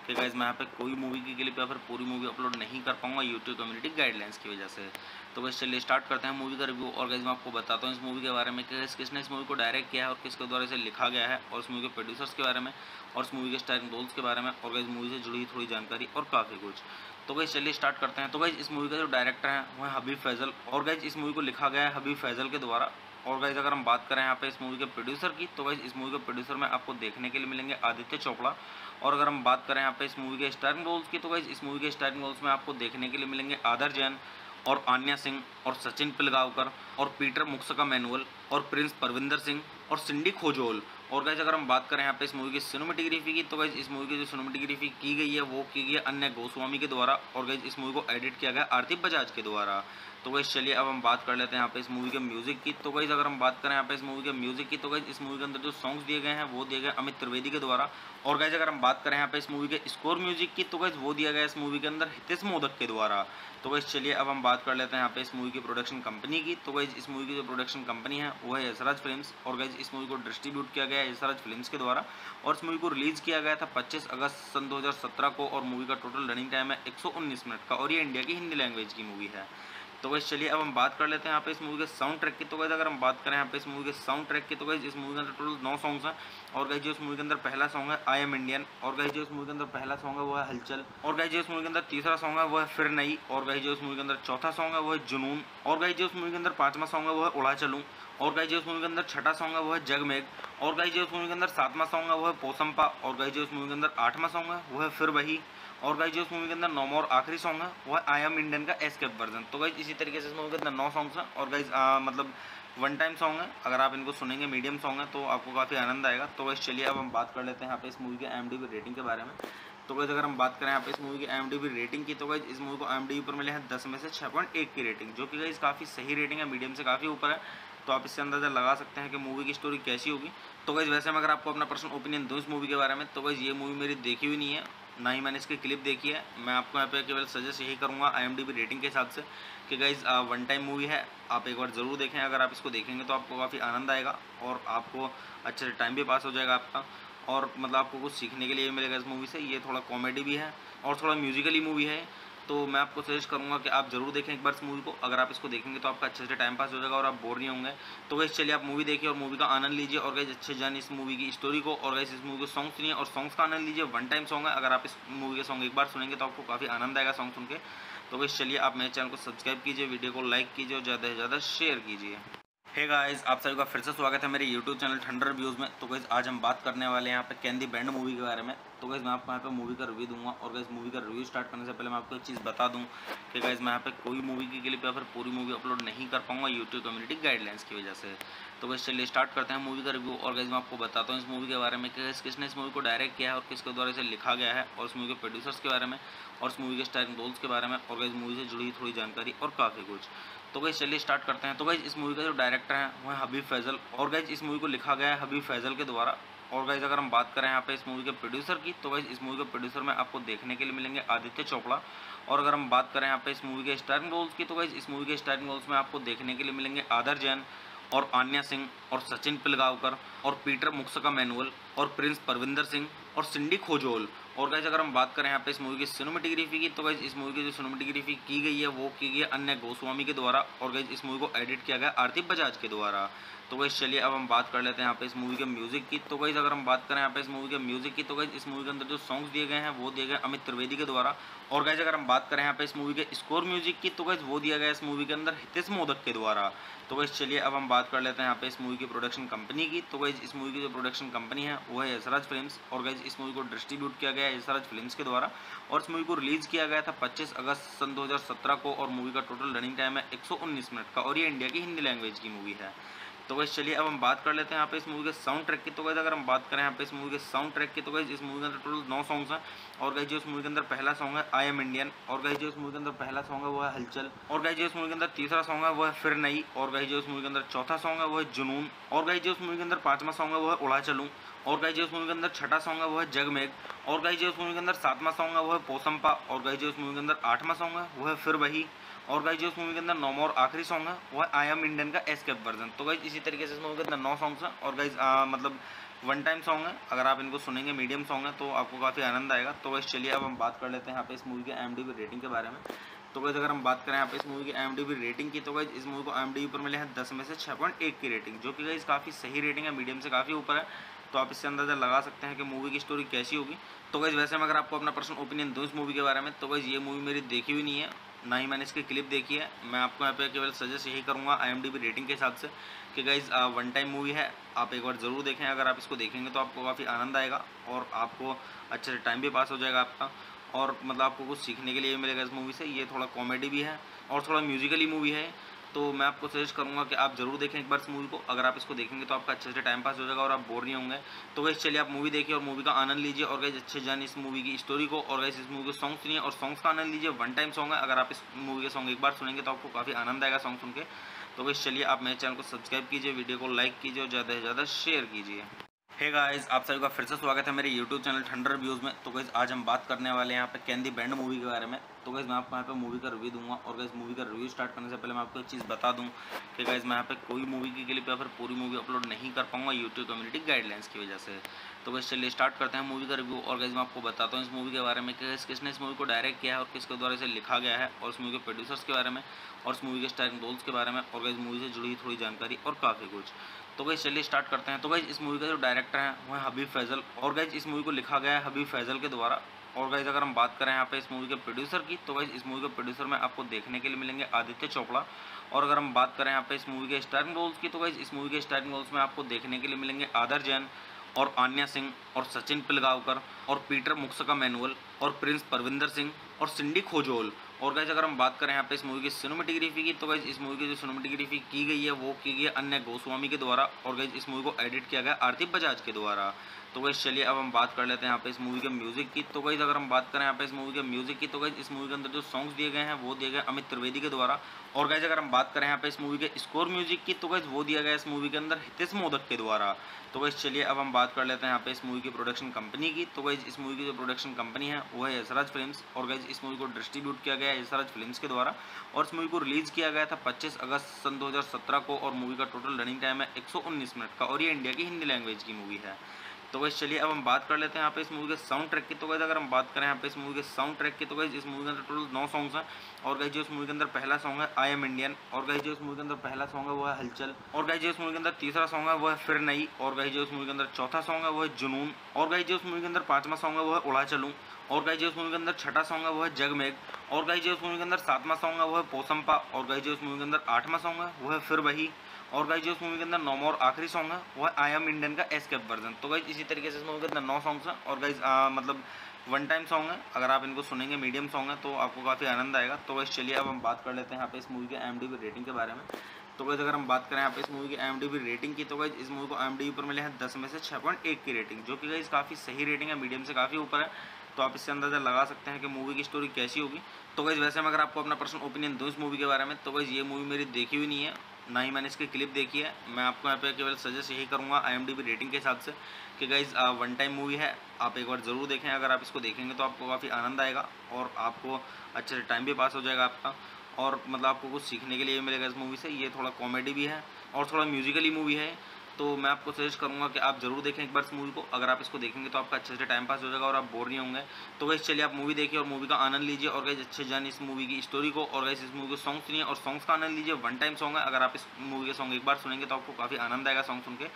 कि गाइस मैं यहाँ पे कोई मूवी की क्लिप या फिर पूरी मूवी अपलोड नहीं कर पाऊंगा यूट्यूब कम्युनिटी गाइडलाइंस की वजह से। तो गाइस चलिए स्टार्ट करते हैं मूवी का रिव्यू। और गाइस मैं आपको बताता हूँ इस मूवी के बारे में कि किसने इस मूवी को डायरेक्ट किया है और किसके द्वारा इसे लिखा गया है, और इस मूवी के प्रोड्यूसर्स के बारे में, और इस मूवी के स्टारिंग रोल्स के बारे में, और गाइस मूवी से जुड़ी थोड़ी जानकारी और काफ़ी कुछ। तो गाइस चलिए स्टार्ट करते हैं। तो गाइस इस मूवी का जो डायरेक्टर है वो है हबीब फैजल। और गाइस इस मूवी को लिखा गया है हबीब फैजल के द्वारा। और गाइस अगर हम बात करें यहाँ पे इस मूवी के प्रोड्यूसर की, तो गाइस इस मूवी के प्रोड्यूसर में आपको देखने के लिए मिलेंगे आदित्य चोपड़ा। और अगर हम बात करें यहाँ पे इस मूवी के स्टारिंग रोल्स की, तो गाइस इस मूवी के स्टारिंग रोल्स में आपको देखने के लिए मिलेंगे आदर जैन, और आन्या सिंह, और सचिन पिलगांवकर, और पीटर मुक्सका मैनुअल, और प्रिंस परविंदर सिंह, और सिंडी खोजोल। और गाइस अगर हम बात करें यहाँ पे इस मूवी की सिनेमेटोग्राफी की, तो गाइस इस मूवी की जो सिनेमेटोग्राफी की गई है वो की गई है अन्य गोस्वामी के द्वारा। और गाइस इस मूवी को एडिट किया गया आरती बजाज के द्वारा। तो गाइस चलिए अब हम बात कर लेते हैं यहाँ पे इस मूवी के म्यूजिक की। तो गाइस अगर हम बात करें यहाँ पे इस मूवी के म्यूजिक की, तो गाइस इस मूवी के अंदर जो सॉन्ग्स दिए गए हैं वो दिए गए अमित त्रिवेदी के द्वारा। और गाइस अगर हम बात करें यहाँ पे इस मूवी के स्कोर म्यूजिक की, तो गाइस वो दिया गया इस मूवी के अंदर हितेश मोदक के द्वारा। तो गाइस चलिए अब हम बात कर लेते हैं यहाँ पे इस मूवी की प्रोडक्शन कंपनी की। तो गाइस इस मूवी की जो प्रोडक्शन कंपनी है वो है यशराज फिल्म्स। और गाइस इस मूवी को डिस्ट्रीब्यूट किया गया है यशराज फिल्म्स के द्वारा। और इस मूवी को रिलीज किया गया था 25 अगस्त सन 2017 को। और मूवी का टोटल रनिंग टाइम है 119 मिनट का, और ये इंडिया की हिंदी लैंग्वेज की मूवी है। तो गाइस चलिए अब हम बात कर लेते हैं यहाँ पे इस मूवी के साउंड ट्रैक की। तो गाइस अगर हम बात करें यहाँ पे इस मूवी के साउंड ट्रैक की, तो गाइस इस मूवी के अंदर टोटल 9 सॉन्ग्स हैं। और गाइस जो इस मूवी के अंदर पहला सॉन्ग है आई एम इंडियन। और गाइस जो इस मूवी के अंदर पहला सॉन्ग है वो है हलचल। और गाइस जो इस मूवी के अंदर तीसरा सॉन्ग है वो है फिर नई। और गाइस जो इस मूवी के अंदर चौथा सॉन्ग है वो है जुनून। और गाइस जो इस मूवी के अंदर पांचवा सॉन्ग है वो है उड़ा चलूं। और गाइस जो इस मूवी के अंदर छठा सॉन्ग है वो है जगमेग। और गाइस जो इस मूवी के अंदर सातवां सॉन्ग है वो है पोसंपा। और गाइस जो इस मूवी के अंदर आठवां सॉन्ग है वो है फिर वही। और गाइस जो इस मूवी के अंदर 9वां और आखिरी सॉन्ग है वो है आई एम इंडियन का एस्केप वर्जन। तो गाइस इसी तरीके से इस मूवी के अंदर 9 सॉन्ग्स हैं और गाइस मतलब वन टाइम सॉन्ग है, अगर आप इनको सुनेंगे मीडियम सॉन्ग है तो आपको काफ़ी आनंद आएगा। तो गाइस चलिए अब हम बात कर लेते हैं यहाँ पे इस मूवी के IMDb रेटिंग के बारे में। तो गाइस अगर हम बात करें यहाँ पे इस मूवी की IMDb रेटिंग की, तो गाइस इस मूवी को IMDb पर मिले हैं 10 में से 6.1 की रेटिंग, जो कि गाइस काफ़ी सही रेटिंग है, मीडियम से काफ़ी ऊपर है। तो आप इससे अंदाज़ा लगा सकते हैं कि मूवी की स्टोरी कैसी होगी। तो गाइस वैसे मैं अगर आपको अपना पर्सनल ओपिनियन दूँ इस मूवी के बारे में, तो गाइस ये मूवी मेरी देखी हुई नहीं है, ना ही मैंने इसकी क्लिप देखी है। मैं आपको यहाँ पे केवल सजेस्ट यही करूँगा IMDb रेटिंग के हिसाब से कि गाइस वन टाइम मूवी है, आप एक बार ज़रूर देखें। अगर आप इसको देखेंगे तो आपको काफ़ी आनंद आएगा और आपको अच्छे से टाइम भी पास हो जाएगा आपका, और मतलब आपको कुछ सीखने के लिए मिलेगा इस मूवी से। ये थोड़ा कॉमेडी भी है और थोड़ा म्यूजिकली मूवी है, तो मैं आपको सजेस्ट करूंगा कि आप जरूर देखें एक बार इस मूवी को। अगर आप इसको देखेंगे तो आपका अच्छे से टाइम पास हो जाएगा और आप बोर नहीं होंगे। तो गाइस चलिए आप मूवी देखिए और मूवी का आनंद लीजिए और गाइस अच्छे जानिए इस मूवी की स्टोरी को, और गाइस इस मूवी को सॉन्ग सुनिए और सॉन्ग्स का आनंद लीजिए। वन टाइम सॉन्ग है, अगर आप इस मूवी के सॉन्ग एक बार सुनेंगे तो आपको काफ़ी आनंद आएगा सॉन्ग सुन के। तो गाइस चलिए आप मेरे चैनल को सब्सक्राइब कीजिए, वीडियो को लाइक कीजिए और ज़्यादा से ज़्यादा शेयर कीजिए। हे गाइस, आप सभी का फिर से स्वागत है मेरे YouTube चैनल ठंडर रिव्यूज़ में। तो गाइस आज हम बात करने वाले हैं यहाँ पे कैन दी बैंड मूवी के बारे में। तो गाइस मैं आपको यहाँ पे मूवी का रिव्यू दूंगा, और गाइस मूवी का रिव्यू स्टार्ट करने से पहले मैं आपको एक चीज़ बता दूं कि गाइस मैं यहाँ पे कोई मूवी की क्लिप या फिर पूरी मूवी अपलोड नहीं कर पाऊंगा यूट्यूब कम्युनिटी गाइडलाइंस की वजह से। तो गाइस चलिए स्टार्ट करते हैं मूवी का रिव्यू, और गाइस मैं आपको बताता हूँ इस मूवी के बारे में कि किसने इस मूवी को डायरेक्ट किया है और किसके द्वारा इसे लिखा गया है, और इस मूवी के प्रोड्यूसर्स के बारे में, और इस मूवी के स्टारिंग रोल्स के बारे में, और गाइस मूवी से जुड़ी थोड़ी जानकारी और काफ़ी कुछ। तो गाइस चलिए स्टार्ट करते हैं। तो गाइस इस मूवी का जो डायरेक्टर है वो है हबीब फैजल, और गाइस इस मूवी को लिखा गया है हबीब फैजल के द्वारा। और गाइस अगर हम बात करें यहाँ पे इस मूवी के प्रोड्यूसर की, तो गाइस इस मूवी के प्रोड्यूसर में आपको देखने के लिए मिलेंगे आदित्य चोपड़ा। और अगर हम बात करें यहाँ पे इस मूवी के स्टारिंग रोल्स की, तो गाइस इस मूवी के स्टारिंग रोल्स में आपको देखने के लिए मिलेंगे आदर जैन और आन्या सिंह और सचिन पिलगांवकर और पीटर मुक्सका मैनुअल और प्रिंस परविंदर सिंह और सिंडी खोजोल। और गाइस अगर हम बात करें यहाँ पे इस मूवी की सिनेमेटोग्राफी की, तो गाइस इस मूवी की जो सिनेमेटोग्राफी की गई है वो की गई है अन्य गोस्वामी के द्वारा, और गाइस इस मूवी को एडिट किया गया आरती बजाज के द्वारा। तो गाइस चलिए अब हम बात कर लेते हैं यहाँ पे इस मूवी के म्यूजिक की। तो गाइस अगर हम बात करें यहाँ पे इस मूवी के म्यूजिक की, तो गाइस इस मूवी के अंदर जो सॉन्ग्स दिए गए हैं वो दिए गए अमित त्रिवेदी के द्वारा। और गाइस अगर हम बात करें यहाँ पे इस मूवी के स्कोर म्यूजिक की, तो गाइस वो दिया गया इस मूवी के अंदर हितेश मोदक के द्वारा। तो गाइस चलिए अब हम बात कर लेते हैं यहाँ पे इस मूवी की प्रोडक्शन कंपनी की। तो गाइस इस मूवी की जो प्रोडक्शन कंपनी है वो है यशराज फिल्म्स, और गाइस इस मूवी को डिस्ट्रीब्यूट किया गया है यशराज फिल्म्स के द्वारा, और इस मूवी को रिलीज किया गया था 25 अगस्त सन 2017 को, और मूवी का टोटल रनिंग टाइम है 119 मिनट का, और ये इंडिया की हिंदी लैंग्वेज की मूवी है। तो गाइस चलिए अब हम बात कर लेते हैं यहाँ पे इस मूवी के साउंड ट्रैक की। तो गाइस अगर हम बात करें यहाँ पे इस मूवी के साउंड ट्रैक की, तो गाइस इस मूवी के अंदर टोटल 9 सॉन्ग्स हैं। और गाइस जो इस मूवी के अंदर पहला सॉन्ग है आई एम इंडियन, और गाइस जो इस मूवी के अंदर पहला सॉन्ग है वो है हलचल, और गाइस जो इस मूवी के अंदर तीसरा सॉन्ग है वो है फिर नई, और गाइस जो इस मूवी के अंदर चौथा सॉन्ग है वो है जुनून, और गाइस जो इस मूवी के अंदर पांचवा सॉन्ग है वो है उड़ा चलूं, और गाइस जो इस मूवी के अंदर छठा सॉन्ग है वो है जगमेग, और गाइस जो इस मूवी के अंदर सातवां सॉन्ग है वो है पोसंपा, और गाइस जो इस मूवी के अंदर आठवां सॉन्ग है वो है फिर वही, और गाइस जो इस मूवी के अंदर 9वां और आखिरी सॉन्ग है वो है आई एम इंडियन का एस्केप वर्जन। तो गाइस इसी तरीके से इस मूवी के अंदर 9 सॉन्ग्स हैं, और गाइस मतलब वन टाइम सॉन्ग है, अगर आप इनको सुनेंगे मीडियम सॉन्ग है तो आपको काफ़ी आनंद आएगा। तो गाइस चलिए अब हम बात कर लेते हैं यहाँ पे इस मूवी के IMDb रेटिंग के बारे में। तो गाइस अगर हम बात करें यहाँ पे इस मूवी की IMDb रेटिंग की, तो गाइस इस मूवी को IMDb पर मिले हैं 10 में से 6.1 की रेटिंग, जो कि गाइस काफ़ी सही रेटिंग है, मीडियम से काफ़ी ऊपर है। तो आप इससे अंदाज़ा लगा सकते हैं कि मूवी की स्टोरी कैसी होगी। तो गाइस वैसे मैं अगर आपको अपना पर्सनल ओपिनियन दूँ इस मूवी के बारे में, तो गाइस ये मूवी मेरी देखी हुई नहीं है, ना ही मैंने इसकी क्लिप देखी है। मैं आपको यहाँ पे केवल सजेस्ट यही करूँगा IMDb रेटिंग के हिसाब से कि गाइस वन टाइम मूवी है, आप एक बार ज़रूर देखें। अगर आप इसको देखेंगे तो आपको काफ़ी आनंद आएगा और आपको अच्छे से टाइम भी पास हो जाएगा आपका, और मतलब आपको कुछ सीखने के लिए मिलेगा इस मूवी से। ये थोड़ा कॉमेडी भी है और थोड़ा म्यूजिकली मूवी है, तो मैं आपको सजेस्ट करूंगा कि आप जरूर देखें एक बार इस मूवी को। अगर आप इसको देखेंगे तो आपका अच्छे से टाइम पास हो जाएगा और आप बोर नहीं होंगे। तो गाइस चलिए आप मूवी देखिए और मूवी का आनंद लीजिए, और गाइस अच्छे जानिए इस मूवी की स्टोरी को, और गाइस इस मूवी के सॉन्ग सुनिए और सॉन्ग्स का आनंद लीजिए। वन टाइम सॉन्ग है, अगर आप इस मूवी के सॉन्ग एक बार सुनेंगे तो आपको काफ़ी आनंद आएगा सॉन्ग सुन के। तो गाइस चलिए आप मेरे चैनल को सब्सक्राइब कीजिए, वीडियो को लाइक कीजिए और ज़्यादा से ज़्यादा शेयर कीजिए। हे गाइस, आप सभी का फिर से स्वागत है मेरे YouTube चैनल ठंडर रिव्यूज़ में। तो गाइस आज हम बात करने वाले हैं यहाँ पे कैन दी बैंड मूवी के बारे में। तो गाइस मैं आपको यहाँ पे मूवी का रिव्यू दूंगा, और गाइस मूवी का रिव्यू स्टार्ट करने से पहले मैं आपको एक चीज़ बता दूं कि गाइस मैं यहाँ पे कोई मूवी की क्लिप या फिर पूरी मूवी अपलोड नहीं कर पाऊंगा यूट्यूब कम्युनिटी गाइडलाइंस की वजह से। तो गाइस चलिए स्टार्ट करते हैं मूवी का रिव्यू, और गाइस मैं आपको बताता हूँ इस मूवी के बारे में कि किसने इस मूवी को डायरेक्ट किया है और किसके द्वारा इसे लिखा गया है, और इस मूवी के प्रोड्यूसर्स के बारे में, और इस मूवी के स्टारिंग रोल्स के बारे में, और गाइस मूवी से जुड़ी थोड़ी जानकारी और काफ़ी कुछ। तो गाइस चलिए स्टार्ट करते हैं। तो गाइस इस मूवी का जो डायरेक्टर है वो है हबीब फैजल, और गाइस इस मूवी को लिखा गया है हबीब फैजल के द्वारा। और गाइस अगर हम बात करें यहाँ पे इस मूवी के प्रोड्यूसर की, तो गाइस इस मूवी के प्रोड्यूसर में आपको देखने के लिए मिलेंगे आदित्य चोपड़ा। और अगर हम बात करें यहाँ पे इस मूवी के स्टारिंग रोल्स की, तो गाइस इस मूवी के स्टारिंग रोल्स में आपको देखने के लिए मिलेंगे आदर जैन, और आन्या सिंह और सचिन पिलगांवकर और पीटर मुक्सका मैनुअल और प्रिंस परविंदर सिंह और सिंडी खोजोल। और गाइस अगर हम बात करें यहाँ पे इस मूवी की सिनेमेटोग्राफी की, तो गाइस इस मूवी की जो सिनेमेटोग्राफी की गई है वो की गई है अन्य गोस्वामी के द्वारा। और गाइस इस मूवी को एडिट किया गया आरती बजाज के द्वारा। तो गाइस चलिए अब हम बात कर लेते हैं यहाँ पे इस मूवी के म्यूजिक की। तो गाइस अगर हम बात करें यहाँ पे इस मूवी के म्यूजिक की, तो गाइस इस मूवी के अंदर जो सॉन्ग्स दिए गए हैं वो दिए गए अमित त्रिवेदी के द्वारा। और गाइस अगर हम बात करें यहाँ पे इस मूवी के स्कोर म्यूजिक की, तो गाइस वो दिया गया इस मूवी के अंदर हितेश मोदक के द्वारा। तो गाइस चलिए अब हम बात कर लेते हैं यहाँ पे इस मूवी की प्रोडक्शन कंपनी की। तो गाइस इस मूवी की जो प्रोडक्शन कंपनी है वो है यशराज फिल्म्स। और गाइस इस मूवी को डिस्ट्रीब्यूट किया गया है यशराज फिल्म्स के द्वारा। और इस मूवी को रिलीज किया गया था 25 अगस्त सन 2017 को। और मूवी का टोटल रनिंग टाइम है 119 मिनट का। और ये इंडिया की हिंदी लैंग्वेज की मूवी है। तो गाइस चलिए अब हम बात कर लेते हैं यहाँ पे इस मूवी के साउंड ट्रैक की। तो गाइस अगर हम बात करें यहाँ पे इस मूवी के साउंड ट्रैक की, तो गाइस इस मूवी के अंदर टोटल 9 सॉन्ग्स हैं। और गाइस जो इस मूवी के अंदर पहला सॉन्ग है आई एम इंडियन। और गाइस जो इस मूवी के अंदर पहला सॉन्ग है वो है हलचल। और गाइस जो इस मूवी के अंदर तीसरा सॉन्ग है वो है फिर नई। और गाइस जो इस मूवी के अंदर चौथा सॉन्ग है वो है जुनून। और गाइस जो इस मूवी के अंदर पांचवा सॉन्ग है वो है उड़ा चलूं। और गाइस जो इस मूवी के अंदर छठा सॉन्ग है वो है जगमेग। और गाइस जो इस मूवी के अंदर सातवां सॉन्ग है वो है पोसंपा। और गाइस जो इस मूवी के अंदर आठवां सॉन्ग है वो है फिर वही। और गाइस जो इस मूवी के अंदर नौवां और आखिरी सॉन्ग है वो है आई एम इंडियन का एस्केप वर्जन। तो गाइस इसी तरीके से इस मूवी के अंदर 9 सॉन्ग्स हैं। और गाइस मतलब वन टाइम सॉन्ग है, अगर आप इनको सुनेंगे मीडियम सॉन्ग है तो आपको काफ़ी आनंद आएगा। तो गाइस चलिए अब हम बात कर लेते हैं यहाँ पे इस मूवी के IMDb रेटिंग के बारे में। तो गाइस अगर हम बात करें यहाँ पे इस मूवी की IMDb रेटिंग की, तो गाइस इस मूवी को IMDb पर मिले हैं 10 में से 6.1 की रेटिंग, जो कि गाइस काफ़ी सही रेटिंग है, मीडियम से काफ़ी ऊपर है। तो आप इससे अंदाज़ा लगा सकते हैं कि मूवी की स्टोरी कैसी होगी। तो गाइस वैसे मैं अगर आपको अपना पर्सनल ओपिनियन दूँ इस मूवी के बारे में, तो गाइस ये मूवी मेरी देखी हुई नहीं है, ना ही मैंने इसकी क्लिप देखी है। मैं आपको यहाँ पे केवल सजेस्ट यही करूँगा IMDb रेटिंग के हिसाब से कि गाइस वन टाइम मूवी है, आप एक बार ज़रूर देखें। अगर आप इसको देखेंगे तो आपको काफ़ी आनंद आएगा और आपको अच्छे से टाइम भी पास हो जाएगा आपका। और मतलब आपको कुछ सीखने के लिए मिलेगा इस मूवी से। ये थोड़ा कॉमेडी भी है और थोड़ा म्यूजिकली मूवी है। तो मैं आपको सजेस्ट करूंगा कि आप ज़रूर देखें एक बार इस मूवी को। अगर आप इसको देखेंगे तो आपका अच्छे से टाइम पास हो जाएगा और आप बोर नहीं होंगे। तो गाइस चलिए आप मूवी देखिए और मूवी का आनंद लीजिए। और गाइस अच्छे जानिए इस मूवी की स्टोरी को। और गाइस इस मूवी के सॉन्ग सुनिए और सॉन्ग्स का आनंद लीजिए। वन टाइम सॉन्ग है, अगर आप इस मूवी के सॉन्ग एक बार सुनेंगे तो आपको काफ़ी आनंद आएगा सॉन्ग सुन के।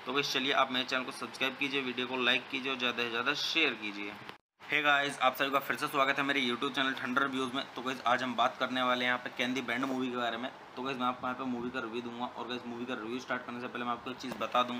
तो गाइस चलिए आप मेरे चैनल को सब्सक्राइब कीजिए, वीडियो को लाइक कीजिए और ज़्यादा से ज़्यादा शेयर कीजिए। हे गाइस, आप सभी का फिर से स्वागत है मेरे YouTube चैनल ठंडर व्यूज़ में। तो गाइस आज हम बात करने वाले हैं यहाँ पे कैन दी बैंड मूवी के बारे में। तो गाइस मैं आपको यहाँ पे मूवी का रिव्यू दूंगा। और गाइस मूवी का रिव्यू स्टार्ट करने से पहले मैं आपको एक चीज़ बता दूं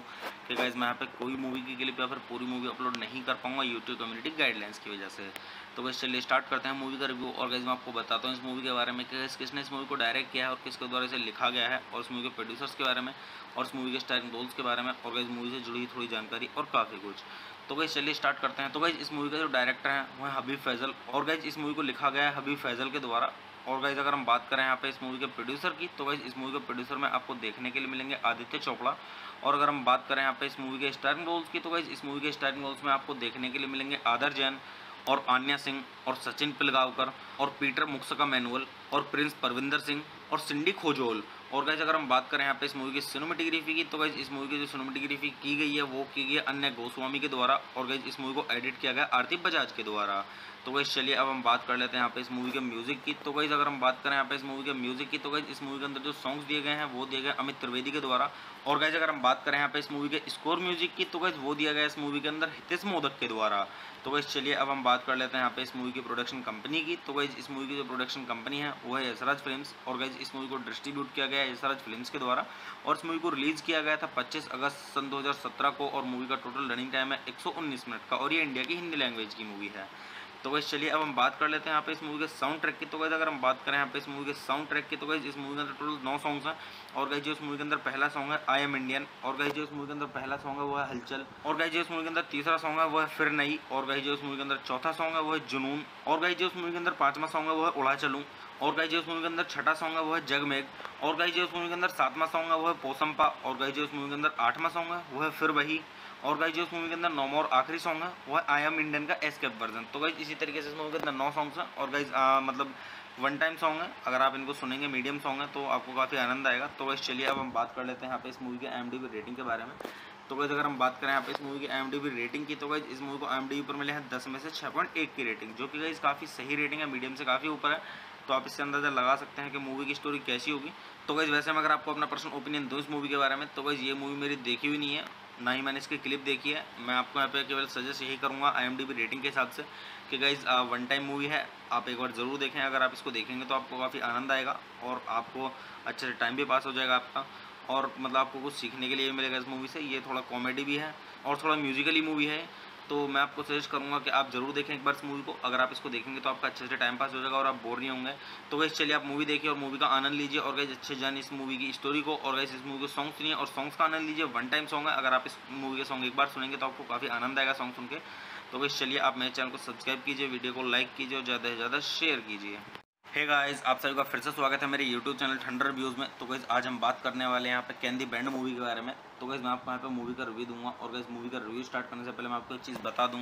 कि गाइस मैं यहाँ पे कोई मूवी की क्लिप या फिर पूरी मूवी अपलोड नहीं कर पाऊंगा यूट्यूब कम्युनिटी गाइडलाइंस की वजह से। तो गाइस चलिए स्टार्ट करते हैं मूवी का रिव्यू। और गाइस मैं आपको बताता हूँ इस मूवी के बारे में कि किसने इस मूवी को डायरेक्ट किया है और किसके द्वारा इसे लिखा गया है, और इस मूवी के प्रोड्यूसर्स के बारे में, और इस मूवी के स्टारिंग रोल्स के बारे में, और गाइस मूवी से जुड़ी थोड़ी जानकारी और काफ़ी कुछ। तो गाइस चलिए स्टार्ट करते हैं। तो गाइस इस मूवी का जो डायरेक्टर है वो है हबीब फैजल। और गाइस इस मूवी को लिखा गया है हबीब फैजल के द्वारा। और गाइस अगर हम बात करें यहाँ पे इस मूवी के प्रोड्यूसर की, तो गाइस इस मूवी के प्रोड्यूसर में आपको देखने के लिए मिलेंगे आदित्य चोपड़ा। और अगर हम बात करें यहाँ पे इस मूवी के स्टारिंग रोल्स की, तो गाइस इस मूवी के स्टारिंग रोल्स में आपको देखने के लिए मिलेंगे आदर जैन और आन्या सिंह और सचिन पिलगांवकर और पीटर मुक्सका मैनुअल और प्रिंस परविंदर सिंह और सिंडी खोजोल। और गाइस अगर हम बात करें यहाँ पे इस मूवी की सिनेमेटोग्राफी की, तो गाइस इस मूवी की जो सिनेमेटोग्राफी की गई है वो की गई है अन्य गोस्वामी के द्वारा। और गाइस इस मूवी को एडिट किया गया आरती बजाज के द्वारा। तो गाइस चलिए अब हम बात कर लेते हैं यहाँ पे इस मूवी के म्यूजिक की। तो गाइस अगर हम बात करें यहाँ पे इस मूवी के म्यूजिक की, तो गाइस इस मूवी के अंदर जो सॉन्ग्स दिए गए हैं वो दिए गए अमित त्रिवेदी के द्वारा। और गाइस अगर हम बात करें यहाँ पे इस मूवी के स्कोर म्यूजिक की, तो गाइस वो दिया गया इस मूवी के अंदर हितेश मोदक के द्वारा। तो गाइस चलिए अब हम बात कर लेते हैं यहाँ पे इस मूवी की प्रोडक्शन कंपनी की। तो गाइस इस मूवी की जो प्रोडक्शन कंपनी है वो है यशराज फिल्म्स। और गाइस इस मूवी को डिस्ट्रीब्यूट किया गया है यशराज फिल्म्स के द्वारा। और इस मूवी को रिलीज किया गया था 25 अगस्त सन 2017 को। और मूवी का टोटल रनिंग टाइम है 119 मिनट का। और ये इंडिया की हिंदी लैंग्वेज की मूवी है। तो गाइस चलिए अब हम बात कर लेते हैं यहाँ पे इस मूवी के साउंड ट्रैक की। तो गाइस अगर हम बात करें यहाँ पे इस मूवी के साउंड ट्रैक की, तो गाइस इस मूवी के अंदर टोटल 9 सॉन्ग्स हैं। और गाइस जो इस मूवी के अंदर पहला सॉन्ग है आई एम इंडियन। और गाइस जो इस मूवी के अंदर पहला सॉन्ग है वो है हलचल। और गाइस जो इस मूवी के अंदर तीसरा सॉन्ग है वो है फिर नई। और गाइस जो इस मूवी के अंदर चौथा सॉन्ग है वो है जुनून। और गाइस जो इस मूवी के अंदर पांचवा सॉन्ग है वो है उड़ा चलूं। और गाइस जो इस मूवी के अंदर छठा सॉन्ग है वो है जगमेग। और गाइस जो इस मूवी के अंदर सातवां सॉन्ग है वो है पोसंपा। और गाइस जो इस मूवी के अंदर आठवां सॉन्ग है वो है फिर वही। और गाइस जो इस मूवी के अंदर नौवां और आखिरी सॉन्ग है वो है आई एम इंडियन का एस्केप वर्जन। तो गाइस इसी तरीके से इस मूवी के अंदर 9 सॉन्ग्स हैं। और गाइस मतलब वन टाइम सॉन्ग है, अगर आप इनको सुनेंगे मीडियम सॉन्ग है तो आपको काफ़ी आनंद आएगा। तो गाइस चलिए अब हम बात कर लेते हैं यहाँ पे इस मूवी के IMDb रेटिंग के बारे में। तो गाइस अगर हम बात करें यहाँ पे इस मूवी की IMDb रेटिंग की, तो गाइस इस मूवी को IMDb पर मिले हैं 10 में से 6.1 की रेटिंग, जो कि गाइस काफ़ी सही रेटिंग है, मीडियम से काफ़ी ऊपर है। तो आप इससे अंदाज़ा लगा सकते हैं कि मूवी की स्टोरी कैसी होगी। तो गाइस वैसे मैं अगर आपको अपना पर्सनल ओपिनियन दूँ इस मूवी के बारे में, तो गाइस ये मूवी मेरी देखी हुई नहीं है, ना ही मैंने इसकी क्लिप देखी है। मैं आपको यहाँ पे केवल सजेस्ट यही करूँगा IMDb रेटिंग के हिसाब से कि गाइस वन टाइम मूवी है, आप एक बार ज़रूर देखें। अगर आप इसको देखेंगे तो आपको काफ़ी आनंद आएगा और आपको अच्छे से टाइम भी पास हो जाएगा आपका। और मतलब आपको कुछ सीखने के लिए मिलेगा इस मूवी से। ये थोड़ा कॉमेडी भी है और थोड़ा म्यूजिकली मूवी है, तो मैं आपको सजेस्ट करूंगा कि आप जरूर देखें एक बार इस मूवी को। अगर आप इसको देखेंगे तो आपका अच्छे से टाइम पास हो जाएगा और आप बोर नहीं होंगे। तो गाइस चलिए आप मूवी देखिए और मूवी का आनंद लीजिए और गाइस अच्छे जानिए इस मूवी की स्टोरी को, और गाइस इस मूवी के सॉन्ग सुनिए और सॉन्ग्स का आनंद लीजिए। वन टाइम सॉन्ग है, अगर आप इस मूवी के सॉन्ग एक बार सुनेंगे तो आपको काफ़ी आनंद आएगा सॉन्ग सुन के। तो गाइस चलिए आप मेरे चैनल को सब्सक्राइब कीजिए, वीडियो को लाइक कीजिए और ज़्यादा से ज़्यादा शेयर कीजिए। हे गाइस, आप सभी का फिर से स्वागत है मेरे YouTube चैनल ठंडर रिव्यूज़ में। तो गाइस आज हम बात करने वाले हैं यहाँ पे कैन दी बैंड मूवी के बारे में। तो गाइस मैं आपको यहाँ पे मूवी का रिव्यू दूंगा, और गाइस मूवी का रिव्यू स्टार्ट करने से पहले मैं आपको एक चीज़ बता दूं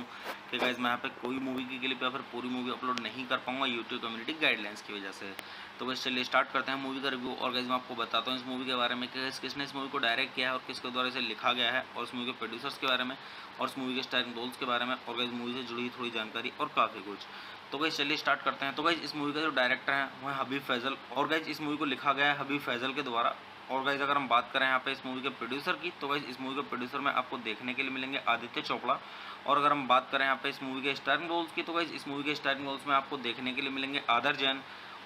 कि गाइस मैं यहाँ पे कोई मूवी की क्लिप या फिर पूरी मूवी अपलोड नहीं कर पाऊंगा यूट्यूब कम्युनिटी गाइडलाइंस की वजह से। तो गाइस चलिए स्टार्ट करते हैं मूवी का रिव्यू। और गाइस मैं आपको बताता हूँ इस मूवी के बारे में कि किसने इस मूवी को डायरेक्ट किया है और किसके द्वारा इसे लिखा गया है, और इस मूवी के प्रोड्यूसर्स के बारे में, और इस मूवी के स्टारिंग रोल्स के बारे में, और गाइस मूवी से जुड़ी थोड़ी जानकारी और काफ़ी कुछ। तो गाइस चलिए स्टार्ट करते हैं। तो गाइस इस मूवी का जो डायरेक्टर है वो है हबीब फैजल, और गाइस इस मूवी को लिखा गया है हबीब फैजल के द्वारा। और गाइस अगर हम बात करें यहाँ पे इस मूवी के प्रोड्यूसर की, तो गाइस इस मूवी के प्रोड्यूसर में आपको देखने के लिए मिलेंगे आदित्य चोपड़ा। और अगर हम बात करें यहाँ पे इस मूवी के स्टारिंग रोल्स की, तो गाइस इस मूवी के स्टारिंग रोल्स में आपको देखने के लिए मिलेंगे आदर जैन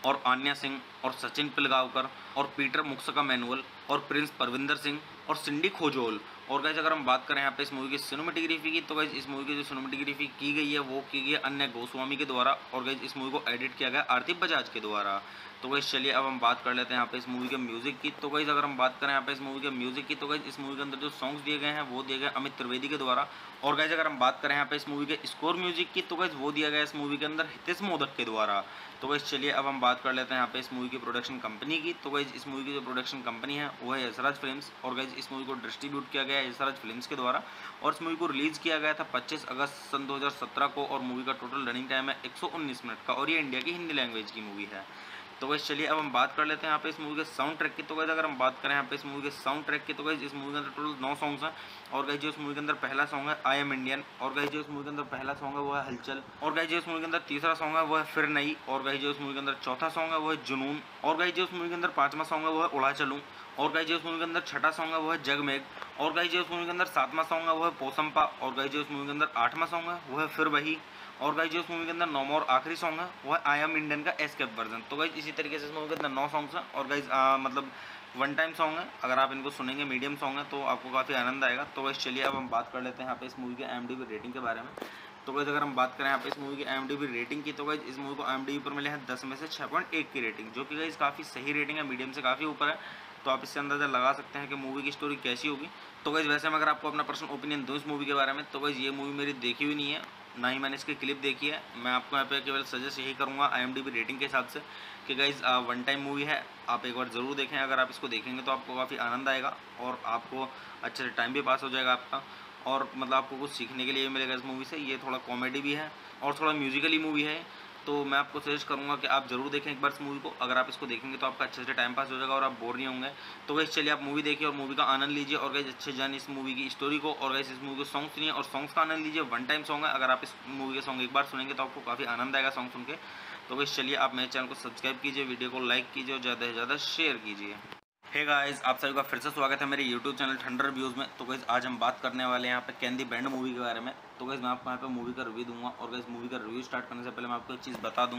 और आन्या सिंह और सचिन पिलगांवकर और पीटर मुक्सका मैनुअल और प्रिंस परविंदर सिंह और सिंडी खोजोल। और गाइस अगर हम बात करें यहाँ पे इस मूवी की सिनेमेटोग्राफी की, तो गाइस इस मूवी की जो सिनेमेटोग्राफी की गई है वो की गई है अन्य गोस्वामी के द्वारा, और गाइस इस मूवी को एडिट किया गया आरती बजाज के द्वारा। तो गाइस चलिए अब हम बात कर लेते हैं यहाँ पे इस मूवी के म्यूजिक की। तो गाइस अगर हम बात करें यहाँ पे इस मूवी के म्यूजिक की, तो गाइस इस मूवी के अंदर जो सॉन्ग्स दिए गए हैं वो दिए गए अमित त्रिवेदी के द्वारा। और गाइस अगर हम बात करें यहाँ पे इस मूवी के स्कोर म्यूजिक की, तो गाइस वो दिया गया इस मूवी के अंदर हितेश मोदक के द्वारा। तो गाइस चलिए अब हम बात कर लेते हैं यहाँ पे इस मूवी की प्रोडक्शन कंपनी की। तो गाइस इस मूवी की जो प्रोडक्शन कंपनी है वो है यशराज फिल्म्स, और गाइस इस मूवी को डिस्ट्रीब्यूट किया गया है यशराज फिल्म्स के द्वारा, और इस मूवी को रिलीज किया गया था 25 अगस्त सन 2017 को। और मूवी का टोटल रनिंग टाइम है 119 मिनट का, और ये इंडिया की हिंदी लैंग्वेज की मूवी है। तो गाइस चलिए अब हम बात कर लेते हैं यहाँ पे इस मूवी के साउंड ट्रैक की। तो गाइस अगर हम बात करें यहाँ पे इस मूवी के साउंड ट्रैक की, तो गाइस इस मूवी के अंदर टोटल 9 सॉन्ग्स हैं। और गाइस जो इस मूवी के अंदर पहला सॉन्ग है आई एम इंडियन, और गाइस जो इस मूवी के अंदर पहला सॉन्ग है वो है हलचल, और गाइस जो इस मूवी के अंदर तीसरा सॉन्ग है वो है फिर नई, और गाइस जो इस मूवी के अंदर चौथा सॉन्ग है वो है जुनून, और गाइस जो इस मूवी के अंदर पांचवा सॉन्ग है वो है उड़ा चलूं, और गाइस जो इस मूवी के अंदर छठा सॉन्ग है वो है जगमेग, और गाइस जो इस मूवी के अंदर सातवां सॉन्ग है वो है पोसंपा, और गाइस जो इस मूवी के अंदर आठवां सॉन्ग है वो है फिर वही, और गाइस जो इस मूवी के अंदर नौवां और आखिरी सॉन्ग है वो है आई एम इंडियन का एस्केप वर्जन। तो गाइस इसी तरीके से इस मूवी के अंदर 9 सॉन्ग्स हैं, और गाइस मतलब वन टाइम सॉन्ग है, अगर आप इनको सुनेंगे मीडियम सॉन्ग है तो आपको काफ़ी आनंद आएगा। तो गाइस चलिए अब हम बात कर लेते हैं यहाँ पे इस मूवी के IMDb रेटिंग के बारे में। तो गाइस अगर हम बात करें यहाँ पे इस मूवी की IMDb रेटिंग की, तो गाइस इस मूवी को IMDb पर मिले हैं 10 में से 6.1 की रेटिंग, जो कि गाइस काफ़ी सही रेटिंग है, मीडियम से काफ़ी ऊपर है। तो आप इससे अंदाज़ा लगा सकते हैं कि मूवी की स्टोरी कैसी होगी। तो गाइस वैसे मैं अगर आपको अपना पर्सनल ओपिनियन दूँ इस मूवी के बारे में, तो गाइस ये मूवी मेरी देखी हुई नहीं है, ना ही मैंने इसकी क्लिप देखी है। मैं आपको यहाँ पे केवल सजेस्ट यही करूँगा IMDb रेटिंग के हिसाब से कि गाइस वन टाइम मूवी है, आप एक बार ज़रूर देखें। अगर आप इसको देखेंगे तो आपको काफ़ी आनंद आएगा और आपको अच्छे से टाइम भी पास हो जाएगा आपका, और मतलब आपको कुछ सीखने के लिए मिलेगा इस मूवी से। ये थोड़ा कॉमेडी भी है और थोड़ा म्यूजिकली मूवी है, तो मैं आपको सजेस्ट करूंगा कि आप जरूर देखें एक बार इस मूवी को। अगर आप इसको देखेंगे तो आपका अच्छे से टाइम पास हो जाएगा और आप बोर नहीं होंगे। तो गाइस चलिए आप मूवी देखिए और मूवी का आनंद लीजिए, और गाइस अच्छे जानिए इस मूवी की स्टोरी को, और गाइस इस मूवी के सॉन्ग सुनिए और सॉन्ग्स का आनंद लीजिए। वन टाइम सॉन्ग है, अगर आप इस मूवी के सॉन्ग एक बार सुनेंगे तो आपको काफ़ी आनंद आएगा सॉन्ग सुन के। तो गाइस चलिए आप मेरे चैनल को सब्सक्राइब कीजिए, वीडियो को लाइक कीजिए और ज़्यादा से ज़्यादा शेयर कीजिए। हे गाइस, आप सभी का फिर से स्वागत है मेरे YouTube चैनल ठंडर रिव्यूज़ में। तो गाइस आज हम बात करने वाले हैं यहाँ पे कैन दी बैंड मूवी के बारे में। तो गाइस मैं आपको यहाँ पे मूवी का रिव्यू दूंगा, और गाइस मूवी का रिव्यू स्टार्ट करने से पहले मैं आपको एक चीज़ बता दूं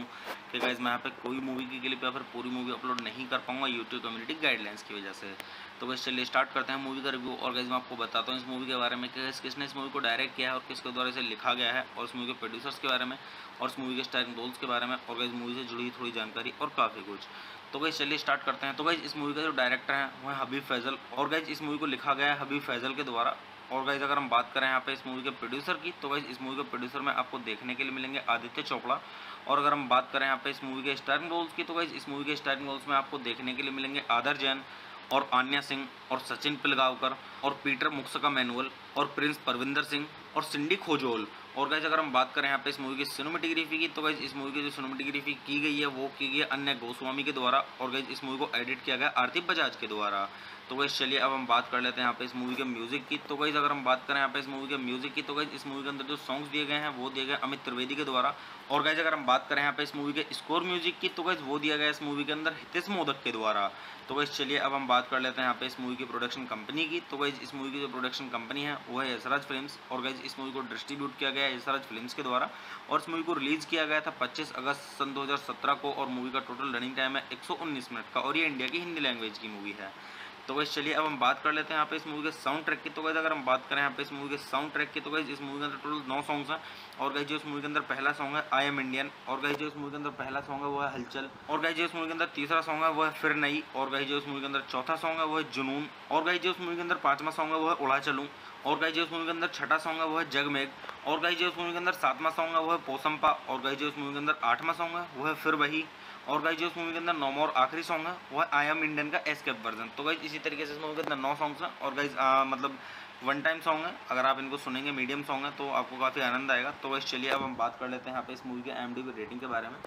कि गाइस मैं यहाँ पे कोई मूवी की क्लिप या फिर पूरी मूवी अपलोड नहीं कर पाऊंगा यूट्यूब कम्युनिटी गाइडलाइंस की वजह से। तो गाइस चलिए स्टार्ट करते हैं मूवी का रिव्यू। और गाइस मैं आपको बताता हूँ इस मूवी के बारे में कि किसने इस मूवी को डायरेक्ट किया है और किसके द्वारा इसे लिखा गया है, और इस मूवी के प्रोड्यूसर्स के बारे में, और इस मूवी के स्टारिंग रोल्स के बारे में, और गाइस मूवी से जुड़ी थोड़ी जानकारी और काफ़ी कुछ। तो गाइस चलिए स्टार्ट करते हैं। तो गाइस इस मूवी का जो डायरेक्टर है वो है हबीब फैजल, और गाइस इस मूवी को लिखा गया है हबीब फैजल के द्वारा। और गाइस अगर हम बात करें यहाँ पे इस मूवी के प्रोड्यूसर की, तो गाइस इस मूवी के प्रोड्यूसर में आपको देखने के लिए मिलेंगे आदित्य चोपड़ा। और अगर हम बात करें यहाँ पे इस मूवी के स्टारिंग रोल्स की, तो गाइस इस मूवी के स्टारिंग रोल्स में आपको देखने के लिए मिलेंगे आदर जैन और आन्या सिंह और सचिन पिलगांवकर और पीटर मुक्सका मैनुअल और प्रिंस परविंदर सिंह और सिंडी खोजोल। और गाइस अगर हम बात करें यहाँ पे इस मूवी की सिनेमेटोग्राफी की, तो गाइस इस मूवी की जो सिनेमेटोग्राफी की गई है वो की गई है अन्य गोस्वामी के द्वारा, और गाइस इस मूवी को एडिट किया गया आरती बजाज के द्वारा। तो गाइस चलिए अब हम बात कर लेते हैं यहाँ पे इस मूवी के म्यूजिक की। तो गाइस अगर हम बात करें यहाँ पे इस मूवी के म्यूजिक की, तो गाइस इस मूवी के अंदर जो सॉन्ग्स दिए गए हैं वो दिए गए अमित त्रिवेदी के द्वारा। और गाइस अगर हम बात करें यहाँ पे इस मूवी के स्कोर म्यूजिक की, तो गाइस वो दिया गया इस मूवी के अंदर हितेश मोदक के द्वारा। तो गाइस चलिए अब हम बात कर लेते हैं यहाँ पे इस मूवी की प्रोडक्शन कंपनी की। तो गाइस इस मूवी की जो प्रोडक्शन कंपनी है वो है यशराज फिल्म्स, और गाइस इस मूवी को डिस्ट्रीब्यूट किया गया है यशराज फिल्म्स के द्वारा, और इस मूवी को रिलीज किया गया था 25 अगस्त सन 2017 को। और मूवी का टोटल रनिंग टाइम है 119 मिनट का, और ये इंडिया की हिंदी लैंग्वेज की मूवी है। तो गाइस चलिए अब हम बात कर लेते हैं यहाँ पे इस मूवी के साउंड ट्रैक की। तो गाइस अगर हम बात करें यहाँ पे इस मूवी के साउंड ट्रैक की, तो गाइस इस मूवी के अंदर टोटल 9 सॉन्ग्स हैं। और गाइस जो इस मूवी के अंदर पहला सॉन्ग है आई एम इंडियन, और गाइस जो इस मूवी के अंदर पहला सॉन्ग है वो है हलचल, और गाइस जो इस मूवी के अंदर तीसरा सॉन्ग है वो है फिर नई, और गाइस जो इस मूवी के अंदर चौथा सॉन्ग है वो है जुनून, और गाइस जो इस मूवी के अंदर पांचवा सॉन्ग है वो है उड़ा चलूं, और गाइस जो इस मूवी के अंदर छठा सॉन्ग है वो है जगमेग, और गाइस जो इस मूवी के अंदर सातवां सॉन्ग है वो है पोसंपा, और गाइस जो इस मूवी के अंदर आठवां सॉन्ग है वो है फिर वही, और गाइस जो इस मूवी के अंदर नौवां और आखिरी सॉन्ग है वो है आई एम इंडियन का एस्केप वर्जन। तो गाइस इसी तरीके से इस मूवी के अंदर 9 सॉन्ग्स हैं, और गाइस मतलब वन टाइम सॉन्ग है, अगर आप इनको सुनेंगे मीडियम सॉन्ग है तो आपको काफ़ी आनंद आएगा। तो गाइस चलिए अब हम बात कर लेते हैं यहाँ पे इस मूवी के IMDb रेटिंग के बारे में।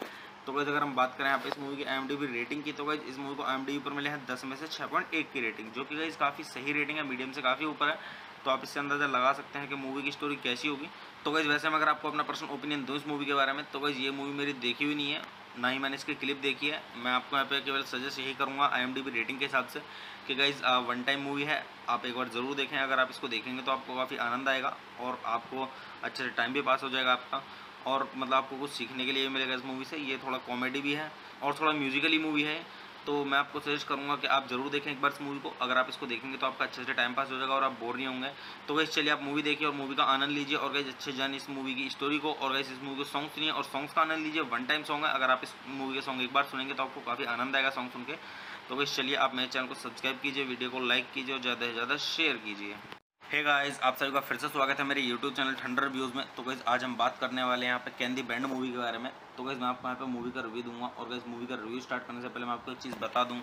तो गाइस अगर हम बात करें यहाँ पे इस मूवी की IMDb रेटिंग की, तो गाइस इस मूवी को IMDb पर मिले हैं 10 में से 6.1 की रेटिंग, जो कि गाइस काफ़ी सही रेटिंग है, मीडियम से काफ़ी ऊपर है। तो आप इससे अंदाज़ा लगा सकते हैं कि मूवी की स्टोरी कैसी होगी। तो गाइस वैसे मैं अगर आपको अपना पर्सनल ओपिनियन दूँ इस मूवी के बारे में, तो गाइस ये मूवी मेरी देखी हुई नहीं है, ना ही मैंने इसकी क्लिप देखी है। मैं आपको यहाँ पे केवल सजेस्ट यही करूँगा IMDb रेटिंग के हिसाब से कि गाइस वन टाइम मूवी है, आप एक बार ज़रूर देखें। अगर आप इसको देखेंगे तो आपको काफ़ी आनंद आएगा और आपको अच्छे से टाइम भी पास हो जाएगा आपका, और मतलब आपको कुछ सीखने के लिए मिलेगा इस मूवी से। ये थोड़ा कॉमेडी भी है और थोड़ा म्यूजिकली मूवी है, तो मैं आपको सजेस्ट करूंगा कि आप ज़रूर देखें एक बार इस मूवी को। अगर आप इसको देखेंगे तो आपका अच्छे से टाइम पास हो जाएगा और आप बोर नहीं होंगे। तो गाइस चलिए आप मूवी देखिए और मूवी का आनंद लीजिए, और गाइस अच्छे जानिए इस मूवी की स्टोरी को, और गाइस इस मूवी के सॉन्ग सुनिए और सॉन्ग्स का आनंद लीजिए। वन टाइम सॉन्ग है, अगर आप इस मूवी के सॉन्ग एक बार सुनेंगे तो आपको काफ़ी आनंद आएगा सॉन्ग सुन के। तो गाइस चलिए आप मेरे चैनल को सब्सक्राइब कीजिए, वीडियो को लाइक कीजिए और ज़्यादा से ज़्यादा शेयर कीजिए। हे गाइस, आप सभी का फिर से स्वागत है मेरे YouTube चैनल ठंडर रिव्यूज़ में। तो गाइस आज हम बात करने वाले हैं यहाँ पे कैन दी बैंड मूवी के बारे में। तो गाइस मैं आपको यहाँ पे मूवी का रिव्यू दूंगा, और गाइस मूवी का रिव्यू स्टार्ट करने से पहले मैं आपको एक चीज़ बता दूं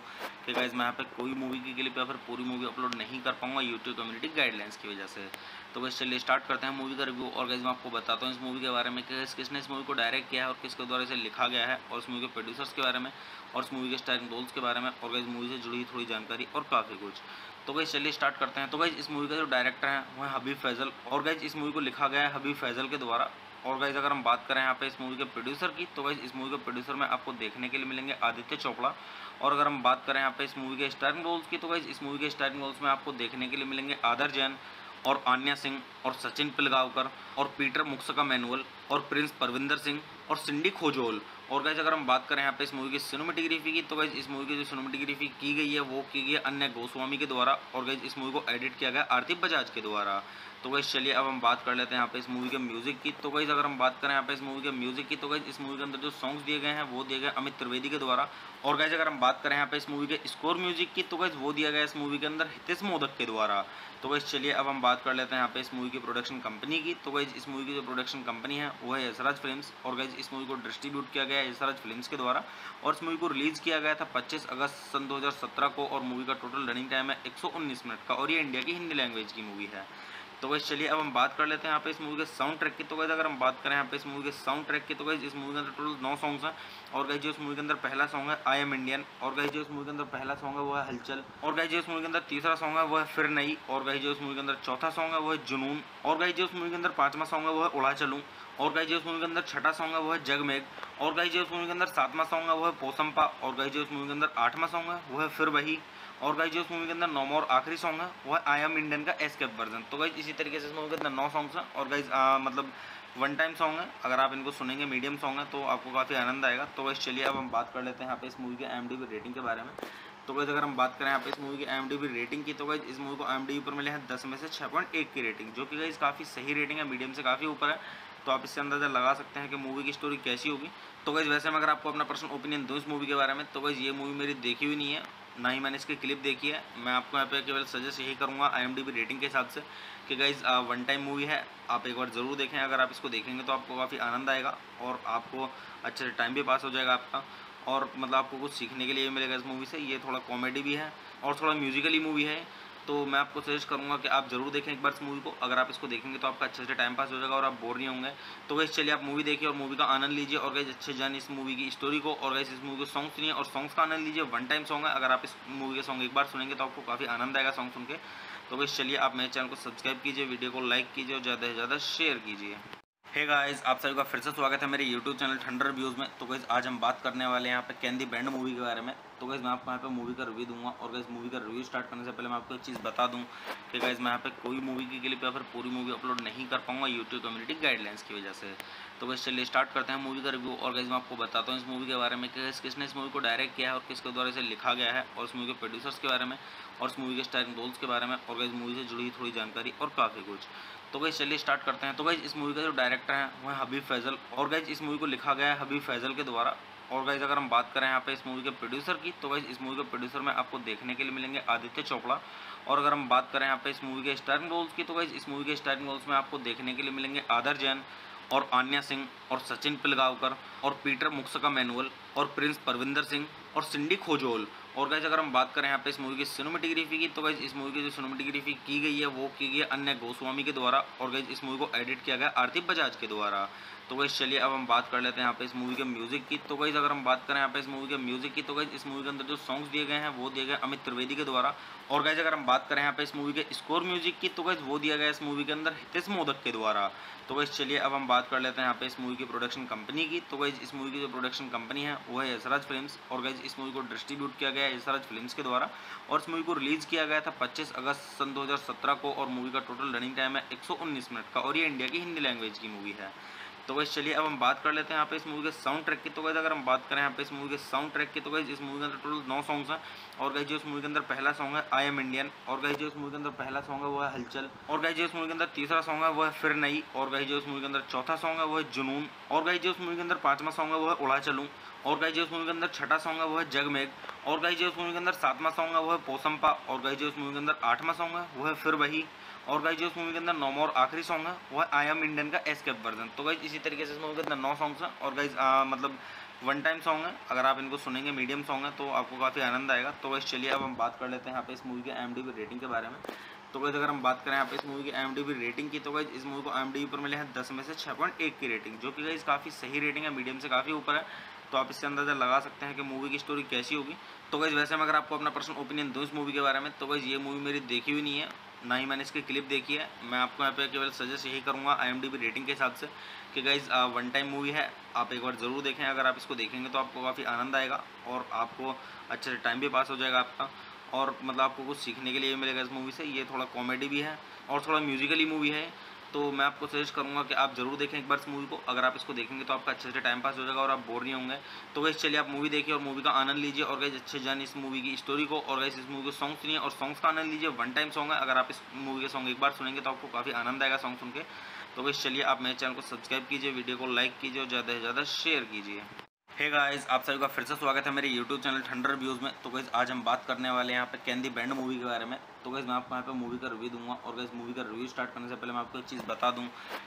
कि गाइस मैं यहाँ पे कोई मूवी की क्लिप या फिर पूरी मूवी अपलोड नहीं कर पाऊंगा यूट्यूब कम्युनिटी गाइडलाइंस की वजह से। तो गाइस चलिए स्टार्ट करते हैं मूवी का रिव्यू, और गाइस मैं आपको बताता हूँ इस मूवी के बारे में कि किसने इस मूवी को डायरेक्ट किया है और किसके द्वारा इसे लिखा गया है, और इस मूवी के प्रोड्यूसर्स के बारे में, और इस मूवी के स्टारिंग रोल्स के बारे में, और गाइस मूवी से जुड़ी थोड़ी जानकारी और काफ़ी कुछ। तो गाइस चलिए स्टार्ट करते हैं। तो गाइस इस मूवी का जो डायरेक्टर है वो है हबीब फैजल, और गाइस इस मूवी को लिखा गया है हबीब फैजल के द्वारा। और गाइस अगर हम बात करें यहाँ पे इस मूवी के प्रोड्यूसर की, तो गाइस इस मूवी के प्रोड्यूसर में आपको देखने के लिए मिलेंगे आदित्य चोपड़ा। और अगर हम बात करें यहाँ पे इस मूवी के स्टारिंग रोल्स की, तो गाइस इस मूवी के स्टारिंग रोल्स में आपको देखने के लिए मिलेंगे आदर जैन और आन्या सिंह और सचिन पिलगांवकर और पीटर मुक्सका मैनुअल और प्रिंस परविंदर सिंह और सिंडी खोजोल। और गाइस अगर हम बात करें यहाँ पे इस मूवी की सिनेमेटोग्राफी की, तो गाइस इस मूवी की जो सिनेमेटोग्राफी की गई है वो की गई है अन्य गोस्वामी के द्वारा, और गाइस इस मूवी को एडिट किया गया आरती बजाज के द्वारा। तो गाइस चलिए अब हम बात कर लेते हैं यहाँ पे इस मूवी के म्यूजिक की। तो गाइस अगर हम बात करें यहाँ पे इस मूवी के म्यूजिक की, तो गाइस इस मूवी के अंदर जो सॉन्ग्स दिए गए हैं वो दिए गए अमित त्रिवेदी के द्वारा। और गाइस अगर हम बात करें यहाँ पे इस मूवी के स्कोर म्यूजिक की, तो गाइस वो दिया गया इस मूवी के अंदर हितेश मोदक के द्वारा। तो गाइस चलिए अब हम बात कर लेते हैं यहाँ पे इस मूवी की प्रोडक्शन कंपनी की। तो गाइस इस मूवी की जो प्रोडक्शन कंपनी है वो है यशराज फिल्म्स, और गाइस इस मूवी को डिस्ट्रीब्यूट किया गया है यशराज फिल्म्स के द्वारा, और इस मूवी को रिलीज किया गया था 25 अगस्त सन 2017 को, और मूवी का टोटल रनिंग टाइम है 119 मिनट का, और ये इंडिया की हिंदी लैंग्वेज की मूवी है। तो गाइस चलिए अब हम बात कर लेते हैं यहाँ पे इस मूवी के साउंड ट्रैक की। तो गाइस अगर हम बात करें यहाँ पे इस मूवी के साउंड ट्रैक की, तो गाइस इस मूवी के अंदर टोटल 9 सॉन्ग्स हैं, और गाइस जो इस मूवी के अंदर पहला सॉन्ग है आई एम इंडियन, और गाइस जो इस मूवी के अंदर पहला सॉन्ग है वो है हलचल, और गाइस जो इस मूवी के अंदर तीसरा सॉन्ग है वो है फिर नई, और गाइस जो इस मूवी के अंदर चौथा सॉन्ग है वो है जुनून, और गाइस जो इस मूवी के अंदर पांचवा सॉन्ग है वो है उड़ा चलूं, और गाइस जो इस मूवी के अंदर छठा सॉन्ग है वो है जगमेग, और गाइस जो इस मूवी के अंदर सातवां सॉन्ग है वो है पोसंपा, और गाइस जो इस मूवी के अंदर आठवां सॉन्ग है वो है फिर वही, और गाइस जो इस मूवी के अंदर नौवां और आखिरी सॉन्ग है वो है आई एम इंडियन का एस्केप वर्जन। तो गाइस इसी तरीके से इस मूवी के अंदर 9 सॉन्ग्स हैं, और गाइस मतलब वन टाइम सॉन्ग है, अगर आप इनको सुनेंगे मीडियम सॉन्ग है तो आपको काफ़ी आनंद आएगा। तो गाइस चलिए अब हम बात कर लेते हैं यहाँ पे इस मूवी के IMDb रेटिंग के बारे में। तो गाइस अगर हम बात करें यहाँ पे इस मूवी की IMDb रेटिंग की, तो गाइस इस मूवी को IMDb पर मिले हैं 10 में से 6.1 की रेटिंग, जो कि गाइस काफ़ी सही रेटिंग है, मीडियम से काफ़ी ऊपर है। तो आप इससे अंदाज़ा लगा सकते हैं कि मूवी की स्टोरी कैसी होगी। तो गाइस वैसे मैं अगर आपको अपना पर्सनल ओपिनियन दूँ इस मूवी के बारे में, तो गाइस ये मूवी मेरी देखी हुई नहीं है, ना ही मैंने इसकी क्लिप देखी है। मैं आपको यहाँ पे केवल सजेस्ट यही करूँगा IMDb रेटिंग के हिसाब से कि गाइस वन टाइम मूवी है, आप एक बार ज़रूर देखें। अगर आप इसको देखेंगे तो आपको काफ़ी आनंद आएगा और आपको अच्छे से टाइम भी पास हो जाएगा आपका, और मतलब आपको कुछ सीखने के लिए मिलेगा इस मूवी से। ये थोड़ा कॉमेडी भी है और थोड़ा म्यूजिकली मूवी है, तो मैं आपको सजेस्ट करूँगा कि आप ज़रूर देखें एक बार इस मूवी को। अगर आप इसको देखेंगे तो आपका अच्छे से टाइम पास हो जाएगा और आप बोर नहीं होंगे। तो गाइस चलिए आप मूवी देखिए और मूवी का आनंद लीजिए, और गाइस अच्छे जानिए इस मूवी की स्टोरी को, और गाइस इस मूवी को सॉन्ग सुनिए और सॉन्ग्स का आनंद लीजिए। वन टाइम सॉन्ग है, अगर आप इस मूवी के सॉन्ग एक बार सुनेंगे तो आपको काफ़ी आनंद आएगा सॉन्ग सुन के। तो गाइस चलिए आप मेरे चैनल को सब्सक्राइब कीजिए, वीडियो को लाइक कीजिए और ज़्यादा से ज़्यादा शेयर कीजिए। हे गाइस, आप सभी का फिर से स्वागत है मेरे YouTube चैनल ठंडर व्यूज़ में। तो गाइस आज हम बात करने वाले हैं यहाँ पे कैन दी बैंड मूवी के बारे में। तो गाइस मैं आपको यहाँ पे मूवी का रिव्यू दूंगा और गाइस मूवी का रिव्यू स्टार्ट करने से पहले मैं आपको एक चीज़ बता दूं कि गाइस मैं यहाँ पे कोई मूवी की क्लिप या फिर पूरी मूवी अपलोड नहीं कर पाऊंगा यूट्यूब कम्युनिटी गाइडलाइंस की वजह से। तो गाइस चलिए स्टार्ट करते हैं मूवी का रिव्यू। और गाइस मैं आपको बताता हूँ इस मूवी के बारे में कि किसने इस मूवी को डायरेक्ट किया है और किसके द्वारा इसे लिखा गया है, और इस मूवी के प्रोड्यूसर्स के बारे में, और इस मूवी के स्टारिंग रोल्स के बारे में, और गाइस मूवी से जुड़ी थोड़ी जानकारी और काफ़ी कुछ। तो गाइस चलिए स्टार्ट करते हैं। तो गाइस इस मूवी का जो डायरेक्टर है वो है हबीब फैजल, और गाइस इस मूवी को लिखा गया है हबीब फैजल के द्वारा। और गाइस अगर हम बात करें यहाँ पे इस मूवी के प्रोड्यूसर की, तो गाइस इस मूवी के प्रोड्यूसर में आपको देखने के लिए मिलेंगे आदित्य चोपड़ा। और अगर हम बात करें यहाँ पे इस मूवी के स्टारिंग रोल्स की, तो गाइस इस मूवी के स्टारिंग रोल्स में आपको देखने के लिए मिलेंगे आदर जैन, और आन्या सिंह, और सचिन पिलगांवकर, और पीटर मुक्सका मैनुअल, और प्रिंस परविंदर सिंह, और सिंडी खोजोल। और गाइस अगर हम बात करें यहाँ पे इस मूवी की सिनेमेटोग्राफी की, तो गाइस इस मूवी की जो सिनेमेटोग्राफी की गई है वो की गई है अन्य गोस्वामी के द्वारा, और गाइस इस मूवी को एडिट किया गया आरती बजाज के द्वारा। तो गाइस चलिए अब हम बात कर लेते हैं यहाँ पे इस मूवी के म्यूजिक की। तो गाइस अगर हम बात करें यहाँ पे इस मूवी के म्यूजिक की, तो गाइस इस मूवी के अंदर जो सॉन्ग्स दिए गए हैं वो दिए गए अमित त्रिवेदी के द्वारा। और गाइस अगर हम बात करें यहाँ पे इस मूवी के स्कोर म्यूजिक की, तो गाइस वो दिया गया इस मूवी के अंदर हितेश मोदक के द्वारा। तो गाइस चलिए अब हम बात कर लेते हैं यहाँ पे इस मूवी की प्रोडक्शन कंपनी की। तो गाइस इस मूवी की जो प्रोडक्शन कंपनी है वो है यशराज फिल्म्स, और गाइस इस मूवी को डिस्ट्रीब्यूट किया गया है यशराज फिल्म्स के द्वारा। और इस मूवी को रिलीज किया गया था 25 अगस्त सन 2017 को, और मूवी का टोटल रनिंग टाइम है 119 मिनट का, और ये इंडिया की हिंदी लैंग्वेज की मूवी है। तो गाइस चलिए अब हम बात कर लेते हैं यहाँ पे इस मूवी के साउंड ट्रैक की। तो गाइस अगर हम बात करें यहाँ पे इस मूवी के साउंड ट्रैक की, तो गाइस इस मूवी के अंदर टोटल 9 सॉन्ग्स हैं। और गाइस जो इस मूवी के अंदर पहला सॉन्ग है आई एम इंडियन, और गाइस जो इस मूवी के अंदर पहला सॉन्ग है वो है हलचल, और गाइस जो इस मूवी के अंदर तीसरा सॉन्ग है वो है फिर नई, और गाइस जो इस मूवी के अंदर चौथा सॉन्ग है वो है जुनून, और गाइस जो इस मूवी के अंदर पांचवा सॉन्ग है वो है उड़ा चलूं, और गाइस जो इस मूवी के अंदर छठा सॉन्ग है वो है जगमेग, और गाइस जो इस मूवी के अंदर सातवां सॉन्ग है वो है पोसंपा, और गाइस जो इस मूवी के अंदर आठवां सॉन्ग है वो है फिर वही, और गाइस जो इस मूवी के अंदर नौवां और आखिरी सॉन्ग है वो है आई एम इंडियन का एस्केप वर्जन। तो गाइस इसी तरीके से इस मूवी के अंदर 9 सॉन्ग्स हैं, और गाइस मतलब वन टाइम सॉन्ग है, अगर आप इनको सुनेंगे मीडियम सॉन्ग है तो आपको काफ़ी आनंद आएगा। तो गाइस चलिए अब हम बात कर लेते हैं यहाँ पे इस मूवी के IMDb रेटिंग के बारे में। तो गाइस अगर हम बात करें यहाँ पे इस मूवी की IMDb रेटिंग की, तो गाइस इस मूवी को IMDb पर मिले हैं 10 में से 6.1 की रेटिंग, जो कि गाइस काफ़ी सही रेटिंग है, मीडियम से काफ़ी ऊपर है। तो आप इससे अंदाज़ा लगा सकते हैं कि मूवी की स्टोरी कैसी होगी। तो गाइस वैसे मैं अगर आपको अपना पर्सनल ओपिनियन दूँ इस मूवी के बारे में, तो गाइस ये मूवी मेरी देखी हुई नहीं है, ना ही मैंने इसकी क्लिप देखी है। मैं आपको यहाँ पे केवल सजेस्ट यही करूँगा IMDb रेटिंग के हिसाब से कि गाइज वन टाइम मूवी है, आप एक बार ज़रूर देखें। अगर आप इसको देखेंगे तो आपको काफ़ी आनंद आएगा, और आपको अच्छे से टाइम भी पास हो जाएगा आपका, और मतलब आपको कुछ सीखने के लिए मिलेगा इस मूवी से। ये थोड़ा कॉमेडी भी है और थोड़ा म्यूजिकली मूवी है, तो मैं आपको सजेस्ट करूंगा कि आप ज़रूर देखें एक बार इस मूवी को। अगर आप इसको देखेंगे तो आपका अच्छे से टाइम पास हो जाएगा और आप बोर नहीं होंगे। तो गाइस चलिए आप मूवी देखिए और मूवी का आनंद लीजिए, और गाइस अच्छे जानिए इस मूवी की स्टोरी को, और गाइस इस मूवी के सॉन्ग सुनिए और सॉन्ग्स का आनंद लीजिए। वन टाइम सॉन्ग है, अगर आप इस मूवी के सॉन्ग एक बार सुनेंगे तो आपको काफ़ी आनंद आएगा सॉन्ग सुन के। तो गाइस चलिए आप मेरे चैनल को सब्सक्राइब कीजिए, वीडियो को लाइक कीजिए और ज़्यादा से ज़्यादा शेयर कीजिए। हे गाइस, आप सभी का फिर से स्वागत है मेरे YouTube चैनल ठंडर व्यूज़ में। तो गाइस आज हम बात करने वाले हैं यहाँ पे कैन दी बैंड मूवी के बारे में। तो गाइस मैं आपको यहाँ पे मूवी का रिव्यू दूंगा, और गाइस मूवी का रिव्यू स्टार्ट करने से पहले मैं आपको एक चीज़ बता दूं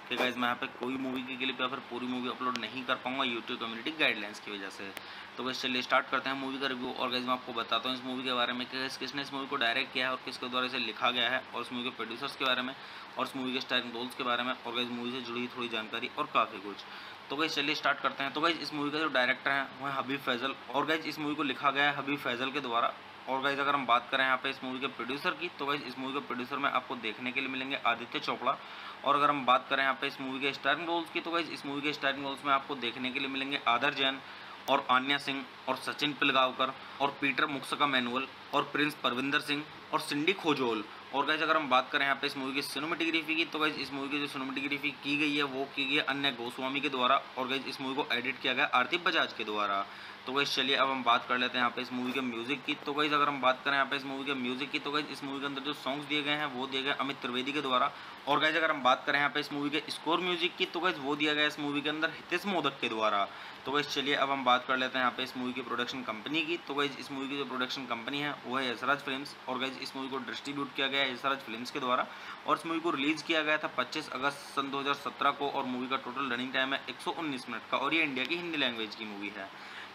कि गाइस मैं यहाँ पे कोई मूवी की क्लिप या फिर पूरी मूवी अपलोड नहीं कर पाऊंगा यूट्यूब कम्युनिटी गाइडलाइंस की वजह से। तो गाइस चलिए स्टार्ट करते हैं मूवी का रिव्यू। और गाइस मैं आपको बताता हूँ इस मूवी के बारे में कि किसने इस मूवी को डायरेक्ट किया है और किसके द्वारा इसे लिखा गया है, और इस मूवी के प्रोड्यूसर्स के बारे में, और इस मूवी के स्टारिंग रोल्स के बारे में, और गाइस मूवी से जुड़ी थोड़ी जानकारी और काफ़ी कुछ। तो गाइस चलिए स्टार्ट करते हैं। तो गाइस इस मूवी का जो डायरेक्टर है वो है हबीब फैजल, और गाइस इस मूवी को लिखा गया है हबीब फैजल के द्वारा। और गाइस अगर हम बात करें यहाँ पे इस मूवी के प्रोड्यूसर की, तो गाइस इस मूवी के प्रोड्यूसर में आपको देखने के लिए मिलेंगे आदित्य चोपड़ा। और अगर हम बात करें यहाँ पे इस मूवी के स्टारिंग रोल्स की, तो गाइस इस मूवी के स्टारिंग रोल्स में आपको देखने के लिए मिलेंगे आदर जैन, और आन्या सिंह, और सचिन पिलगांवकर, और पीटर मुक्सका मैनुअल, और प्रिंस परविंदर सिंह, और सिंडी खोजोल। और गाइस अगर हम बात करें यहाँ पे इस मूवी की सिनेमेटोग्राफी की, तो गाइस इस मूवी की जो सिनेमेटोग्राफी की गई है वो की गई है अन्य गोस्वामी के द्वारा, और गाइस इस मूवी को एडिट किया गया आरती बजाज के द्वारा। तो गाइस चलिए अब हम बात कर लेते हैं यहाँ पे इस मूवी के म्यूजिक की। तो गाइस अगर हम बात करें यहाँ पे इस मूवी के म्यूजिक की, तो गाइस इस मूवी के अंदर जो सॉन्ग्स दिए गए हैं वो दिए गए अमित त्रिवेदी के द्वारा। और गाइस अगर हम बात करें यहाँ पे इस मूवी के स्कोर म्यूजिक की, तो गाइस वो दिया गया इस मूवी के अंदर हितेश मोदक के द्वारा। तो गाइस चलिए अब हम बात कर लेते हैं यहाँ पे इस मूवी की प्रोडक्शन कंपनी की। तो गाइस इस मूवी की जो प्रोडक्शन कंपनी है वो है यशराज फिल्म्स, और गाइस इस मूवी को डिस्ट्रीब्यूट किया गया है यशराज फिल्म्स के द्वारा। और इस मूवी को रिलीज किया गया था 25 अगस्त सन 2017 को, और मूवी का टोटल रनिंग टाइम है 119 मिनट का, और ये इंडिया की हिंदी लैंग्वेज की मूवी है।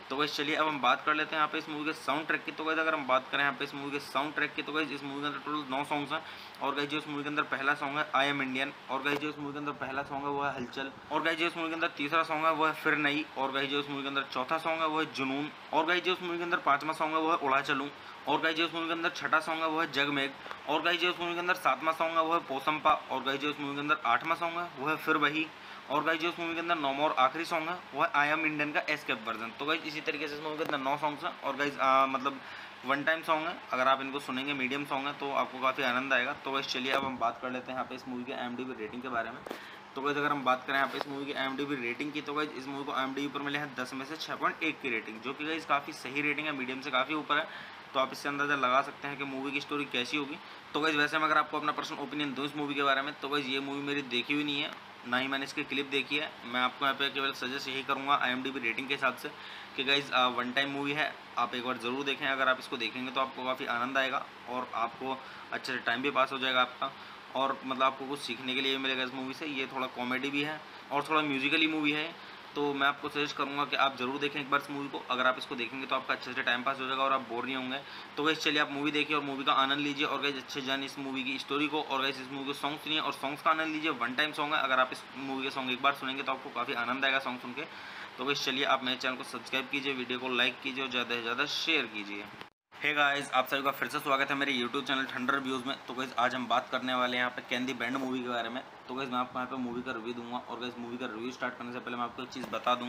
तो गाइस चलिए अब हम बात कर लेते हैं यहाँ पे इस मूवी के साउंड ट्रैक की। तो गाइस अगर हम बात करें यहाँ पे इस मूवी के साउंड ट्रैक की, तो गाइस इस मूवी के अंदर टोटल 9 सॉन्ग्स हैं। और गाइस जो इस मूवी के अंदर पहला सॉन्ग है आई एम इंडियन, और गाइस जो इस मूवी के अंदर पहला सॉन्ग है वो है हलचल, और गाइस जो इस मूवी के अंदर तीसरा सॉन्ग है वो है फिर नई, और गाइस जो इस मूवी के अंदर चौथा सॉन्ग है वो है जुनून, और गाइस जो इस मूवी के अंदर पांचवा सॉन्ग है वो है उड़ा चलूं, और गाइस जो इस मूवी के अंदर छठा सॉन्ग है वो है जगमेग। और गाइस जो इस मूवी के अंदर सातवां सॉन्ग है वो है पोसंपा। और गाइस जो इस मूवी के अंदर आठवां सॉन्ग है वो है फिर वही। और गाइस जो इस मूवी के अंदर नौवां और आखिरी सॉन्ग है वो है आई एम इंडियन का एस्केप वर्जन। तो गाइस इसी तरीके से इस मूवी के अंदर 9 सॉन्ग्स हैं और गाइस मतलब वन टाइम सॉन्ग है। अगर आप इनको सुनेंगे मीडियम सॉन्ग है तो आपको काफ़ी आनंद आएगा। तो गाइस चलिए अब हम बात कर लेते हैं यहाँ पे इस मूवी के IMDb रेटिंग के बारे में। तो गाइस अगर हम बात करें यहाँ पे इस मूवी की IMDb रेटिंग की, तो गाइस इस मूवी को IMDb पर मिले हैं 10 में से 6.1 की रेटिंग, जो कि गाइस काफ़ी सही रेटिंग है, मीडियम से काफ़ी ऊपर है। तो आप इससे अंदाज़ा लगा सकते हैं कि मूवी की स्टोरी कैसी होगी। तो गाइस वैसे मैं अगर आपको अपना पर्सनल ओपिनियन दूँ इस मूवी के बारे में, तो गाइस ये मूवी मेरी देखी हुई नहीं है, ना ही मैंने इसकी क्लिप देखी है। मैं आपको यहाँ पे केवल सजेस्ट यही करूँगा IMDb रेटिंग के हिसाब से कि गाइस वन टाइम मूवी है, आप एक बार ज़रूर देखें। अगर आप इसको देखेंगे तो आपको काफ़ी आनंद आएगा और आपको अच्छे से टाइम भी पास हो जाएगा आपका, और मतलब आपको कुछ सीखने के लिए मिलेगा इस मूवी से। ये थोड़ा कॉमेडी भी है और थोड़ा म्यूजिकली मूवी है। तो मैं आपको सजेस्ट करूंगा कि आप जरूर देखें एक बार इस मूवी को। अगर आप इसको देखेंगे तो आपका अच्छे से टाइम पास हो जाएगा और आप बोर नहीं होंगे। तो गाइस चलिए आप मूवी देखिए और मूवी का आनंद लीजिए और गाइस अच्छे जानिए इस मूवी की स्टोरी को, और गाइस इस मूवी के सॉन्ग सुनिए और सॉन्ग्स का आनंद लीजिए। वन टाइम सॉन्ग है, अगर आप इस मूवी के सॉन्ग एक बार सुनेंगे तो आपको काफ़ी आनंद आएगा सॉन्ग सुन के। तो गाइस चलिए आप मेरे चैनल को सब्सक्राइब कीजिए, वीडियो को लाइक कीजिए और ज़्यादा से ज़्यादा शेयर कीजिए। हे गाइस, आप सभी का फिर से स्वागत है मेरे YouTube चैनल ठंडर रिव्यूज़ में। तो गाइस आज हम बात करने वाले हैं यहाँ पे कैन दी बैंड मूवी के बारे में। तो गाइस मैं आपको यहाँ पे मूवी का रिव्यू दूंगा, और गाइस मूवी का रिव्यू स्टार्ट करने से पहले मैं आपको एक चीज़ बता दूं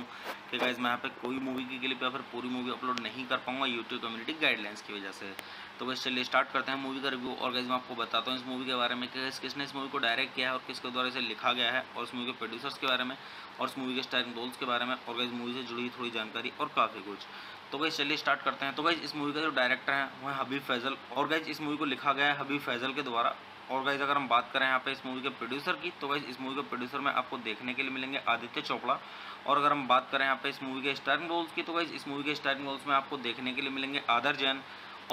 कि गाइस मैं यहाँ पे कोई मूवी की क्लिप या फिर पूरी मूवी अपलोड नहीं कर पाऊंगा यूट्यूब कम्युनिटी गाइडलाइंस की वजह से। तो गाइस चलिए स्टार्ट करते हैं मूवी का रिव्यू। और गाइस मैं आपको बताता हूँ इस मूवी के बारे में कि किसने इस मूवी को डायरेक्ट किया है और किसके द्वारा इसे लिखा गया है, और इस मूवी के प्रोड्यूसर्स के बारे में, और इस मूवी के स्टारिंग रोल्स के बारे में, और गाइस मूवी से जुड़ी थोड़ी जानकारी और काफ़ी कुछ। तो गाइस चलिए स्टार्ट करते हैं। तो गाइस इस मूवी का जो डायरेक्टर है वो है हबीब फैजल, और गाइस इस मूवी को लिखा गया है हबीब फैजल के द्वारा। और गाइस अगर हम बात करें यहाँ पे इस मूवी के प्रोड्यूसर की, तो गाइस इस मूवी के प्रोड्यूसर में आपको देखने के लिए मिलेंगे आदित्य चोपड़ा। और अगर हम बात करें यहाँ पे इस मूवी के स्टारिंग रोल्स की, तो गाइस इस मूवी के स्टारिंग रोल्स में आपको देखने के लिए मिलेंगे आदर जैन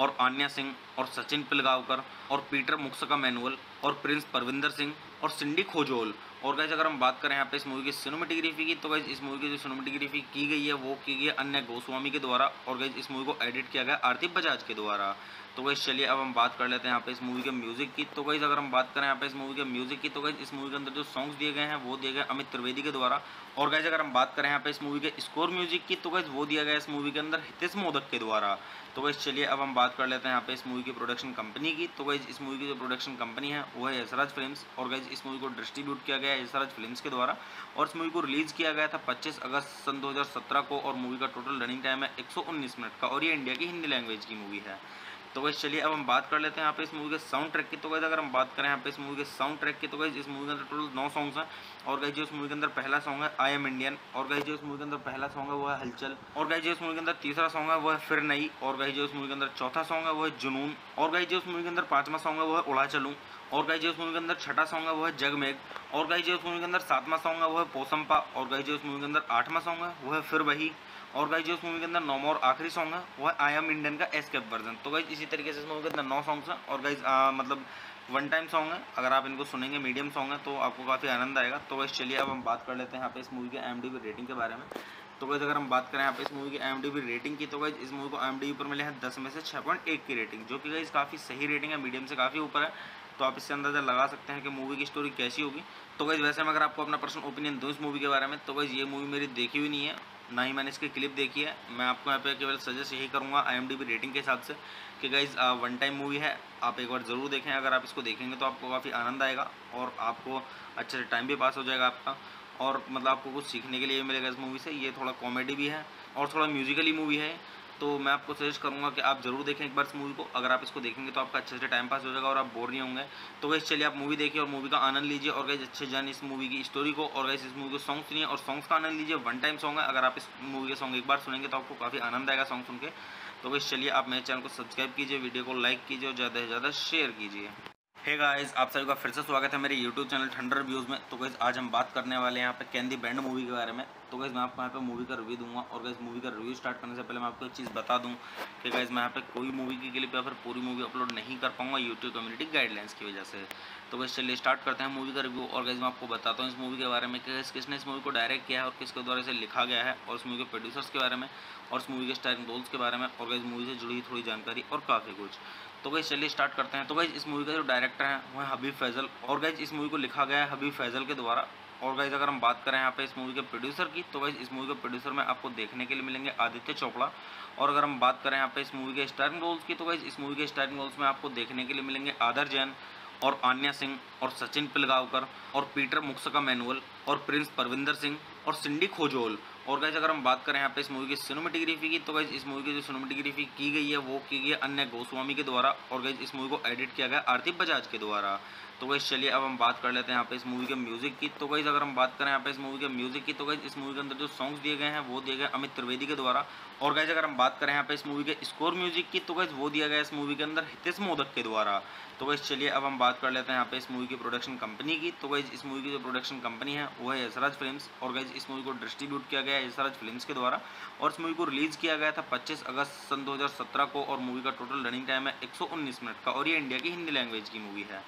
और आन्या सिंह और सचिन पिलगांवकर और पीटर मुक्सका मैनुअल और प्रिंस परविंदर सिंह और सिंडी खोजोल। और गाइस अगर हम बात करें यहाँ पे इस मूवी की सिनेमेटोग्राफी की, तो गाइस इस मूवी की जो सिनेमेटोग्राफी की गई है वो की गई है अन्य गोस्वामी के द्वारा, और गाइस इस मूवी को एडिट किया गया आरती बजाज के द्वारा। तो गाइस चलिए अब हम बात कर लेते हैं यहाँ पे इस मूवी के म्यूजिक की। तो गाइस अगर हम बात करें यहाँ पे इस मूवी के म्यूजिक की, तो गाइस इस मूवी के अंदर जो सॉन्ग्स दिए गए हैं वो दिए गए अमित त्रिवेदी के द्वारा। और गाइस अगर हम बात करें यहाँ पे इस मूवी के स्कोर म्यूजिक की, तो गाइस वो दिया गया इस मूवी के अंदर हितेश मोदक के द्वारा। तो गाइस चलिए अब हम बात कर लेते हैं यहाँ पे इस मूवी की प्रोडक्शन कंपनी की। तो गाइस इस मूवी की जो प्रोडक्शन कंपनी है वो है यशराज फिल्म्स, और गाइस इस मूवी को डिस्ट्रीब्यूट किया गया है यशराज फिल्म्स के द्वारा, और इस मूवी को रिलीज किया गया था 25 अगस्त सन 2017 को, और मूवी का टोटल रनिंग टाइम है 119 मिनट का, और ये इंडिया की हिंदी लैंग्वेज की मूवी है। तो गाइस चलिए अब हम बात कर लेते हैं यहाँ पे इस मूवी के साउंड ट्रैक की। तो गाइस अगर हम बात करें यहाँ पे इस मूवी के साउंड ट्रैक की, तो गाइस इस मूवी के अंदर टोटल 9 सॉन्ग्स हैं। और गाइस जो इस मूवी के अंदर पहला सॉन्ग है आई एम इंडियन, और गाइस जो इस मूवी के अंदर पहला सॉन्ग है वो है हलचल, और गाइस जो इस मूवी के अंदर तीसरा सॉन्ग है वो है फिर नई, और गाइस जो इस मूवी के अंदर चौथा सॉन्ग है वो है जुनून, और गाइस जो इस मूवी के अंदर पांचवा सॉन्ग है वो है उड़ा चलूं, और गाइस जो इस मूवी के अंदर छठा सॉन्ग है वो है जगमेग, और गाइस जो इस मूवी के अंदर सातवां सॉन्ग है वो है पोसंपा, और गाइस जो इस मूवी के अंदर आठवां सॉन्ग है वो है फिर वही, और गाइस जो इस मूवी के अंदर नौवां और आखिरी सॉन्ग है वो है आई एम इंडियन का एस्केप वर्जन। तो गाइस इसी तरीके से इस मूवी के अंदर 9 सॉन्ग्स हैं और गाइस मतलब वन टाइम सॉन्ग है। अगर आप इनको सुनेंगे मीडियम सॉन्ग है तो आपको काफ़ी आनंद आएगा। तो गाइस चलिए अब हम बात कर लेते हैं यहाँ पे इस मूवी के IMDb रेटिंग के बारे में। तो गाइस अगर हम बात करें यहाँ पे इस मूवी की IMDb रेटिंग की, तो गाइस इस मूवी को IMDb पर मिले हैं 10 में से 6.1 की रेटिंग, जो कि गाइस काफ़ी सही रेटिंग है, मीडियम से काफ़ी ऊपर है। तो आप इससे अंदाज़ा लगा सकते हैं कि मूवी की स्टोरी कैसी होगी। तो गाइस वैसे मैं अगर आपको अपना पर्सनल ओपिनियन दूँ इस मूवी के बारे में, तो गाइस ये मूवी मेरी देखी हुई नहीं है, ना ही मैंने इसकी क्लिप देखी है। मैं आपको यहाँ पे केवल सजेस्ट यही करूँगा IMDb रेटिंग के हिसाब से कि गाइस वन टाइम मूवी है, आप एक बार ज़रूर देखें। अगर आप इसको देखेंगे तो आपको काफ़ी आनंद आएगा और आपको अच्छे से टाइम भी पास हो जाएगा आपका, और मतलब आपको कुछ सीखने के लिए मिलेगा इस मूवी से। ये थोड़ा कॉमेडी भी है और थोड़ा म्यूजिकली मूवी है। तो मैं आपको सजेस्ट करूंगा कि आप जरूर देखें एक बार इस मूवी को। अगर आप इसको देखेंगे तो आपका अच्छे से टाइम पास हो जाएगा और आप बोर नहीं होंगे। तो गाइस चलिए आप मूवी देखिए और मूवी का आनंद लीजिए, और गाइस अच्छे जानिए इस मूवी की स्टोरी को, और गाइस इस मूवी को सॉन्ग सुनिए और सॉन्ग्स का आनंद लीजिए। वन टाइम सॉन्ग है, अगर आप इस मूवी के सॉन्ग एक बार सुनेंगे तो आपको काफ़ी आनंद आएगा सॉन्ग सुन के। तो गाइस चलिए आप मेरे चैनल को सब्सक्राइब कीजिए, वीडियो को लाइक कीजिए और ज़्यादा से ज़्यादा शेयर कीजिए। हे गाइस, आप सभी का फिर से स्वागत है मेरे YouTube चैनल ठंडर रिव्यूज़ में। तो गाइस आज हम बात करने वाले हैं यहाँ पे कैन दी बैंड मूवी के बारे में। तो गाइस मैं आपको यहाँ पे मूवी का रिव्यू दूंगा, और गाइस मूवी का रिव्यू स्टार्ट करने से पहले मैं आपको एक चीज़ बता दूं कि गाइस मैं यहाँ पे कोई मूवी की क्लिप या फिर पूरी मूवी अपलोड नहीं कर पाऊंगा यूट्यूब कम्युनिटी गाइडलाइंस की वजह से। तो गाइस चलिए स्टार्ट करते हैं मूवी का रिव्यू। और गाइस मैं आपको बताता हूँ इस मूवी के बारे में कि किसने इस मूवी को डायरेक्ट किया है और किसके द्वारा इसे लिखा गया है, और इस मूवी के प्रोड्यूसर्स के बारे में, और इस मूवी के स्टारिंग रोल्स के बारे में, और गाइस मूवी से जुड़ी थोड़ी जानकारी और काफ़ी कुछ। तो गाइस चलिए स्टार्ट करते हैं। तो गाइस इस मूवी का जो डायरेक्टर है वो है हबीब फैजल, और गाइस इस मूवी को लिखा गया है हबीब फैजल के द्वारा, और गाइज अगर हम बात करें यहाँ पे इस मूवी के प्रोड्यूसर की, तो गाइज इस मूवी के प्रोड्यूसर में आपको देखने के लिए मिलेंगे आदित्य चोपड़ा। और अगर हम बात करें यहाँ पे इस मूवी के स्टारिंग रोल्स की, तो गाइज इस मूवी के स्टारिंग रोल्स में आपको देखने के लिए मिलेंगे आदर जैन और आन्या सिंह और सचिन पिलगांवकर और पीटर मुक्सका मैनुअल और प्रिंस परविंदर सिंह और सिंडी खोजोल। और गाइज अगर हम बात करें यहाँ पे इस मूवी की सिनेमेटोग्राफी की, तो गाइज इस मूवी की जो सिनेमेटोग्राफी की गई है वो की गई है अन्य गोस्वामी के द्वारा। और गाइज इस मूवी को एडिट किया गया आरती बजाज के द्वारा। तो गाइज चलिए अब हम बात कर लेते हैं यहाँ पे इस मूवी के म्यूजिक की। तो गाइज अगर हम बात करें यहाँ पे इस मूवी के म्यूजिक की, तो गाइज इस मूवी के अंदर जो सॉन्ग्स दिए गए हैं वो दिए गए अमित त्रिवेदी के द्वारा। और गाइज अगर हम बात करें यहाँ पे इस मूवी के स्कोर म्यूजिक की, तो गाइज वो दिया गया इस मूवी के अंदर हितेश मोदक के द्वारा। तो गाइज चलिए अब हम बात कर लेते हैं यहाँ पे इस मूवी की प्रोडक्शन कंपनी की। तो गाइज इस मूवी की जो प्रोडक्शन कंपनी है वो है यशराज फिल्म्स। और गाइज इस मूवी को डिस्ट्रीब्यूट किया गया है यशराज फिल्म्स के द्वारा। और इस मूवी को रिलीज किया गया था 25 अगस्त सन 2017 को। और मूवी का टोटल रनिंग टाइम है 119 मिनट का और ये इंडिया की हिंदी लैंग्वेज की मूवी है।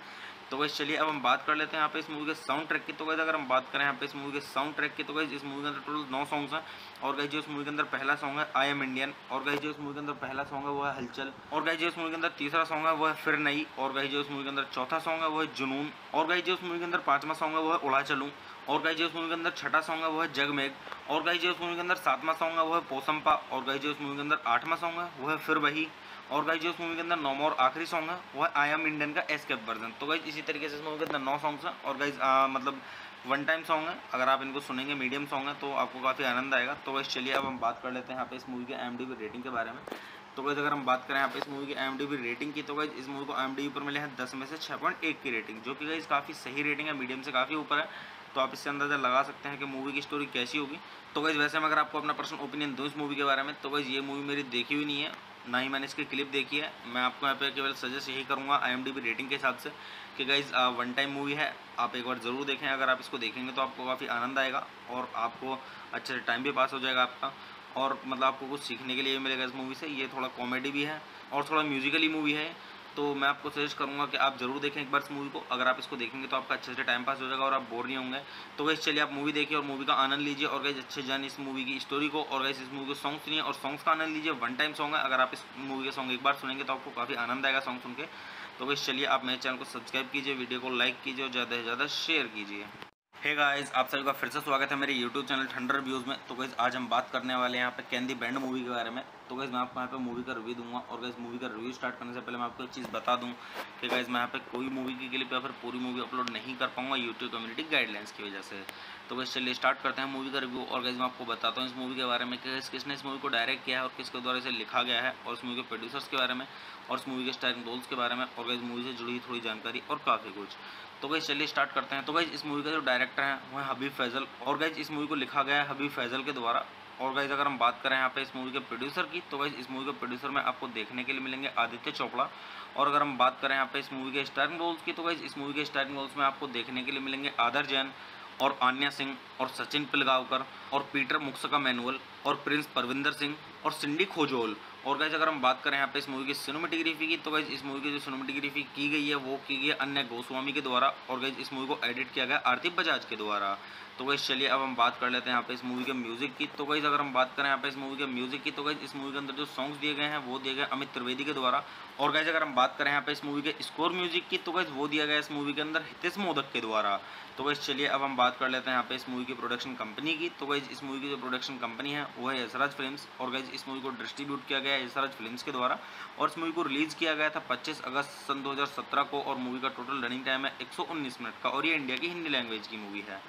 तो गाइस चलिए अब हम बात कर लेते हैं यहाँ पे इस मूवी के साउंड ट्रैक की। तो गाइस अगर हम बात करें यहाँ पे इस मूवी के साउंड ट्रैक की, तो गाइस इस मूवी के अंदर टोटल 9 सॉन्ग्स हैं। और गाइस जो इस मूवी के अंदर पहला सॉन्ग है आई एम इंडियन। और गाइस जो इस मूवी के अंदर पहला सॉन्ग है वो है हलचल। और गाइस जो इस मूवी के अंदर तीसरा सॉन्ग है वो है फिर नई। और गाइस जो इस मूवी के अंदर चौथा सॉन्ग है वो है जुनून। और गाइस जो इस मूवी के अंदर पांचवा सॉन्ग है वो है उड़ा चलूं। और गाइस जो इस मूवी के अंदर छठा सॉन्ग है वो है जगमेग। और गाइस जो इस मूवी के अंदर सातवां सॉन्ग है वो है पोसंपा। और गाइस जो इस मूवी के अंदर आठवां सॉन्ग है वो है फिर वही। और गाइस जो इस मूवी के अंदर नौवां और आखिरी सॉन्ग है वो है आई एम इंडियन का एस्केप वर्जन। तो गाइस इसी तरीके से इस मूवी के अंदर 9 सॉन्ग्स हैं। और गाइस मतलब वन टाइम सॉन्ग है, अगर आप इनको सुनेंगे मीडियम सॉन्ग है तो आपको काफ़ी आनंद आएगा। तो गाइस चलिए अब हम बात कर लेते हैं यहाँ पे इस मूवी के IMDb रेटिंग के बारे में। तो गाइस अगर हम बात करें यहाँ पे इस मूवी की IMDb रेटिंग की, तो गाइस इस मूवी को IMDb पर मिले हैं 10 में से 6.1 की रेटिंग, जो कि गाइस काफ़ी सही रेटिंग है, मीडियम से काफ़ी ऊपर है। तो आप इससे अंदाज़ा लगा सकते हैं कि मूवी की स्टोरी कैसी होगी। तो गाइस वैसे मैं अगर आपको अपना पर्सनल ओपिनियन दूँ इस मूवी के बारे में, तो गाइस ये मूवी मेरी देखी हुई नहीं है, ना ही मैंने इसकी क्लिप देखी है। मैं आपको यहाँ पे केवल सजेस्ट यही करूँगा IMDb रेटिंग के हिसाब से कि गाइस वन टाइम मूवी है, आप एक बार ज़रूर देखें। अगर आप इसको देखेंगे तो आपको काफ़ी आनंद आएगा और आपको अच्छे से टाइम भी पास हो जाएगा आपका। और मतलब आपको कुछ सीखने के लिए मिलेगा इस मूवी से। ये थोड़ा कॉमेडी भी है और थोड़ा म्यूजिकली मूवी है। तो मैं आपको सजेस्ट करूंगा कि आप जरूर देखें एक बार इस मूवी को। अगर आप इसको देखेंगे तो आपका अच्छे से टाइम पास हो जाएगा और आप बोर नहीं होंगे। तो गाइस चलिए आप मूवी देखिए और मूवी का आनंद लीजिए और गाइस अच्छे जानिए इस मूवी की स्टोरी को। और गाइस इस मूवी के सॉन्ग सुनिए और सॉन्ग्स का आनंद लीजिए। वन टाइम सॉन्ग है, अगर आप इस मूवी के सॉन्ग एक बार सुनेंगे तो आपको काफ़ी आनंद आएगा सॉन्ग सुन के। तो गाइस चलिए आप मेरे चैनल को सब्सक्राइब कीजिए, वीडियो को लाइक कीजिए और ज़्यादा से ज़्यादा शेयर कीजिए। हे गाइस, आप सभी का फिर से स्वागत है मेरे YouTube चैनल ठंडर रिव्यूज़ में। तो गाइस आज हम बात करने वाले हैं यहाँ पे कैन दी बैंड मूवी के बारे में। तो गाइस मैं आपको यहाँ पे मूवी का रिव्यू दूंगा। और गाइस मूवी का रिव्यू स्टार्ट करने से पहले मैं आपको एक चीज़ बता दूं कि गाइस मैं यहाँ पे कोई मूवी की क्लिप या फिर पूरी मूवी अपलोड नहीं कर पाऊंगा YouTube कम्युनिटी गाइडलाइंस की वजह से। तो गाइस चलिए स्टार्ट करते हैं मूवी का रिव्यू। और गाइस मैं आपको बताता हूँ इस मूवी के बारे में कि किसने इस मूवी को डायरेक्ट किया है और किसके द्वारा इसे लिखा गया है, और इस मूवी के प्रोड्यूसर्स के बारे में और इस मूवी के स्टारिंग रोल्स के बारे में, और गाइस मूवी से जुड़ी थोड़ी जानकारी और काफ़ी कुछ। तो गाइस चलिए स्टार्ट करते हैं। तो गाइस इस मूवी का जो डायरेक्टर है वो है हबीब फैजल। और गाइस इस मूवी को लिखा गया है हबीब फैजल के द्वारा। और गाइस अगर हम बात करें यहाँ पे इस मूवी के प्रोड्यूसर की, तो गाइस इस मूवी के प्रोड्यूसर में आपको देखने के लिए मिलेंगे आदित्य चोपड़ा। और अगर हम बात करें यहाँ पे इस मूवी के स्टारिंग रोल्स की, तो गाइस इस मूवी के स्टारिंग रोल्स में आपको देखने के लिए मिलेंगे आदर जैन और आन्या सिंह और सचिन पिलगांवकर और पीटर मुक्सका मैनुअल और प्रिंस परविंदर सिंह और सिंडी खोजोल। और गाइस अगर हम बात करें यहाँ पे इस मूवी की सिनेमेटोग्राफी की, तो गाइस इस मूवी की जो सिनेमेटोग्राफी की गई है वो की गई है अन्य गोस्वामी के द्वारा। और गाइस इस मूवी को एडिट किया गया आरती बजाज के द्वारा। तो गाइस चलिए अब हम बात कर लेते हैं यहाँ पे इस मूवी के म्यूजिक की। तो गाइस अगर हम बात करें यहाँ पे इस मूवी के म्यूजिक की, तो गाइस इस मूवी के अंदर जो सॉन्ग्स दिए गए हैं वो दिए गए अमित त्रिवेदी के द्वारा। और गाइस अगर हम बात करें यहाँ पे इस मूवी के स्कोर म्यूजिक की, तो गाइस वो दिया गया इस मूवी के अंदर हितेश मोदक के द्वारा। तो गाइस चलिए अब हम बात कर लेते हैं यहाँ पे इस मूवी की प्रोडक्शन कंपनी की। तो गाइस इस मूवी की जो प्रोडक्शन कंपनी है वो है यशराज फिल्म्स। और गाइस इस मूवी को डिस्ट्रीब्यूट किया गया है यशराज फिल्म्स के द्वारा। और इस मूवी को रिलीज किया गया था 25 अगस्त सन 2017 को। और मूवी का टोटल रनिंग टाइम है 119 मिनट का और ये इंडिया की हिंदी लैंग्वेज की मूवी है।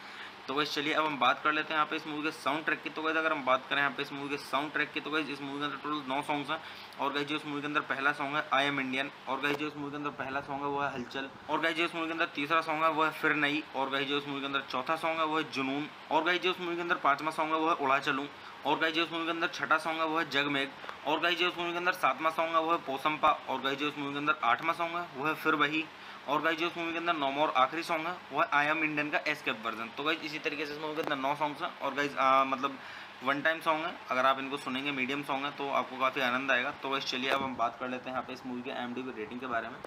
तो गाइस चलिए अब हम बात कर लेते हैं यहाँ पे इस मूवी के साउंड ट्रैक की। तो गाइस अगर हम बात करें यहाँ पे इस मूवी के साउंड ट्रैक की, तो गाइस इस मूवी के अंदर टोटल 9 सॉन्ग्स हैं। और गाइस जो इस मूवी के अंदर पहला सॉन्ग है आई एम इंडियन। और गाइस जो इस मूवी के अंदर पहला सॉन्ग है वो है हलचल। और गाइस जो इस मूवी के अंदर तीसरा सॉन्ग है वो है फिर नई। और गाइस जो इस मूवी के अंदर चौथा सॉन्ग है वो है जुनून। और गाइस जो इस मूवी के अंदर पांचवा सॉन्ग है वो है उड़ा चलूं। और गाइस जो इस मूवी के अंदर छठा सॉन्ग है वो है जगमेग। और गाइस जो इस मूवी के अंदर सातवां सॉन्ग है वो है पोसंपा। और गाइस जो इस मूवी के अंदर आठवां सॉन्ग है वो है फिर वही। और गाइस जो इस मूवी के अंदर नौवां और आखिरी सॉन्ग है वो है आई एम इंडियन का एस्केप वर्जन। तो गाइस इसी तरीके से इस मूवी के अंदर 9 सॉन्ग्स हैं। और गाइस मतलब वन टाइम सॉन्ग है, अगर आप इनको सुनेंगे मीडियम सॉन्ग है तो आपको काफ़ी आनंद आएगा। तो गाइस चलिए अब हम बात कर लेते हैं यहाँ पे इस मूवी के IMDb रेटिंग के बारे में।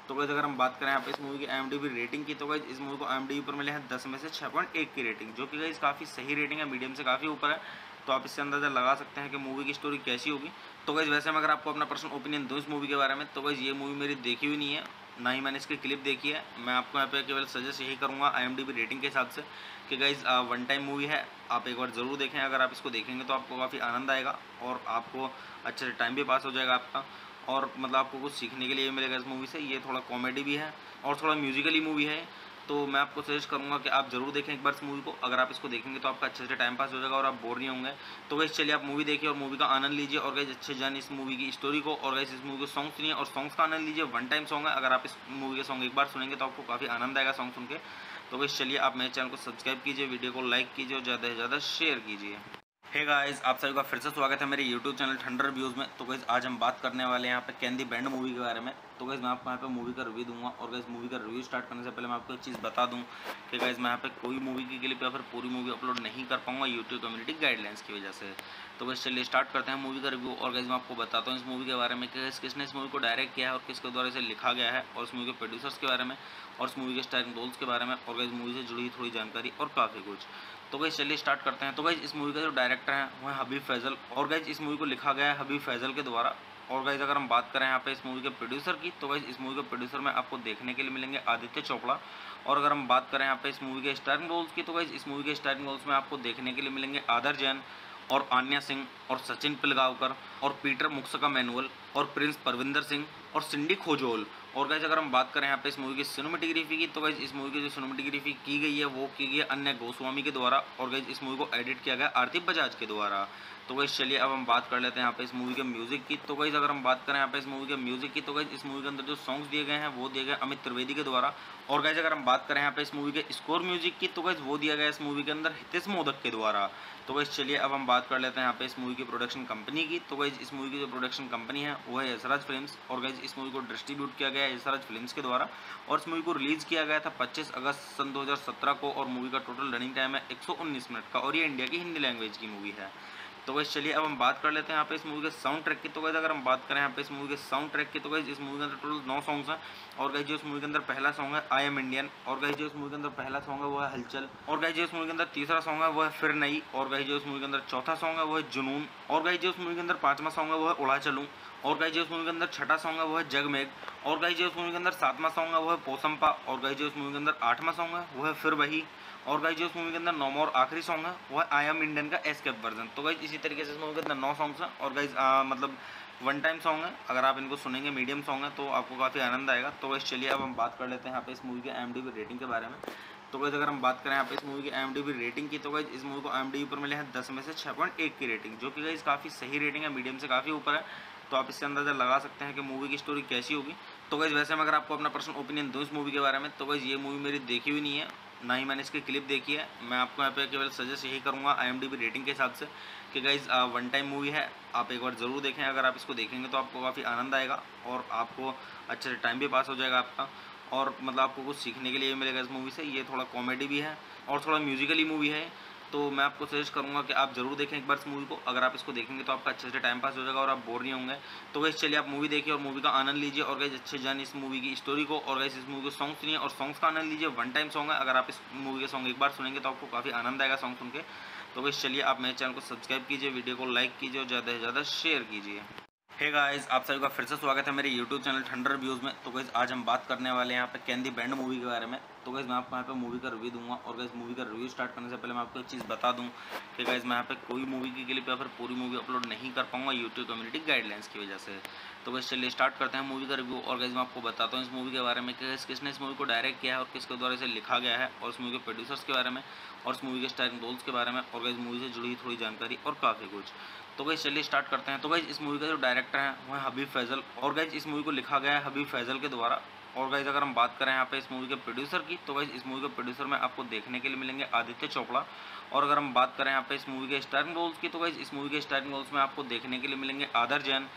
तो गाइस अगर हम बात करें यहाँ पे इस मूवी की IMDb रेटिंग की, तो गाइस इस मूवी को IMDb पर मिले हैं 10 में से 6.1 की रेटिंग, जो कि गाइस काफ़ी सही रेटिंग है, मीडियम से काफ़ी ऊपर है। तो आप इससे अंदाज़ा लगा सकते हैं कि मूवी की स्टोरी कैसी होगी। तो गाइस वैसे मैं अगर आपको अपना पर्सनल ओपिनियन दूँ इस मूवी के बारे में, तो गाइस ये मूवी मेरी देखी हुई नहीं है, ना ही मैंने इसकी क्लिप देखी है। मैं आपको यहाँ पे केवल सजेस्ट यही करूँगा IMDb रेटिंग के हिसाब से कि गाइज़ वन टाइम मूवी है, आप एक बार ज़रूर देखें। अगर आप इसको देखेंगे तो आपको काफ़ी आनंद आएगा और आपको अच्छे से टाइम भी पास हो जाएगा आपका, और मतलब आपको कुछ सीखने के लिए मिलेगा इस मूवी से। ये थोड़ा कॉमेडी भी है और थोड़ा म्यूजिकली मूवी है, तो मैं आपको सजेस्ट करूंगा कि आप ज़रूर देखें एक बार इस मूवी को। अगर आप इसको देखेंगे तो आपका अच्छे से टाइम पास हो जाएगा और आप बोर नहीं होंगे। तो गाइस चलिए आप मूवी देखिए और मूवी का आनंद लीजिए, और गाइस अच्छे जानिए इस मूवी की स्टोरी को, और गाइस इस मूवी के सॉन्ग सुनिए और सॉन्ग्स का आनंद लीजिए। वन टाइम सॉन्ग है, अगर आप इस मूवी के सॉन्ग एक बार सुनेंगे तो आपको काफ़ी आनंद आएगा सॉन्ग सुन के। तो गाइस चलिए आप मेरे चैनल को सब्सक्राइब कीजिए, वीडियो को लाइक कीजिए और ज़्यादा से ज़्यादा शेयर कीजिए। हे गाइस, आप सभी का फिर से स्वागत है मेरे YouTube चैनल ठंडर रिव्यूज़ में। तो गाइस आज हम बात करने वाले हैं यहाँ पे कैन दी बैंड मूवी के बारे में। तो गाइस मैं आपको यहाँ पे मूवी का रिव्यू दूंगा, और गाइस मूवी का रिव्यू स्टार्ट करने से पहले मैं आपको एक चीज़ बता दूं कि गाइस मैं यहाँ पे कोई मूवी की क्लिप या फिर पूरी मूवी अपलोड नहीं कर पाऊंगा यूट्यूब कम्युनिटी गाइडलाइंस की वजह से। तो गाइस चलिए स्टार्ट करते हैं मूवी का रिव्यू, और गाइस मैं आपको बताता हूँ इस मूवी के बारे में कि किसने इस मूवी को डायरेक्ट किया है और किसके द्वारा इसे लिखा गया है, और इस मूवी के प्रोड्यूसर्स के बारे में, और इस मूवी के स्टारिंग रोल्स के बारे में, और गाइस मूवी से जुड़ी थोड़ी जानकारी और काफ़ी कुछ। तो गाइस चलिए स्टार्ट करते हैं। तो गाइस इस मूवी का जो डायरेक्टर है वो है हबीब फैजल, और गाइस इस मूवी को लिखा गया है हबीब फैजल के द्वारा। और गाइस अगर हम बात करें यहाँ पे इस मूवी के प्रोड्यूसर की, तो गाइस इस मूवी के प्रोड्यूसर में आपको देखने के लिए मिलेंगे आदित्य चोपड़ा। और अगर हम बात करें यहाँ पे इस मूवी के स्टारिंग रोल्स की, तो गाइस इस मूवी के स्टारिंग रोल्स में आपको देखने के लिए मिलेंगे आदर जैन और आन्या सिंह और सचिन पिलगांवकर और पीटर मुक्सका मैनुअल और प्रिंस परविंदर सिंह और सिंडी खोजोल। और गाइस अगर हम बात करें यहाँ पे इस मूवी की सिनेमेटोग्राफी की, तो गाइस इस मूवी की जो सिनेमेटोग्राफी की गई है वो की गई है अन्य गोस्वामी के द्वारा, और गाइस इस मूवी को एडिट किया गया आरती बजाज के द्वारा। तो गाइस चलिए अब हम बात कर लेते हैं यहाँ पे इस मूवी के म्यूजिक की। तो गाइस अगर हम बात करें यहाँ पे इस मूवी के म्यूजिक की, तो गाइस इस मूवी के अंदर जो सॉन्ग्स दिए गए हैं वो दिए गए अमित त्रिवेदी के द्वारा। और गाइस अगर हम बात करें यहाँ पे इस मूवी के स्कोर म्यूजिक की, तो गाइस वो दिया गया इस मूवी के अंदर हितेश मोदक के द्वारा। तो गाइस चलिए अब हम बात कर लेते हैं यहाँ पे इस मूवी की प्रोडक्शन कंपनी की। तो गाइस इस मूवी की जो प्रोडक्शन कंपनी है वो है यशराज फिल्म्स, और गाइस इस मूवी को डिस्ट्रीब्यूट किया गया है यशराज फिल्म्स के द्वारा, और इस मूवी को रिलीज किया गया था 25 अगस्त सन 2017 को, और मूवी का टोटल रनिंग टाइम है 119 मिनट का, और ये इंडिया की हिंदी लैंग्वेज की मूवी है। तो गाइस चलिए अब हम बात कर लेते हैं यहाँ पे इस मूवी के साउंड ट्रैक की। तो गाइस अगर हम बात करें यहाँ पे इस मूवी के साउंड ट्रैक की, तो गाइस इस मूवी के अंदर टोटल 9 सॉन्ग्स हैं। और गाइस जो इस मूवी के अंदर पहला सॉन्ग है आई एम इंडियन, और गाइस जो इस मूवी के अंदर पहला सॉन्ग है वो है हलचल, और गाइस जो इस मूवी के अंदर तीसरा सॉन्ग है वो है फिर नई, और गाइस जो इस मूवी के अंदर चौथा सॉन्ग है वो है जुनून, और गाइस जो इस मूवी के अंदर पांचवा सॉन्ग है वो है उड़ा चलूं, और गाइस जो इस मूवी के अंदर छठा सॉन्ग है वो है जगमेग, और गाइस जो इस मूवी के अंदर सातवां सॉन्ग है वो है पोसंपा, और गाइस जो इस मूवी के अंदर आठवां सॉन्ग है वो है फिर वही, और गाइस जो इस मूवी के अंदर नौवां और आखिरी सॉन्ग है वो है आई एम इंडियन का एस्केप वर्जन। तो गाइस इसी तरीके से इस मूवी के अंदर 9 सॉन्ग्स हैं, और गाइस मतलब वन टाइम सॉन्ग है, अगर आप इनको सुनेंगे मीडियम सॉन्ग है तो आपको काफ़ी आनंद आएगा। तो गाइस चलिए अब हम बात कर लेते हैं यहाँ पे इस मूवी के IMDb रेटिंग के बारे में। तो गाइस अगर हम बात करें यहाँ पे इस मूवी की IMDb रेटिंग की, तो गाइस इस मूवी को IMDb पर मिले हैं 10 में से 6.1 की रेटिंग, जो कि गाइस काफ़ी सही रेटिंग है, मीडियम से काफ़ी ऊपर है। तो आप इससे अंदाज़ा लगा सकते हैं कि मूवी की स्टोरी कैसी होगी। तो गाइस वैसे मैं अगर आपको अपना पर्सनल ओपिनियन दूँ इस मूवी के बारे में, तो गाइस ये मूवी मेरी देखी हुई नहीं है, ना ही मैंने इसकी क्लिप देखी है। मैं आपको यहाँ पे केवल सजेस्ट यही करूँगा IMDb रेटिंग के हिसाब से कि गाइस वन टाइम मूवी है, आप एक बार ज़रूर देखें। अगर आप इसको देखेंगे तो आपको काफ़ी आनंद आएगा और आपको अच्छे से टाइम भी पास हो जाएगा आपका, और मतलब आपको कुछ सीखने के लिए मिलेगा इस मूवी से। ये थोड़ा कॉमेडी भी है और थोड़ा म्यूजिकली मूवी है, तो मैं आपको सजेस्ट करूंगा कि आप ज़रूर देखें एक बार इस मूवी को। अगर आप इसको देखेंगे तो आपका अच्छे से टाइम पास हो जाएगा और आप बोर नहीं होंगे। तो गाइस चलिए आप मूवी देखिए और मूवी का आनंद लीजिए, और गाइस अच्छे जानिए इस मूवी की स्टोरी को, और गाइस इस मूवी के सॉन्ग सुनिए और सॉन्ग्स का आनंद लीजिए। वन टाइम सॉन्ग है, अगर आप इस मूवी के सॉन्ग एक बार सुनेंगे तो आपको काफ़ी आनंद आएगा सॉन्ग सुन के। तो गाइस चलिए आप मेरे चैनल को सब्सक्राइब कीजिए, वीडियो को लाइक कीजिए और ज़्यादा से ज़्यादा शेयर कीजिए। हे गाइस, आप सभी का फिर से स्वागत है मेरे YouTube चैनल ठंडर रिव्यूज़ में। तो गाइस आज हम बात करने वाले हैं यहाँ पे कैन दी बैंड मूवी के बारे में। तो गाइस मैं आपको यहाँ पे मूवी का रिव्यू दूंगा, और गाइस मूवी का रिव्यू स्टार्ट करने से पहले मैं आपको एक चीज़ बता दूं कि गाइस मैं यहाँ पे कोई मूवी की क्लिप या फिर पूरी मूवी अपलोड नहीं कर पाऊंगा यूट्यूब कम्युनिटी गाइडलाइंस की वजह से। तो गाइस चलिए स्टार्ट करते हैं मूवी का रिव्यू, और गाइस मैं आपको बताता हूँ इस मूवी के बारे में कि किसने इस मूवी को डायरेक्ट किया है और किसके द्वारा इसे लिखा गया है, और इस मूवी के प्रोड्यूसर्स के बारे में, और इस मूवी के स्टारिंग रोल्स के बारे में, और गाइस मूवी से जुड़ी थोड़ी जानकारी और काफ़ी कुछ। तो गाइस चलिए स्टार्ट करते हैं। तो गाइस इस मूवी का जो डायरेक्टर है वो है हबीब फैजल, और गाइस इस मूवी को लिखा गया है हबीब फैजल के द्वारा। और गाइस अगर हम बात करें यहाँ पे इस मूवी के प्रोड्यूसर की, तो गाइस इस मूवी के प्रोड्यूसर में आपको देखने के लिए मिलेंगे आदित्य चोपड़ा। और अगर हम बात करें यहाँ पे इस मूवी के स्टारिंग रोल्स की, तो गाइस इस मूवी के स्टारिंग रोल्स में आपको देखने के लिए मिलेंगे आदर जैन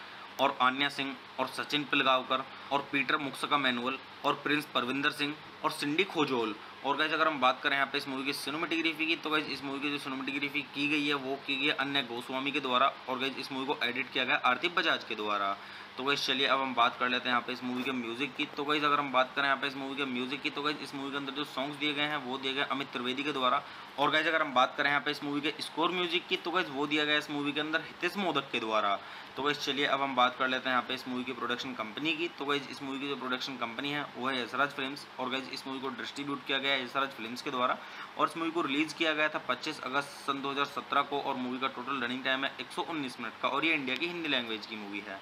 और आन्या सिंह और सचिन पिलगांवकर और पीटर मुक्सका मैनुअल और प्रिंस परविंदर सिंह और सिंडी खोजोल। और गाइस अगर हम बात करें यहाँ पे इस मूवी की सिनेमेटोग्राफी की, तो गाइस इस मूवी की जो सिनेमेटोग्राफी की गई है वो की गई है अन्य गोस्वामी के द्वारा, और गाइस इस मूवी को एडिट किया गया आरती बजाज के द्वारा। तो गाइस चलिए अब हम बात कर लेते हैं यहाँ पे इस मूवी के म्यूजिक की। तो गाइस अगर हम बात करें यहाँ पे इस मूवी के म्यूजिक की, तो गाइस इस मूवी के अंदर जो सॉन्ग्स दिए गए हैं वो दिए गए अमित त्रिवेदी के द्वारा। और गाइस अगर हम बात करें यहाँ पे इस मूवी के स्कोर म्यूजिक की, तो गाइस वो दिया गया इस मूवी के अंदर हितेश मोदक के द्वारा। तो गाइस चलिए अब हम बात कर लेते हैं यहाँ पे इस मूवी की प्रोडक्शन कंपनी की। तो गाइस इस मूवी की जो प्रोडक्शन कंपनी है वो है यशराज फिल्म्स। और गाइस इस मूवी को डिस्ट्रीब्यूट किया गया है यशराज फिल्म्स के द्वारा। और इस मूवी को रिलीज किया गया था 25 अगस्त सन 2017 को। और मूवी का टोटल रनिंग टाइम है 119 मिनट का, और ये इंडिया की हिंदी लैंग्वेज की मूवी है।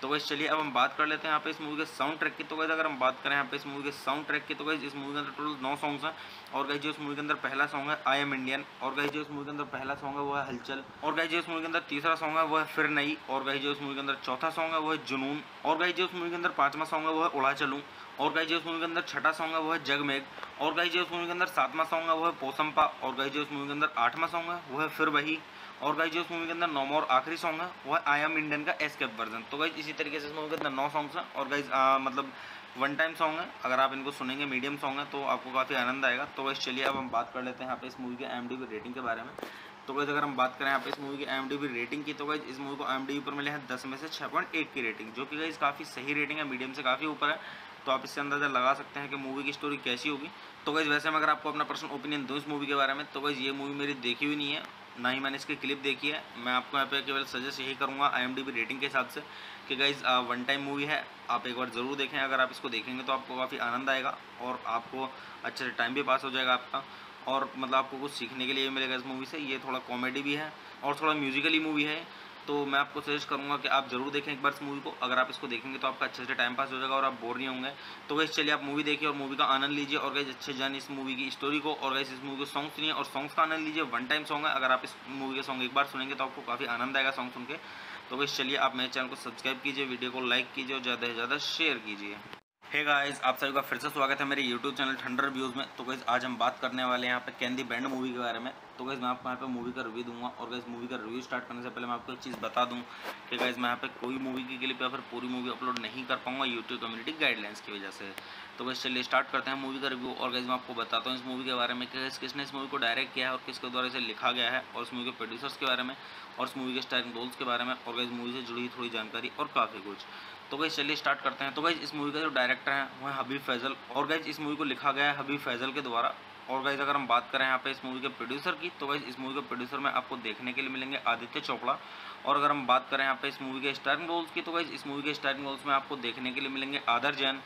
तो गाइस चलिए अब हम बात कर लेते हैं यहाँ पे इस मूवी के साउंड ट्रैक की। तो गाइस अगर हम बात करें यहाँ पे इस मूवी के साउंड ट्रैक की, तो गाइस इस मूवी के अंदर टोटल 9 सॉन्ग्स हैं। और गाइस जो इस मूवी के अंदर पहला सॉन्ग है आई एम इंडियन। और गाइस जो इस मूवी के अंदर पहला सॉन्ग है वो है हलचल। और गाइस जो इस मूवी के अंदर तीसरा सॉन्ग है वो है फिर नई। और गाइस जो इस मूवी के अंदर चौथा सॉन्ग है वो है जुनून। और गाइस जो इस मूवी के अंदर पांचवा सॉन्ग है वो है उड़ा चलूं। और गाइस जो इस मूवी के अंदर छठा सॉन्ग है वो है जगमेग। और गाइस जो इस मूवी के अंदर सातवां सॉन्ग है वो है पोसंपा। और गाइस जो इस मूवी के अंदर आठवां सॉन्ग है वो है फिर वही। और गाइस जो इस मूवी के अंदर नौवां और आखिरी सॉन्ग है वो है आई एम इंडियन का एस्केप वर्जन। तो गाइस इसी तरीके से इस मूवी के अंदर 9 सॉन्ग्स हैं। और गाइस मतलब वन टाइम सॉन्ग है, अगर आप इनको सुनेंगे मीडियम सॉन्ग है तो आपको काफ़ी आनंद आएगा। तो गाइस चलिए अब हम बात कर लेते हैं यहाँ पे इस मूवी के IMDb रेटिंग के बारे में। तो गाइस अगर हम बात करें यहाँ पे इस मूवी की IMDb रेटिंग की, तो गाइस इस मूवी को IMDb पर मिले हैं 10 में से 6.1 की रेटिंग, जो कि गाइस काफ़ी सही रेटिंग है, मीडियम से काफ़ी ऊपर है। तो आप इससे अंदाज़ा लगा सकते हैं कि मूवी की स्टोरी कैसी होगी। तो गाइस वैसे मैं अगर आपको अपना पर्सनल ओपिनियन दूँ इस मूवी के बारे में, तो गाइस ये मूवी मेरी देखी हुई नहीं है, ना ही मैंने इसकी क्लिप देखी है। मैं आपको यहाँ पे केवल सजेस्ट यही करूँगा IMDb रेटिंग के हिसाब से कि गाइस वन टाइम मूवी है, आप एक बार ज़रूर देखें। अगर आप इसको देखेंगे तो आपको काफ़ी आनंद आएगा और आपको अच्छे से टाइम भी पास हो जाएगा आपका, और मतलब आपको कुछ सीखने के लिए मिलेगा इस मूवी से। ये थोड़ा कॉमेडी भी है और थोड़ा म्यूजिकली मूवी है। तो मैं आपको सजेस्ट करूंगा कि आप ज़रूर देखें एक बार इस मूवी को। अगर आप इसको देखेंगे तो आपका अच्छे से टाइम पास हो जाएगा और आप बोर नहीं होंगे। तो गाइस चलिए आप मूवी देखिए और मूवी का आनंद लीजिए, और गाइस अच्छे जानिए इस मूवी की स्टोरी को। और गाइस इस मूवी के सॉन्ग सुनिए और सॉन्ग्स का आनंद लीजिए। वन टाइम सॉन्ग है, अगर आप इस मूवी के सॉन्ग एक बार सुनेंगे तो आपको काफ़ी आनंद आएगा सॉन्ग सुन के। तो गाइस चलिए आप मेरे चैनल को सब्सक्राइब कीजिए, वीडियो को लाइक कीजिए और ज़्यादा से ज़्यादा शेयर कीजिए। हे गाइस, आप सभी का फिर से स्वागत है मेरे YouTube चैनल ठंडर रिव्यूज़ में। तो गाइस आज हम बात करने वाले हैं यहाँ पे कैन दी बैंड मूवी के बारे में। तो गाइस मैं आपको यहाँ पे मूवी का रिव्यू दूंगा। और गाइस मूवी का रिव्यू स्टार्ट करने से पहले मैं आपको एक चीज़ बता दूं कि गाइस मैं यहाँ पे कोई मूवी की क्लिप या फिर पूरी मूवी अपलोड नहीं कर पाऊंगा यूट्यूब कम्युनिटी गाइडलाइंस की वजह से। तो गाइस चलिए स्टार्ट करते हैं मूवी का रिव्यू। और गाइस मैं आपको बताता हूँ इस मूवी के बारे में कि किसने इस मूवी को डायरेक्ट किया है और किसके द्वारा इसे लिखा गया है, और इस मूवी के प्रोड्यूसर्स के बारे में, और इस मूवी के स्टारिंग रोल्स के बारे में, और गाइस मूवी से जुड़ी थोड़ी जानकारी और काफ़ी कुछ। तो गाइस चलिए स्टार्ट करते हैं। तो गाइस इस मूवी का जो डायरेक्टर है वो है हबीब फैजल। और गाइस इस मूवी को लिखा गया है हबीब फैजल के द्वारा। और गाइस अगर हम बात करें यहाँ पे इस मूवी के प्रोड्यूसर की, तो गाइस इस मूवी के प्रोड्यूसर में आपको देखने के लिए मिलेंगे आदित्य चोपड़ा। और अगर हम बात करें यहाँ पे इस मूवी के स्टारिंग रोल्स की, तो गाइस इस मूवी के स्टारिंग रोल्स में आपको देखने के लिए मिलेंगे आदर जैन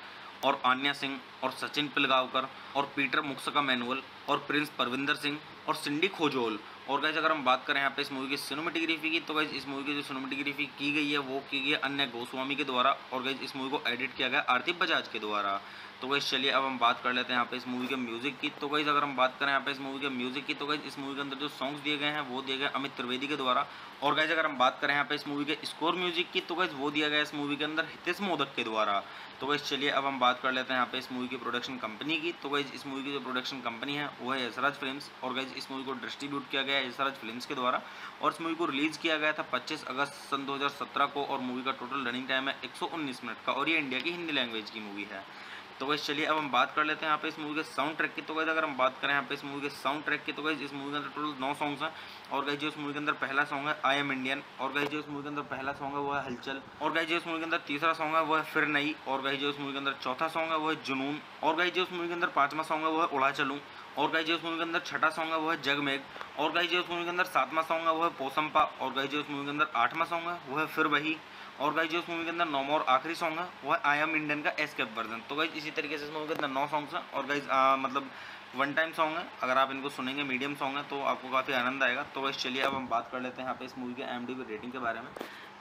और आन्या सिंह और सचिन पिलगांवकर और पीटर मुक्सका मैनुअल और प्रिंस परविंदर सिंह और सिंडी खोजोल। और गाइस अगर हम बात करें यहाँ पे इस मूवी की सिनेमेटोग्राफी की, तो गाइस इस मूवी की जो सिनेमेटोग्राफी की गई है वो की गई है अन्य गोस्वामी के द्वारा। और गाइस इस मूवी को एडिट किया गया आरती बजाज के द्वारा। तो गाइस चलिए अब हम बात कर लेते हैं यहाँ पे इस मूवी के म्यूजिक की। तो गाइस अगर हम बात करें यहाँ पे इस मूवी के म्यूजिक की, तो गाइस इस मूवी के अंदर जो सॉन्ग्स दिए गए हैं वो दिए गए अमित त्रिवेदी के द्वारा। और गाइस अगर हम बात करें यहाँ पे इस मूवी के स्कोर म्यूजिक की, तो गाइस वो दिया गया इस मूवी के अंदर हितेश मोदक के द्वारा। तो गाइस चलिए अब हम बात कर लेते हैं यहाँ पे इस मूवी की प्रोडक्शन कंपनी की। तो गाइस इस मूवी की जो प्रोडक्शन कंपनी है वो है यशराज फिल्म्स। और गाइस इस मूवी को डिस्ट्रीब्यूट किया गया है यशराज फिल्म्स के द्वारा। और इस मूवी को रिलीज किया गया था 25 अगस्त सन 2017 को। और मूवी का टोटल रनिंग टाइम है 119 मिनट का, और ये इंडिया की हिंदी लैंग्वेज की मूवी है। तो गाइस चलिए अब हम बात कर लेते हैं यहाँ पे इस मूवी के साउंड ट्रैक की। तो गाइस अगर हम बात करें यहाँ पे इस मूवी के साउंड ट्रैक की, तो गाइस इस मूवी के अंदर टोटल 9 सॉन्ग्स हैं। और गाइस जो इस मूवी के अंदर पहला सॉन्ग है आई एम इंडियन। और गाइस जो इस मूवी के अंदर पहला सॉन्ग है वो है हलचल। और गाइस जो इस मूवी के अंदर तीसरा सॉन्ग है वो है फिर नई। और गाइस जो इस मूवी के अंदर चौथा सॉन्ग है वो है जुनून। और गाइस जो इस मूवी के अंदर पांचवा सॉन्ग है वो है उड़ा चलूं। और गाइस जो इस मूवी के अंदर छठा सॉन्ग है वो है जगमेग। और गाइस जो इस मूवी के अंदर सातवां सॉन्ग है वो है पोसंपा। और गाइस जो इस मूवी के अंदर आठवां सॉन्ग है वो है फिर वही। और गाइस जो इस मूवी के अंदर नौवां और आखिरी सॉन्ग है वो है आई एम इंडियन का एस्केप वर्जन। तो गाइस इसी तरीके से इस मूवी के अंदर 9 सॉन्ग्स हैं। और गाइस मतलब वन टाइम सॉन्ग है, अगर आप इनको सुनेंगे मीडियम सॉन्ग है तो आपको काफ़ी आनंद आएगा। तो गाइस चलिए अब हम बात कर लेते हैं यहाँ पे इस मूवी के IMDb रेटिंग के बारे में।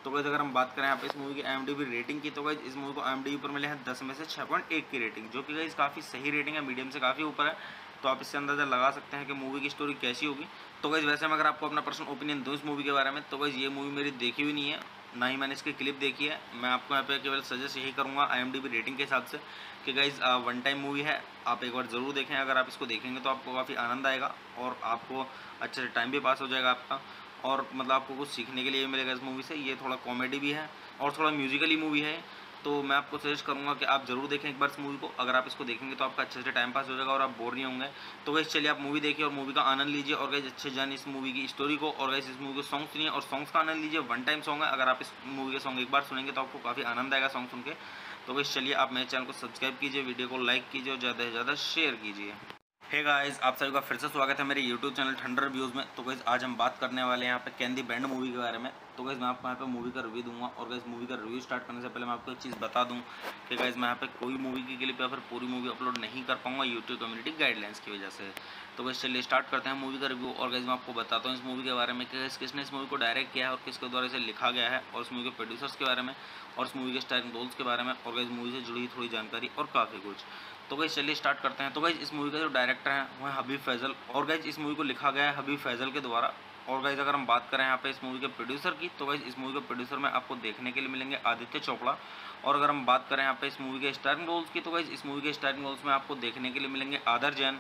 तो गाइस अगर हम बात करें यहाँ पे इस मूवी की IMDb रेटिंग की, तो गाइस इस मूवी को IMDb पर मिले हैं 10 में से 6.1 की रेटिंग, जो कि गाइस काफ़ी सही रेटिंग है, मीडियम से काफ़ी ऊपर है। तो आप इससे अंदाज़ा लगा सकते हैं कि मूवी की स्टोरी कैसी होगी। तो गाइस वैसे मैं अगर आपको अपना पर्सनल ओपिनियन दूँ इस मूवी के बारे में, तो गाइस ये मूवी मेरी देखी हुई नहीं है, ना ही मैंने इसकी क्लिप देखी है। मैं आपको यहाँ पे केवल सजेस्ट यही करूँगा IMDb रेटिंग के हिसाब से कि गाइस वन टाइम मूवी है, आप एक बार ज़रूर देखें। अगर आप इसको देखेंगे तो आपको काफ़ी आनंद आएगा और आपको अच्छे से टाइम भी पास हो जाएगा आपका, और मतलब आपको कुछ सीखने के लिए मिलेगा इस मूवी से। ये थोड़ा कॉमेडी भी है और थोड़ा म्यूजिकली मूवी है। तो मैं आपको सजेस्ट करूँगा कि आप ज़रूर देखें एक बार इस मूवी को। अगर आप इसको देखेंगे तो आपका अच्छे से टाइम पास हो जाएगा और आप बोर नहीं होंगे। तो गाइस चलिए आप मूवी देखिए और मूवी का आनंद लीजिए और गाइस अच्छे जानिए इस मूवी की स्टोरी को और गाइस इस मूवी के सॉन्ग सुनिए और सॉन्ग्स का आनंद लीजिए। वन टाइम सॉन्ग है, अगर आप इस मूवी के सॉन्ग एक बार सुनेंगे तो आपको काफ़ी आनंद आएगा सॉन्ग सुन के। तो गाइस चलिए आप मेरे चैनल को सब्सक्राइब कीजिए, वीडियो को लाइक कीजिए और ज़्यादा से ज़्यादा शेयर कीजिए। हे गाइस, आप सभी का फिर से स्वागत है मेरे YouTube चैनल ठंडर रिव्यूज़ में। तो गाइस आज हम बात करने वाले हैं यहाँ पे कैन दी बैंड मूवी के बारे में। तो गाइस मैं आपको यहाँ पे मूवी का रिव्यू दूंगा और गाइस मूवी का रिव्यू स्टार्ट करने से पहले मैं आपको एक चीज़ बता दूं कि गाइस मैं यहाँ पे कोई मूवी की क्लिप या फिर पूरी मूवी अपलोड नहीं कर पाऊंगा यूट्यूब कम्युनिटी गाइडलाइंस की वजह से। तो गाइस चलिए स्टार्ट करते हैं मूवी का रिव्यू और गाइस मैं आपको बताता हूँ इस मूवी के बारे में कि किसने इस मूवी को डायरेक्ट किया है और किसके द्वारा इसे लिखा गया है और इस मूवी के प्रोड्यूसर्स के बारे में और इस मूवी के स्टारिंग रोल्स के बारे में और गाइस मूवी से जुड़ी थोड़ी जानकारी और काफ़ी कुछ। तो गाइस चलिए स्टार्ट करते हैं। तो गाइस इस मूवी का जो डायरेक्टर है वो है हबीब फैजल और गाइस इस मूवी को लिखा गया है हबीब फैजल के द्वारा। और गाइस अगर हम बात करें यहाँ पे इस मूवी के प्रोड्यूसर की तो गाइस इस मूवी के प्रोड्यूसर में आपको देखने के लिए मिलेंगे आदित्य चोपड़ा। और अगर हम बात करें यहाँ पे इस मूवी के स्टारिंग रोल्स की तो गाइस इस मूवी के स्टारिंग रोल्स में आपको देखने के लिए मिलेंगे आदर जैन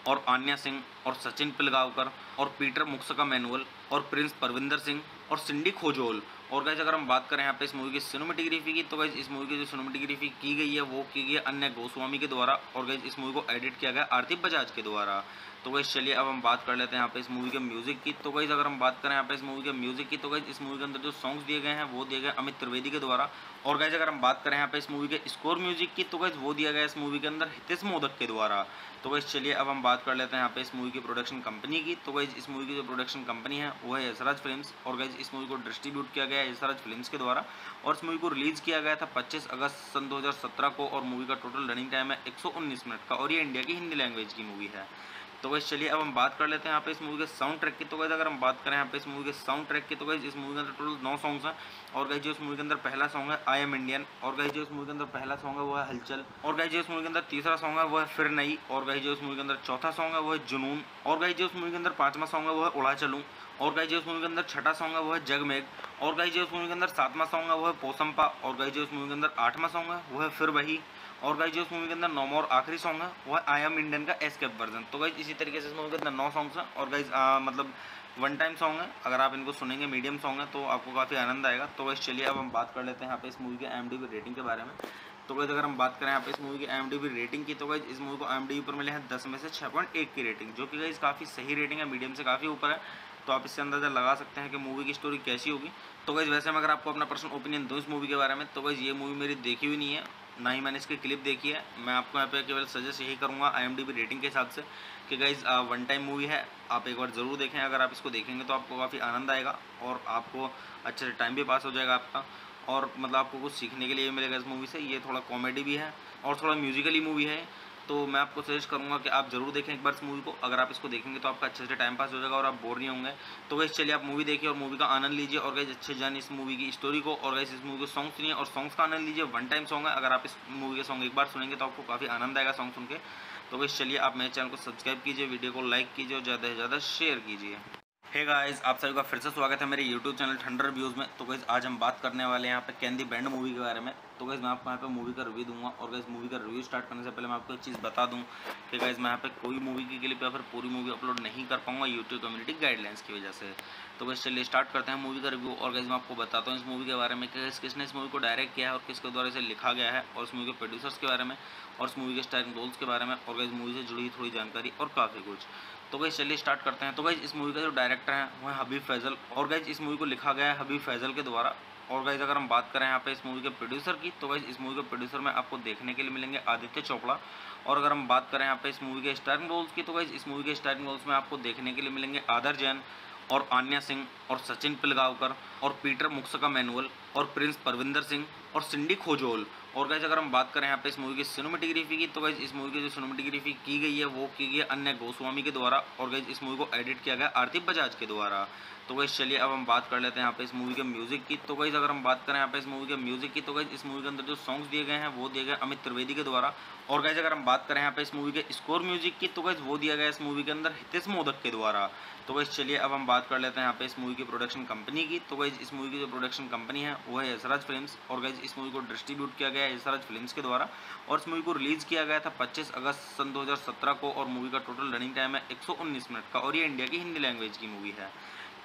और आन्या सिंह और सचिन पिलगांवकर और पीटर मुक्सका मैनुअल और प्रिंस परविंदर सिंह और सिंडी खोजोल। और गाइस अगर हम बात करें यहाँ पे इस मूवी की सिनेमेटोग्राफी की तो गाइस इस मूवी की जो सिनेमेटोग्राफी की गई है वो की गई है अन्य गोस्वामी के द्वारा और गाइस इस मूवी को एडिट किया गया आरती बजाज के द्वारा। तो गाइस चलिए अब हम बात कर लेते हैं यहाँ पे इस मूवी के म्यूजिक की। तो गाइस अगर हम बात करें यहाँ पे इस मूवी के म्यूजिक की तो गाइस इस मूवी के अंदर जो सॉन्ग्स दिए गए हैं वो दिए गए अमित त्रिवेदी के द्वारा। और गाइस अगर हम बात करें यहाँ पे इस मूवी के स्कोर म्यूजिक की तो गाइस वो दिया गया इस मूवी के अंदर हितेश मोदक के द्वारा। तो गाइस चलिए अब हम बात कर लेते हैं यहाँ पे इस मूवी की प्रोडक्शन कंपनी की। तो गाइस इस मूवी की जो प्रोडक्शन कंपनी है वो है यशराज फिल्म्स और गाइस इस मूवी को डिस्ट्रीब्यूट किया गया है यशराज फिल्म्स के द्वारा। और इस मूवी को रिलीज किया गया था 25 अगस्त सन 2017 को और मूवी का टोटल रनिंग टाइम है 119 मिनट का और ये इंडिया की हिंदी लैंग्वेज की मूवी है। तो गाइस चलिए अब हम बात कर लेते हैं यहाँ पे इस मूवी के साउंड ट्रैक की। तो गाइस अगर हम बात करें यहाँ पे इस मूवी के साउंड ट्रैक की तो गाइस इस मूवी के अंदर टोटल 9 सॉन्ग्स हैं। और गाइस जो इस मूवी के अंदर पहला सॉन्ग है आई एम इंडियन और गाइस जो इस मूवी के अंदर पहला सॉन्ग है वो है हलचल और गाइस जो इस मूवी के अंदर तीसरा सॉन्ग है वो है फिर नई और गाइस जो इस मूवी के अंदर चौथा सॉन्ग है वो है जुनून और गाइस जो इस मूवी के अंदर पांचवा सॉन्ग है वो है उड़ा चलूं और गाइस जो इस मूवी के अंदर छठा सॉन्ग है वो है जगमेग और गाइस जो इस मूवी के अंदर सातवां सॉन्ग है वो है पोसम्पा और गाइस जो इस मूवी के अंदर आठवां सॉन्ग है वो है फिर वही और गाइस जो इस मूवी के अंदर नौवां और आखिरी सॉन्ग है वो है आई एम इंडियन का एस्केप वर्जन। तो गाइस इसी तरीके से इस मूवी के अंदर 9 सॉन्ग्स हैं और गाइस मतलब वन टाइम सॉन्ग है, अगर आप इनको सुनेंगे मीडियम सॉन्ग है तो आपको काफ़ी आनंद आएगा। तो गाइस चलिए अब हम बात कर लेते हैं यहाँ पे इस मूवी के IMDb रेटिंग के बारे में। तो गाइस अगर हम बात करें यहाँ पे इस मूवी की IMDb रेटिंग की तो गाइस इस मूवी को IMDb पर मिले हैं 10 में से 6.1 की रेटिंग, जो कि गाइस काफ़ी सही रेटिंग है, मीडियम से काफ़ी ऊपर है। तो आप इससे अंदाज़ा लगा सकते हैं कि मूवी की स्टोरी कैसी होगी। तो गाइस वैसे मैं अगर आपको अपना पर्सनल ओपिनियन दूँ इस मूवी के बारे में तो गाइस ये मूवी मेरी देखी हुई नहीं है, ना ही मैंने इसकी क्लिप देखी है। मैं आपको यहाँ पे केवल सजेस्ट यही करूँगा IMDb रेटिंग के हिसाब से कि गाइस वन टाइम मूवी है, आप एक बार ज़रूर देखें। अगर आप इसको देखेंगे तो आपको काफ़ी आनंद आएगा और आपको अच्छे से टाइम भी पास हो जाएगा आपका और मतलब आपको कुछ सीखने के लिए मिलेगा इस मूवी से। ये थोड़ा कॉमेडी भी है और थोड़ा म्यूजिकली मूवी है। तो मैं आपको सजेस्ट करूँगा कि आप ज़रूर देखें एक बार इस मूवी को। अगर आप इसको देखेंगे तो आपका अच्छे से टाइम पास हो जाएगा और आप बोर नहीं होंगे। तो गाइस चलिए आप मूवी देखिए और मूवी का आनंद लीजिए और गाइस अच्छे जानिए इस मूवी की स्टोरी को और गाइस इस मूवी के सॉन्ग सुनिए और सॉन्ग्स का आनंद लीजिए। वन टाइम सॉन्ग है, अगर आप इस मूवी के सॉन्ग एक बार सुनेंगे तो आपको काफ़ी आनंद आएगा सॉन्ग सुन के। तो गाइस चलिए आप मेरे चैनल को सब्सक्राइब कीजिए, वीडियो को लाइक कीजिए और ज़्यादा से ज़्यादा शेयर कीजिए। हे गाइस, आप सभी का फिर से स्वागत है मेरे YouTube चैनल ठंडर रिव्यूज़ में। तो गाइस आज हम बात करने वाले हैं यहाँ पे कैन दी बैंड मूवी के बारे में। तो गाइस मैं आपको यहाँ पे मूवी का रिव्यू दूंगा और गाइस मूवी का रिव्यू स्टार्ट करने से पहले मैं आपको एक चीज़ बता दूं कि गाइस मैं यहाँ पे कोई मूवी की क्लिप या फिर पूरी मूवी अपलोड नहीं कर पाऊंगा यूट्यूब कम्युनिटी गाइडलाइंस की वजह से। तो गाइस चलिए स्टार्ट करते हैं मूवी का रिव्यू और गाइस मैं आपको बताता हूँ इस मूवी के बारे में कि किसने इस मूवी को डायरेक्ट किया है और किसके द्वारा इसे लिखा गया है और इस मूवी के प्रोड्यूसर्स के बारे में और इस मूवी के स्टारिंग रोल्स के बारे में और गाइस मूवी से जुड़ी थोड़ी जानकारी और काफ़ी कुछ। तो गाइस चलिए स्टार्ट करते हैं। तो गाइस इस मूवी का जो डायरेक्टर है वो है हबीब फैजल और गाइस इस मूवी को लिखा गया है हबीब फैजल के द्वारा। और गाइस अगर हम बात करें यहाँ पे इस मूवी के प्रोड्यूसर की तो गाइस इस मूवी के प्रोड्यूसर में आपको देखने के लिए मिलेंगे आदित्य चोपड़ा। और अगर हम बात करें यहाँ पे इस मूवी के स्टारिंग रोल्स की तो गाइस इस मूवी के स्टारिंग रोल्स में आपको देखने के लिए मिलेंगे आदर जैन और आन्या सिंह और सचिन पिलगांवकर और पीटर मुक्सका मैनुअल और प्रिंस परविंदर सिंह और सिंडी खोजोल। और गाइस अगर हम बात करें यहाँ पे इस मूवी की सिनेमेटोग्राफी की तो गाइस इस मूवी की जो सिनेमेटोग्राफी की गई है वो की गई है अन्य गोस्वामी के द्वारा और गाइस इस मूवी को एडिट किया गया आरती बजाज के द्वारा। तो गाइस चलिए अब हम बात कर लेते हैं यहाँ पे इस मूवी के म्यूजिक की। तो गाइस अगर हम बात करें यहाँ पे इस मूवी के म्यूजिक की तो गाइस इस मूवी के अंदर जो सॉन्ग्स दिए गए हैं वो दिए गए अमित त्रिवेदी के द्वारा। और गाइस अगर हम बात करें यहाँ पे इस मूवी के स्कोर म्यूजिक की तो गाइस वो दिया गया इस मूवी के अंदर हितेश मोदक के द्वारा। तो गाइस चलिए अब हम बात कर लेते हैं यहाँ पे इस मूवी की प्रोडक्शन कंपनी की। तो गाइस इस मूवी की जो प्रोडक्शन कंपनी है वो है यशराज फिल्म्स और गाइस इस मूवी को डिस्ट्रीब्यूट किया गया है यशराज फिल्म्स के द्वारा। और इस मूवी को रिलीज किया गया था 25 अगस्त सन 2017 को और मूवी का टोटल रनिंग टाइम है 119 मिनट का और ये इंडिया की हिंदी लैंग्वेज की मूवी है।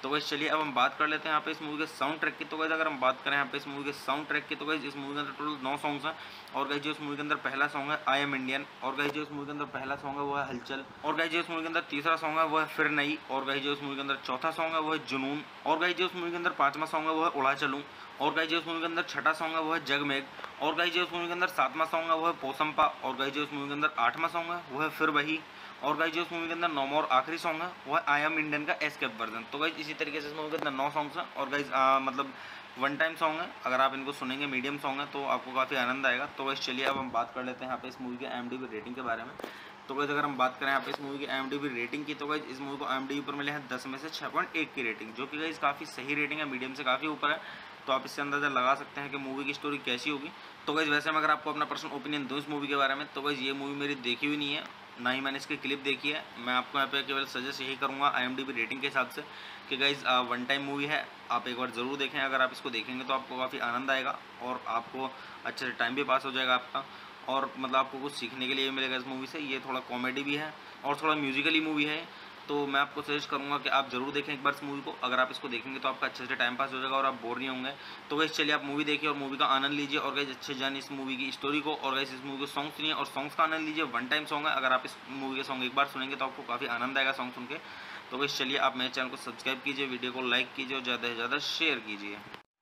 तो गाइस चलिए अब हम बात कर लेते हैं यहाँ पे इस मूवी के साउंड ट्रैक की। तो गाइस अगर हम बात करें यहाँ पे इस मूवी के साउंड ट्रैक की, तो गाइस इस मूवी के अंदर टोटल 9 सॉन्ग्स हैं। और गाइस जो इस मूवी के अंदर पहला सॉन्ग है आई एम इंडियन, और गाइस जो इस मूवी के अंदर पहला सॉन्ग है वो है हलचल, और गाइस जो इस मूवी के अंदर तीसरा सॉन्ग है वो है फिर नई, और गाइस जो इस मूवी के अंदर चौथा सॉन्ग है वो है जुनून, और गाइस जो इस मूवी के अंदर पांचवा सॉन्ग है वो है उड़ा चलूं, और गाइस जो इस मूवी के अंदर छठा सॉन्ग है वो है जगमेग, और गाइस जो इस मूवी के अंदर सातवां सॉन्ग है वो है पोसंपा, और गाइस जो इस मूवी के अंदर आठवां सॉन्ग है वो है फिर वही, और गाइस जो इस मूवी के अंदर नौवां और आखिरी सॉन्ग है वो है आई एम इंडियन का एस्केप वर्जन। तो गाइस इसी तरीके से इस मूवी के अंदर 9 सॉन्ग्स हैं, और गाइस मतलब वन टाइम सॉन्ग है, अगर आप इनको सुनेंगे मीडियम सॉन्ग है तो आपको काफ़ी आनंद आएगा। तो गाइस चलिए अब हम बात कर लेते हैं यहाँ पे इस मूवी के IMDb रेटिंग के बारे में। तो गाइस अगर हम बात करें यहाँ पे इस मूवी की IMDb रेटिंग की, तो गाइस इस मूवी को IMDb पर मिले हैं 10 में से 6.1 की रेटिंग, जो कि गाइस काफ़ी सही रेटिंग है, मीडियम से काफ़ी ऊपर है। तो आप इससे अंदाज़ा लगा सकते हैं कि मूवी की स्टोरी कैसी होगी। तो गाइस वैसे मैं अगर आपको अपना पर्सनल ओपिनियन दूँ इस मूवी के बारे में, तो गाइस ये मूवी मेरी देखी हुई नहीं है, ना ही मैंने इसकी क्लिप देखी है। मैं आपको यहाँ पे केवल सजेस्ट यही करूँगा IMDb रेटिंग के हिसाब से कि गाइस वन टाइम मूवी है, आप एक बार ज़रूर देखें। अगर आप इसको देखेंगे तो आपको काफ़ी आनंद आएगा और आपको अच्छे से टाइम भी पास हो जाएगा आपका, और मतलब आपको कुछ सीखने के लिए मिलेगा इस मूवी से। ये थोड़ा कॉमेडी भी है और थोड़ा म्यूजिकली मूवी है, तो मैं आपको सजेस्ट करूंगा कि आप जरूर देखें एक बार इस मूवी को। अगर आप इसको देखेंगे तो आपका अच्छे से टाइम पास हो जाएगा और आप बोर नहीं होंगे। तो गाइस चलिए आप मूवी देखिए और मूवी का आनंद लीजिए, और गाइस अच्छे जानिए इस मूवी की स्टोरी को, और गाइस इस मूवी के सॉन्ग सुनिए और सॉन्ग्स का आनंद लीजिए। वन टाइम सॉन्ग है, अगर आप इस मूवी के सॉन्ग एक बार सुनेंगे तो आपको काफ़ी आनंद आएगा सॉन्ग सुन के। तो गाइस चलिए आप मेरे चैनल को सब्सक्राइब कीजिए, वीडियो को लाइक कीजिए और ज़्यादा से ज़्यादा शेयर कीजिए।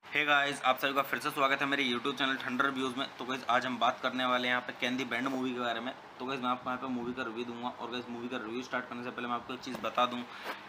हे गाइस, आप सभी का फिर से स्वागत है मेरे YouTube चैनल ठंडर रिव्यूज़ में। तो गाइस आज हम बात करने वाले हैं यहाँ पे कैन दी बैंड मूवी के बारे में। तो गाइस मैं आपको यहाँ पे मूवी का रिव्यू दूंगा, और गाइस मूवी का रिव्यू स्टार्ट करने से पहले मैं आपको एक चीज़ बता दूं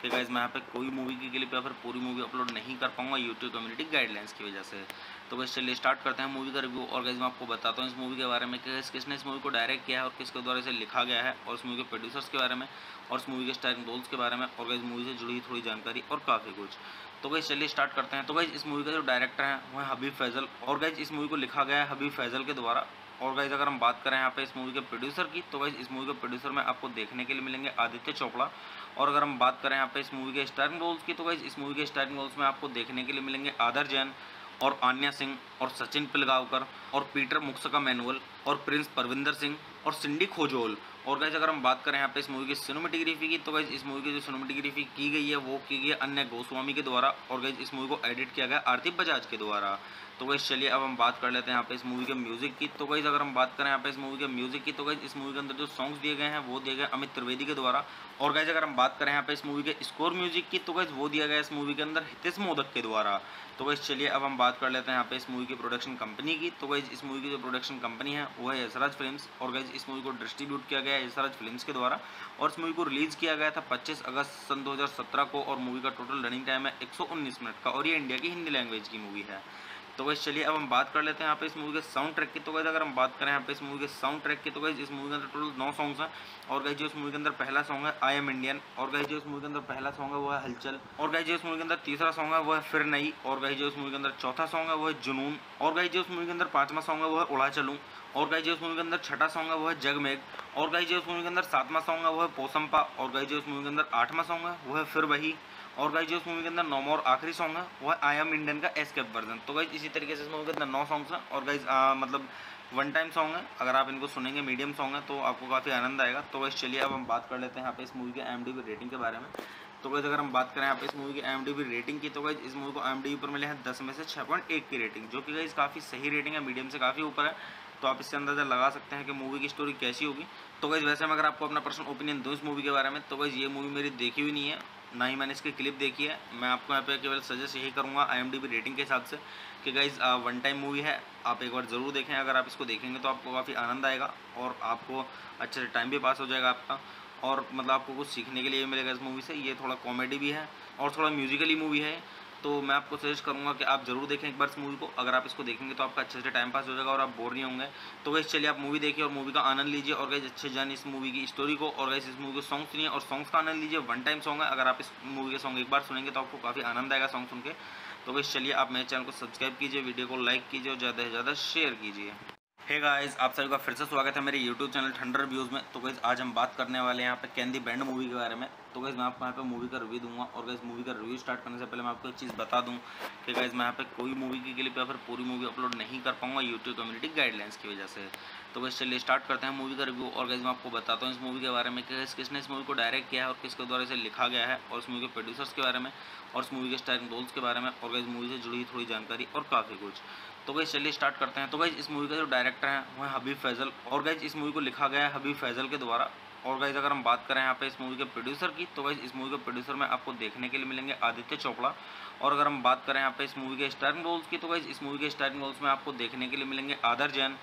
कि गाइस मैं यहाँ पे कोई मूवी की क्लिप या फिर पूरी मूवी अपलोड नहीं कर पाऊंगा यूट्यूब कम्युनिटी गाइडलाइंस की वजह से। तो गाइस चलिए स्टार्ट करते हैं मूवी का रिव्यू, और गाइस मैं आपको बताता हूँ इस मूवी के बारे में कि किसने इस मूवी को डायरेक्ट किया है और किसके द्वारा इसे लिखा गया है, और इस मूवी के प्रोड्यूसर्स के बारे में, और इस मूवी के स्टारिंग रोल्स के बारे में, और गाइस मूवी से जुड़ी थोड़ी जानकारी और काफ़ी कुछ। तो गाइस चलिए स्टार्ट करते हैं। तो गाइस इस मूवी का जो डायरेक्टर है वो है हबीब फैजल, और गाइस इस मूवी को लिखा गया है हबीब फैजल के द्वारा। और गाइस अगर हम बात करें यहाँ पे इस मूवी के प्रोड्यूसर की, तो गाइस इस मूवी के प्रोड्यूसर में आपको देखने के लिए मिलेंगे आदित्य चोपड़ा। और अगर हम बात करें यहाँ पे इस मूवी के स्टारिंग रोल्स की, तो गाइस इस मूवी के स्टारिंग रोल्स में आपको देखने के लिए मिलेंगे आदर जैन और आन्या सिंह और सचिन पिलगांवकर और पीटर मुक्सका मैनुअल और प्रिंस परविंदर सिंह और सिंडी खोजोल। और गाइस अगर हम बात करें यहाँ पे इस मूवी की सिनेमेटोग्राफी की, तो गाइस इस मूवी की जो सिनेमेटोग्राफी की गई है वो की गई है अन्य गोस्वामी के द्वारा, और गाइस इस मूवी को एडिट किया गया आरती बजाज के द्वारा। तो गाइस चलिए अब हम बात कर लेते हैं यहाँ पे इस मूवी के म्यूजिक की। तो गाइस अगर हम बात करें यहाँ पे इस मूवी के म्यूजिक की, तो गाइस इस मूवी के अंदर जो सॉन्ग्स दिए गए हैं वो दिए गए अमित त्रिवेदी के द्वारा। और गाइस अगर हम बात करें यहाँ पे इस मूवी के स्कोर म्यूजिक की, तो गाइस वो दिया गया इस मूवी के अंदर हितेश मोदक के द्वारा। तो गाइस चलिए अब हम बात कर लेते हैं यहाँ पे इस मूवी की प्रोडक्शन कंपनी की। तो गाइस इस मूवी की जो प्रोडक्शन कंपनी है वो है यशराज फिल्म्स, और गाइस इस मूवी को डिस्ट्रीब्यूट किया गया है यशराज फिल्म्स के द्वारा, और इस मूवी को रिलीज किया गया था 25 अगस्त सन 2017 को, और मूवी का टोटल रनिंग टाइम है 119 मिनट का, और ये इंडिया की हिंदी लैंग्वेज की मूवी है। तो गाइस चलिए अब हम बात कर लेते हैं यहाँ पे इस मूवी के साउंड ट्रैक की। तो गाइस अगर हम बात करें यहाँ पे इस मूवी के साउंड ट्रैक की, तो गाइस इस मूवी के अंदर टोटल 9 सॉन्ग्स हैं। और गाइस जो इस मूवी के अंदर पहला सॉन्ग है आई एम इंडियन, और गाइस जो इस मूवी के अंदर पहला सॉन्ग है वो है हलचल, और गाइस जो इस मूवी के अंदर तीसरा सॉन्ग है वो है फिर नई, और गाइस जो इस मूवी के अंदर चौथा सॉन्ग है वो है जुनून, और गाइस जो इस मूवी के अंदर पांचवा सॉन्ग है वो है उड़ा चलूं, और गाइस जो इस मूवी के अंदर छठा सॉन्ग है वो है जगमेग, और गाइस जो इस मूवी के अंदर सातवां सॉन्ग है वो है पोसंपा, और गाइस जो इस मूवी के अंदर आठवां सॉन्ग है वो है फिर वही, और गाइस जो इस मूवी के अंदर नौवां और आखिरी सॉन्ग है वो है आई एम इंडियन का एस्केप वर्जन। तो गाइस इसी तरीके से इस मूवी के अंदर 9 सॉन्ग्स हैं, और गाइस मतलब वन टाइम सॉन्ग है, अगर आप इनको सुनेंगे मीडियम सॉन्ग है तो आपको काफ़ी आनंद आएगा। तो गाइस चलिए अब हम बात कर लेते हैं यहाँ पे इस मूवी के IMDb रेटिंग के बारे में। तो गाइस अगर हम बात करें यहाँ पे इस मूवी की IMDb रेटिंग की, तो गाइस इस मूवी को IMDb पर मिले हैं 10 में से 6.1 की रेटिंग, जो कि गाइस काफ़ी सही रेटिंग है, मीडियम से काफ़ी ऊपर है। तो आप इससे अंदाज़ा लगा सकते हैं कि मूवी की स्टोरी कैसी होगी। तो गाइस वैसे मैं अगर आपको अपना पर्सनल ओपिनियन दूँ इस मूवी के बारे में, तो गाइस ये मूवी मेरी देखी हुई नहीं है, ना ही मैंने इसकी क्लिप देखी है। मैं आपको यहाँ पे केवल सजेस्ट यही करूँगा IMDb रेटिंग के हिसाब से कि गाइस वन टाइम मूवी है, आप एक बार ज़रूर देखें। अगर आप इसको देखेंगे तो आपको काफ़ी आनंद आएगा और आपको अच्छे से टाइम भी पास हो जाएगा आपका, और मतलब आपको कुछ सीखने के लिए मिलेगा इस मूवी से। ये थोड़ा कॉमेडी भी है और थोड़ा म्यूजिकली मूवी है, तो मैं आपको सजेस्ट करूंगा कि आप जरूर देखें एक बार इस मूवी को। अगर आप इसको देखेंगे तो आपका अच्छे से टाइम पास हो जाएगा और आप बोर नहीं होंगे। तो गाइस चलिए आप मूवी देखिए और मूवी का आनंद लीजिए, और गाइस अच्छे जानिए इस मूवी की स्टोरी को, और गाइस इस मूवी के सॉन्ग सुनिए और सॉन्ग्स का आनंद लीजिए। वन टाइम सॉन्ग है, अगर आप इस मूवी के सॉन्ग एक बार सुनेंगे तो आपको काफ़ी आनंद आएगा सॉन्ग सुन के। तो गाइस चलिए आप मेरे चैनल को सब्सक्राइब कीजिए, वीडियो को लाइक कीजिए और ज़्यादा से ज़्यादा शेयर कीजिए। हे गाइस, आप सभी का फिर से स्वागत है मेरे YouTube चैनल ठंडर रिव्यूज़ में। तो गाइस आज हम बात करने वाले हैं यहाँ पे कैन दी बैंड मूवी के बारे में। तो गाइस मैं आपको यहाँ पे मूवी का रिव्यू दूंगा, और गाइस मूवी का रिव्यू स्टार्ट करने से पहले मैं आपको एक चीज़ बता दूं कि गाइस मैं यहाँ पे कोई मूवी की क्लिप या फिर पूरी मूवी अपलोड नहीं कर पाऊंगा यूट्यूब कम्युनिटी गाइडलाइंस की वजह से। तो गाइस चलिए स्टार्ट करते हैं मूवी का रिव्यू। और गाइस मैं आपको बताता हूँ इस मूवी के बारे में कि किसने इस मूवी को डायरेक्ट किया है और किसके द्वारा इसे लिखा गया है, और इस मूवी के प्रोड्यूसर्स के बारे में, और इस मूवी के स्टारिंग रोल्स के बारे में, और गाइस मूवी से जुड़ी थोड़ी जानकारी और काफ़ी कुछ। तो गाइस चलिए स्टार्ट करते हैं। तो गाइस इस मूवी का जो डायरेक्टर है वो है हबीब फैजल, और गाइस इस मूवी को लिखा गया है हबीब फैजल के द्वारा। और गाइस अगर हम बात करें यहाँ पे इस मूवी के प्रोड्यूसर की, तो गाइस इस मूवी के प्रोड्यूसर में आपको देखने के लिए मिलेंगे आदित्य चोपड़ा। और अगर हम बात करें यहाँ पे इस मूवी के स्टारिंग रोल्स की, तो गाइस इस मूवी के स्टारिंग रोल्स में आपको देखने के लिए मिलेंगे आदर जैन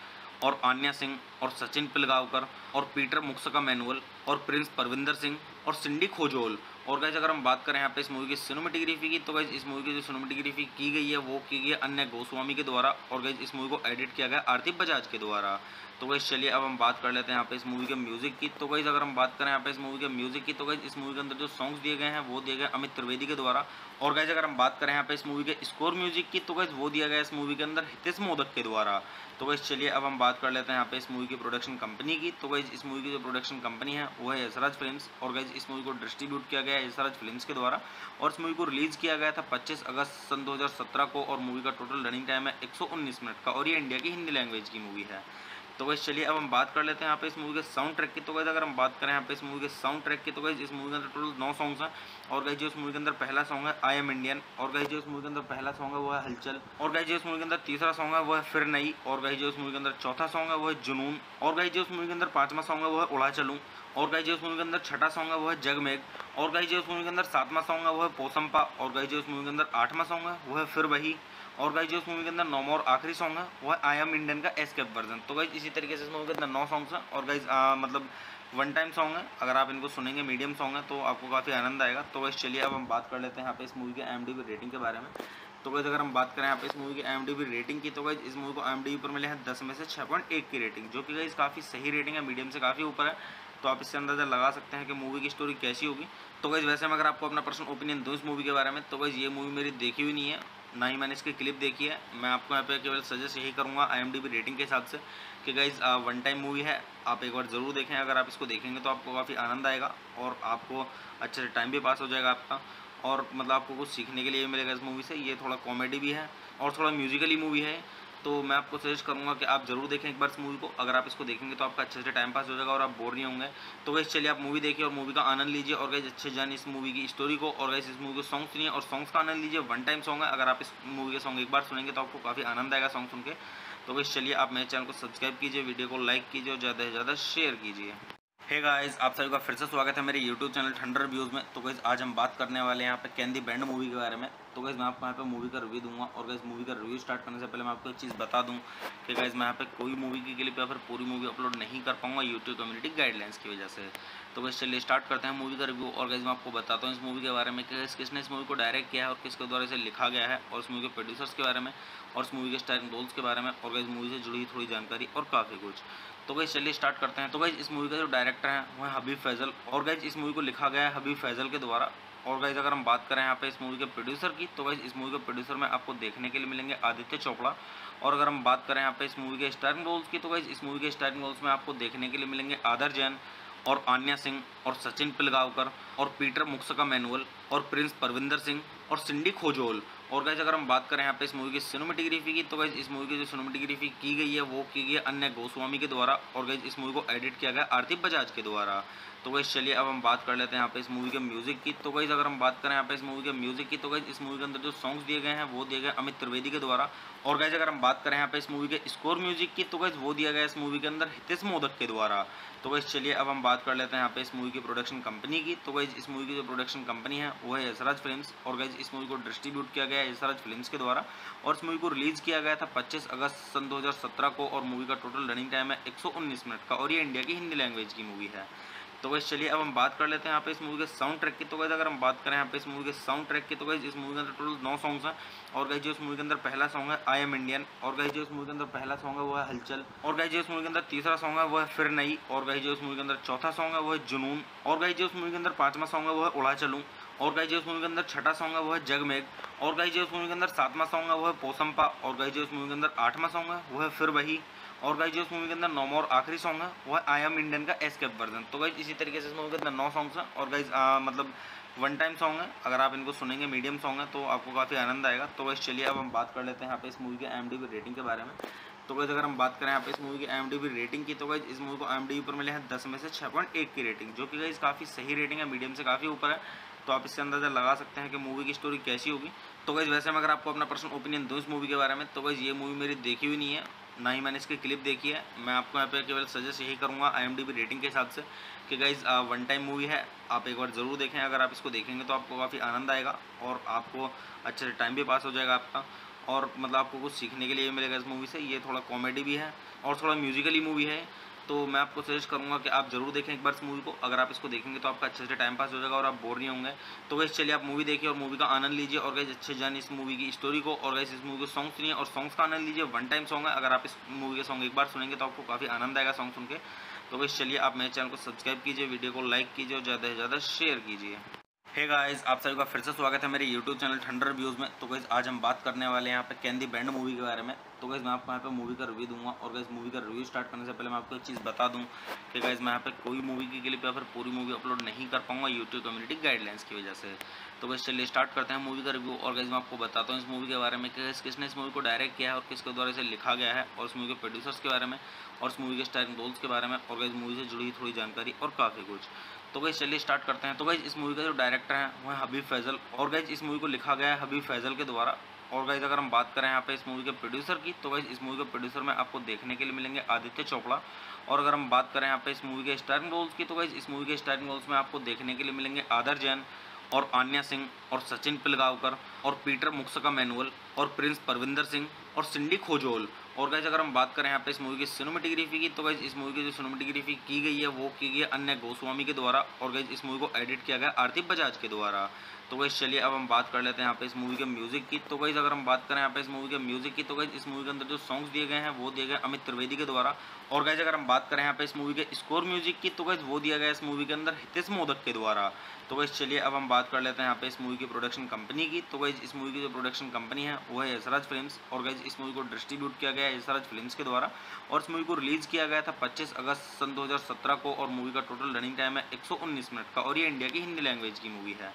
और आन्या सिंह और सचिन पिलगांवकर और पीटर मुक्सका मैनुअल और प्रिंस परविंदर सिंह और सिंडी खोजोल। और गाइस अगर हम बात करें यहाँ पे इस मूवी की सिनेमेटोग्राफी की, तो गाइस इस मूवी की जो सिनेमेटोग्राफी की गई है वो की गई है अन्य गोस्वामी के द्वारा, और गाइस इस मूवी को एडिट किया गया आरती बजाज के द्वारा। तो गाइस चलिए अब हम बात कर लेते हैं यहाँ पे इस मूवी के म्यूजिक की। तो गाइस अगर हम बात करें यहाँ पे इस मूवी के म्यूजिक की, तो गाइस इस मूवी के अंदर जो सॉन्ग्स दिए गए हैं वो दिए गए अमित त्रिवेदी के द्वारा। और गाइस अगर हम बात करें यहाँ पे इस मूवी के स्कोर म्यूजिक की, तो गाइस वो दिया गया इस मूवी के अंदर हितेश मोदक के द्वारा। तो गाइस चलिए अब हम बात कर लेते हैं यहाँ पे इस मूवी की प्रोडक्शन कंपनी की। तो गाइस इस मूवी की जो प्रोडक्शन कंपनी है वो है यशराज फिल्म्स, और गाइस इस मूवी को डिस्ट्रीब्यूट किया गया है यशराज फिल्म्स के द्वारा। और इस मूवी को रिलीज किया गया था 25 अगस्त सन 2017 को, और मूवी का टोटल रनिंग टाइम है 119 मिनट का, और ये इंडिया की हिंदी लैंग्वेज की मूवी है। तो गाइस चलिए अब हम बात कर लेते हैं यहाँ पे इस मूवी के साउंड ट्रैक की। तो गाइस अगर हम बात करें यहाँ पे इस मूवी के साउंड ट्रैक की, तो गाइस इस मूवी के अंदर टोटल 9 सॉन्ग्स हैं। और गाइस जो इस मूवी के अंदर पहला सॉन्ग है आई एम इंडियन, और गाइस जो इस मूवी के अंदर पहला सॉन्ग है वो है हलचल, और गाइस जो इस मूवी के अंदर तीसरा सॉन्ग है वो है फिर नई, और गाइस जो इस मूवी के अंदर चौथा सॉन्ग है वो है जुनून, और गाइस जो इस मूवी के अंदर पांचवा सॉन्ग है वो है उड़ा चलूं, और गाइस जो इस मूवी के अंदर छठा सॉन्ग है वो है जगमेग, और गाइस जो इस मूवी के अंदर सातवां सॉन्ग है वो है पोसंपा, और गाइस जो इस मूवी के अंदर आठवां सॉन्ग है वो है फिर वही, और गाइस जो इस मूवी के अंदर नौवां और आखिरी सॉन्ग है वो है आई एम इंडियन का एस्केप वर्जन। तो गाइस इसी तरीके से इस मूवी के अंदर 9 सॉन्ग्स हैं, और गाइस मतलब वन टाइम सॉन्ग है, अगर आप इनको सुनेंगे मीडियम सॉन्ग है तो आपको काफ़ी आनंद आएगा। तो गाइस चलिए अब हम बात कर लेते हैं यहाँ पे इस मूवी के IMDb रेटिंग के बारे में। तो गाइस अगर हम बात करें यहाँ पे इस मूवी की IMDb रेटिंग की, तो गाइस इस मूवी को IMDb पर मिले हैं 10 में से 6.1 की रेटिंग, जो कि गाइस काफ़ी सही रेटिंग है, मीडियम से काफ़ी ऊपर है। तो आप इससे अंदाज़ा लगा सकते हैं कि मूवी की स्टोरी कैसी होगी। तो गाइस वैसे मैं अगर आपको अपना पर्सनल ओपिनियन दूँ इस मूवी के बारे में, तो गाइस ये मूवी मेरी देखी हुई नहीं है, ना ही मैंने इसकी क्लिप देखी है। मैं आपको यहाँ पे केवल सजेस्ट यही करूँगा IMDb रेटिंग के हिसाब से कि गाइस वन टाइम मूवी है, आप एक बार ज़रूर देखें। अगर आप इसको देखेंगे तो आपको काफ़ी आनंद आएगा, और आपको अच्छे से टाइम भी पास हो जाएगा आपका, और मतलब आपको कुछ सीखने के लिए मिलेगा इस मूवी से। ये थोड़ा कॉमेडी भी है और थोड़ा म्यूजिकली मूवी है, तो मैं आपको सजेस्ट करूँगा कि आप ज़रूर देखें एक बार इस मूवी को। अगर आप इसको देखेंगे तो आपका अच्छे से टाइम पास हो जाएगा और आप बोर नहीं होंगे। तो गाइस चलिए आप मूवी देखिए और मूवी का आनंद लीजिए, और गाइस अच्छे जानिए इस मूवी की स्टोरी को, और गाइस इस मूवी के सॉन्ग सुनिए और सॉन्ग्स का आनंद लीजिए। वन टाइम सॉन्ग है, अगर आप इस मूवी के सॉन्ग एक बार सुनेंगे तो आपको काफ़ी आनंद आएगा सॉन्ग सुन के। तो गाइस चलिए आप मेरे चैनल को सब्सक्राइब कीजिए, वीडियो को लाइक कीजिए और ज़्यादा से ज़्यादा शेयर कीजिए। हे गाइस, आप सभी का फिर से स्वागत है मेरे YouTube चैनल ठंडर रिव्यूज़ में। तो गाइस आज हम बात करने वाले हैं यहाँ पे कैन दी बैंड मूवी के बारे में। तो गाइस मैं आपको यहाँ पे मूवी का रिव्यू दूंगा, और गाइस मूवी का रिव्यू स्टार्ट करने से पहले मैं आपको एक चीज़ बता दूं कि गाइस मैं यहाँ पे कोई मूवी की क्लिप या फिर पूरी मूवी अपलोड नहीं कर पाऊंगा यूट्यूब कम्युनिटी गाइडलाइंस की वजह से। तो गाइस चलिए स्टार्ट करते हैं मूवी का रिव्यू। और गाइस मैं आपको बताता हूँ इस मूवी के बारे में कि किसने इस मूवी को डायरेक्ट किया है और किसके द्वारा इसे लिखा गया है, और इस मूवी के प्रोड्यूसर्स के बारे में, और इस मूवी के स्टारिंग रोल्स के बारे में, और गाइस मूवी से जुड़ी थोड़ी जानकारी और काफ़ी कुछ। तो गाइस चलिए स्टार्ट करते हैं। तो गाइस इस मूवी का जो डायरेक्टर है वो है हबीब फैजल, और गाइस इस मूवी को लिखा गया है हबीब फैजल के द्वारा। और गाइस अगर हम बात करें यहाँ पे इस मूवी के प्रोड्यूसर की, तो गाइस इस मूवी के प्रोड्यूसर में आपको देखने के लिए मिलेंगे आदित्य चोपड़ा। और अगर हम बात करें यहाँ पे इस मूवी के स्टारिंग रोल्स की, तो गाइस इस मूवी के स्टारिंग रोल्स में आपको देखने के लिए मिलेंगे आदर जैन और आन्या सिंह और सचिन पिलगांवकर और पीटर मुक्सका मैनुअल और प्रिंस परविंदर सिंह और सिंडी खोजोल। और गाइस अगर हम बात करें यहाँ पे इस मूवी की सिनेमेटोग्राफी की, तो गाइस इस मूवी की जो सिनेमेटोग्राफी की गई है वो की गई है अन्य गोस्वामी के द्वारा, और गाइस इस मूवी को एडिट किया गया आरती बजाज के द्वारा। तो गाइस चलिए अब हम बात कर लेते हैं यहाँ पे इस मूवी के म्यूजिक की। तो गाइस अगर हम बात करें यहाँ पे इस मूवी के म्यूजिक की, तो गाइस इस मूवी के अंदर जो सॉन्ग्स दिए गए हैं वो दिए गए अमित त्रिवेदी के द्वारा। और गाइस अगर हम बात करें यहाँ पे इस मूवी के स्कोर म्यूजिक की, तो गाइस वो दिया गया इस मूवी के अंदर हितेश मोदक के द्वारा। तो गाइस चलिए अब हम बात कर लेते हैं यहाँ पे इस मूवी की प्रोडक्शन कंपनी की। तो गाइस इस मूवी की जो प्रोडक्शन कंपनी है वो है यशराज फिल्म्स, और गाइस इस मूवी को डिस्ट्रीब्यूट किया गया है यशराज फिल्म्स के द्वारा। और इस मूवी को रिलीज किया गया था 25 अगस्त सन 2017 को, और मूवी का टोटल रनिंग टाइम है 119 मिनट का, और ये इंडिया की हिंदी लैंग्वेज की मूवी है। तो गाइस चलिए अब हम बात कर लेते हैं यहाँ पे इस मूवी के साउंड ट्रैक की। तो गाइस अगर हम बात करें यहाँ पे इस मूवी के साउंड ट्रैक की, तो गाइस इस मूवी के अंदर टोटल 9 सॉन्ग्स हैं। और गाइस जो इस मूवी के अंदर पहला सॉन्ग है आई एम इंडियन, और गाइस जो इस मूवी के अंदर पहला सॉन्ग है वो है हलचल, और गाइस जो इस मूवी के अंदर तीसरा सॉन्ग है वो है फिर नई, और गाइस जो इस मूवी के अंदर चौथा सॉन्ग है वो है जुनून, और गाइस जो इस मूवी के अंदर पांचवा सॉन्ग है वो है उड़ा चलूं, और गाइस जो इस मूवी के अंदर छठा सॉन्ग है वो है जगमेग, और गाइस जो इस मूवी के अंदर सातवां सॉन्ग है वो है पोसंपा, और गाइस जो इस मूवी के अंदर आठवां सॉन्ग है वो है फिर वही, और गाइस जो इस मूवी के अंदर नौवां और आखिरी सॉन्ग है वो है आई एम इंडियन का एस्केप वर्जन। तो गाइस इसी तरीके से इस मूवी के अंदर 9 सॉन्ग्स हैं, और गाइस मतलब वन टाइम सॉन्ग है, अगर आप इनको सुनेंगे मीडियम सॉन्ग है तो आपको काफ़ी आनंद आएगा। तो गाइस चलिए अब हम बात कर लेते हैं यहाँ पे इस मूवी के IMDb रेटिंग के बारे में। तो गाइस अगर हम बात करें यहाँ पे इस मूवी की IMDb रेटिंग की, तो गाइस इस मूवी को IMDb पर मिले हैं 10 में से 6.1 की रेटिंग, जो कि गाइस काफ़ी सही रेटिंग है, मीडियम से काफ़ी ऊपर है। तो आप इससे अंदाज़ा लगा सकते हैं कि मूवी की स्टोरी कैसी होगी। तो गाइस वैसे मैं अगर आपको अपना पर्सनल ओपिनियन दूँ इस मूवी के बारे में, तो गाइस ये मूवी मेरी देखी हुई नहीं है, ना ही मैंने इसकी क्लिप देखी है। मैं आपको यहाँ पे केवल सजेस्ट यही करूँगा IMDb रेटिंग के हिसाब से कि गाइस वन टाइम मूवी है, आप एक बार ज़रूर देखें। अगर आप इसको देखेंगे तो आपको काफ़ी आनंद आएगा और आपको अच्छे से टाइम भी पास हो जाएगा आपका, और मतलब आपको कुछ सीखने के लिए मिलेगा इस मूवी से। ये थोड़ा कॉमेडी भी है और थोड़ा म्यूजिकली मूवी है, तो मैं आपको सजेस्ट करूंगा कि आप जरूर देखें एक बार इस मूवी को। अगर आप इसको देखेंगे तो आपका अच्छे से टाइम पास हो जाएगा और आप बोर नहीं होंगे। तो गाइस चलिए आप मूवी देखिए और मूवी का आनंद लीजिए, और गाइस अच्छे जानिए इस मूवी की स्टोरी को, और गाइस इस मूवी के सॉन्ग सुनिए और सॉन्ग्स का आनंद लीजिए। वन टाइम सॉन्ग है, अगर आप इस मूवी के सॉन्ग एक बार सुनेंगे तो आपको काफ़ी आनंद आएगा सॉन्ग सुन के। तो गाइस चलिए आप मेरे चैनल को सब्सक्राइब कीजिए, वीडियो को लाइक कीजिए और ज़्यादा से ज़्यादा शेयर कीजिए। हे गाइस, आप सभी का फिर से स्वागत है मेरे YouTube चैनल ठंडर रिव्यूज़ में। तो गाइस आज हम बात करने वाले हैं यहाँ पे कैन दी बैंड मूवी के बारे में। तो गाइस मैं आपको यहाँ पे मूवी का रिव्यू दूंगा, और गाइस मूवी का रिव्यू स्टार्ट करने से पहले मैं आपको एक चीज़ बता दूं कि गाइस मैं यहाँ पे कोई मूवी की क्लिप या फिर पूरी मूवी अपलोड नहीं कर पाऊंगा यूट्यूब कम्युनिटी गाइडलाइंस की वजह से। तो गाइस चलिए स्टार्ट करते हैं मूवी का रिव्यू, और गाइस मैं आपको बताता हूँ इस मूवी के बारे में कि किसने इस मूवी को डायरेक्ट किया है और किसके द्वारा इसे लिखा गया है, और इस मूवी के प्रोड्यूसर्स के बारे में, और इस मूवी के स्टारिंग रोल्स के बारे में, और गाइस मूवी से जुड़ी थोड़ी जानकारी और काफ़ी कुछ। तो गाइस चलिए स्टार्ट करते हैं। तो गाइस इस मूवी का जो डायरेक्टर है वो है हबीब फैजल, और गाइस इस मूवी को लिखा गया है हबीब फैजल के द्वारा। और गाइस अगर हम बात करें यहाँ पे इस मूवी के प्रोड्यूसर की, तो गाइस इस मूवी के प्रोड्यूसर में आपको देखने के लिए मिलेंगे आदित्य चोपड़ा। और अगर हम बात करें यहाँ पे इस मूवी के स्टारिंग रोल्स की, तो गाइस इस मूवी के स्टारिंग रोल्स में आपको देखने के लिए मिलेंगे आदर जैन और आन्या सिंह और सचिन पिलगांवकर और पीटर मुक्सका मैनुअल और प्रिंस परविंदर सिंह और सिंडी खोजोल। और गाइस अगर हम बात करें यहाँ पे इस मूवी की सिनेमेटोग्राफी की, तो गाइस इस मूवी की जो सिनेमेटोग्राफी की गई है वो की गई है अन्य गोस्वामी के द्वारा, और गाइस इस मूवी को एडिट किया गया आरती बजाज के द्वारा। तो गाइस चलिए अब हम बात कर लेते हैं यहाँ पे इस मूवी के म्यूजिक की। तो गाइस अगर हम बात करें यहाँ पे इस मूवी के म्यूजिक की, तो गाइस इस मूवी के अंदर जो सॉन्ग्स दिए गए हैं वो दिए गए अमित त्रिवेदी के द्वारा। और गाइस अगर हम बात करें यहाँ पे इस मूवी के स्कोर म्यूजिक की, तो गाइस वो दिया गया इस मूवी के अंदर हितेश मोदक के द्वारा। तो गाइस चलिए अब हम बात कर लेते हैं यहाँ पे इस मूवी की प्रोडक्शन कंपनी की। तो गाइस इस मूवी की जो प्रोडक्शन कंपनी है वो है यशराज फिल्म्स, और गाइस इस मूवी को डिस्ट्रीब्यूट किया गया है यशराज फिल्म्स के द्वारा, और इस मूवी को रिलीज किया गया था 25 अगस्त सन 2017 को, और मूवी का टोटल रनिंग टाइम है 119 मिनट का, और ये इंडिया की हिंदी लैंग्वेज की मूवी है।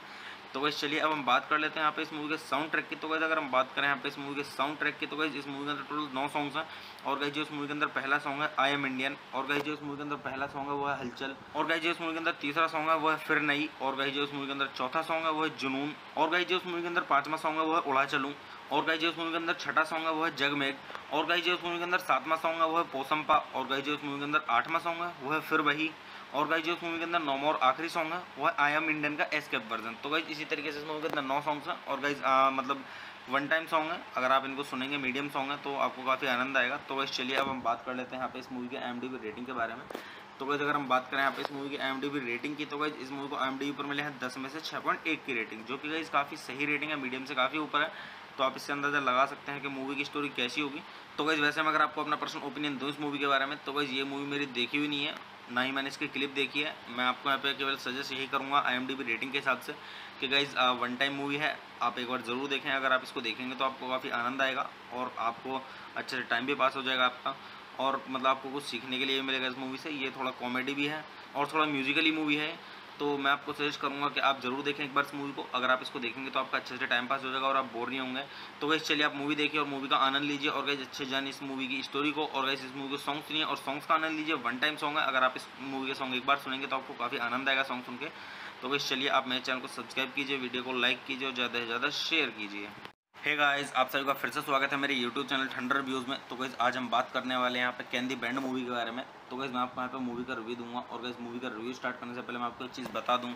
तो गाइस चलिए अब हम बात कर लेते हैं यहाँ पे इस मूवी के साउंड ट्रैक की। तो गाइस अगर हम बात करें यहाँ पे इस मूवी के साउंड ट्रैक की, तो गाइस इस मूवी के अंदर टोटल 9 सॉन्ग्स हैं। और गाइस जो इस मूवी के अंदर पहला सॉन्ग है आई एम इंडियन, और गाइस जो इस मूवी के अंदर पहला सॉन्ग है वो है हलचल, और गाइस जो इस मूवी के अंदर तीसरा सॉन्ग है वो है फिर नई, और गाइस जो इस मूवी के अंदर चौथा सॉन्ग है वो है जुनून, और गाइस जो इस मूवी के अंदर पांचवा सॉन्ग है वो है उड़ा चलूं, और गाइस जो इस मूवी के अंदर छठा सॉन्ग है वो है जगमेग, और गाइस जो इस मूवी के अंदर सातवां सॉन्ग है वो है पोसंपा, और गाइस जो इस मूवी के अंदर आठवां सॉन्ग है वो है फिर वही, और गाइस जो इस मूवी के अंदर नौवां और आखिरी सॉन्ग है वो है आई एम इंडियन का एस्केप वर्जन। तो गाइस इसी तरीके से इस मूवी के अंदर 9 सॉन्ग्स हैं, और गाइस मतलब वन टाइम सॉन्ग है, अगर आप इनको सुनेंगे मीडियम सॉन्ग है तो आपको काफ़ी आनंद आएगा। तो गाइस चलिए अब हम बात कर लेते हैं यहाँ पे इस मूवी के IMDb रेटिंग के बारे में। तो गाइस अगर हम बात करें यहाँ पे इस मूवी की IMDb रेटिंग की, तो गाइस इस मूवी को IMDb पर मिले हैं 10 में से 6.1 की रेटिंग, जो कि गाइस काफ़ी सही रेटिंग है, मीडियम से काफ़ी ऊपर है। तो आप इससे अंदाज़ा लगा सकते हैं कि मूवी की स्टोरी कैसी होगी। तो गाइस वैसे मैं अगर आपको अपना पर्सनल ओपिनियन दूँ इस मूवी के बारे में, तो गाइस ये मूवी मेरी देखी हुई नहीं है, ना ही मैंने इसकी क्लिप देखी है। मैं आपको यहाँ पे केवल सजेस्ट यही करूँगा IMDb रेटिंग के हिसाब से कि गाइस वन टाइम मूवी है, आप एक बार ज़रूर देखें। अगर आप इसको देखेंगे तो आपको काफ़ी आनंद आएगा और आपको अच्छे से टाइम भी पास हो जाएगा आपका, और मतलब आपको कुछ सीखने के लिए मिलेगा इस मूवी से। ये थोड़ा कॉमेडी भी है और थोड़ा म्यूजिकली मूवी है, तो मैं आपको सजेस्ट करूंगा कि आप जरूर देखें एक बार इस मूवी को। अगर आप इसको देखेंगे तो आपका अच्छे से टाइम पास हो जाएगा और आप बोर नहीं होंगे। तो गाइस चलिए आप मूवी देखिए और मूवी का आनंद लीजिए, और गाइस अच्छे जानिए इस मूवी की स्टोरी को, और गाइस इस मूवी के सॉन्ग सुनिए और सॉन्ग्स का आनंद लीजिए। वन टाइम सॉन्ग है, अगर आप इस मूवी के सॉन्ग एक बार सुनेंगे तो आपको काफ़ी आनंद आएगा सॉन्ग सुन के। तो गाइस चलिए आप मेरे चैनल को सब्सक्राइब कीजिए, वीडियो को लाइक कीजिए और ज़्यादा से ज़्यादा शेयर कीजिए। हे गाइस, आप सभी का फिर से स्वागत है मेरे YouTube चैनल ठंडर रिव्यूज़ में। तो गाइस आज हम बात करने वाले हैं यहाँ पे कैन दी बैंड मूवी के बारे में। तो गाइस मैं आपको यहाँ पे मूवी का रिव्यू दूंगा, और गाइस मूवी का रिव्यू स्टार्ट करने से पहले मैं आपको एक चीज़ बता दूं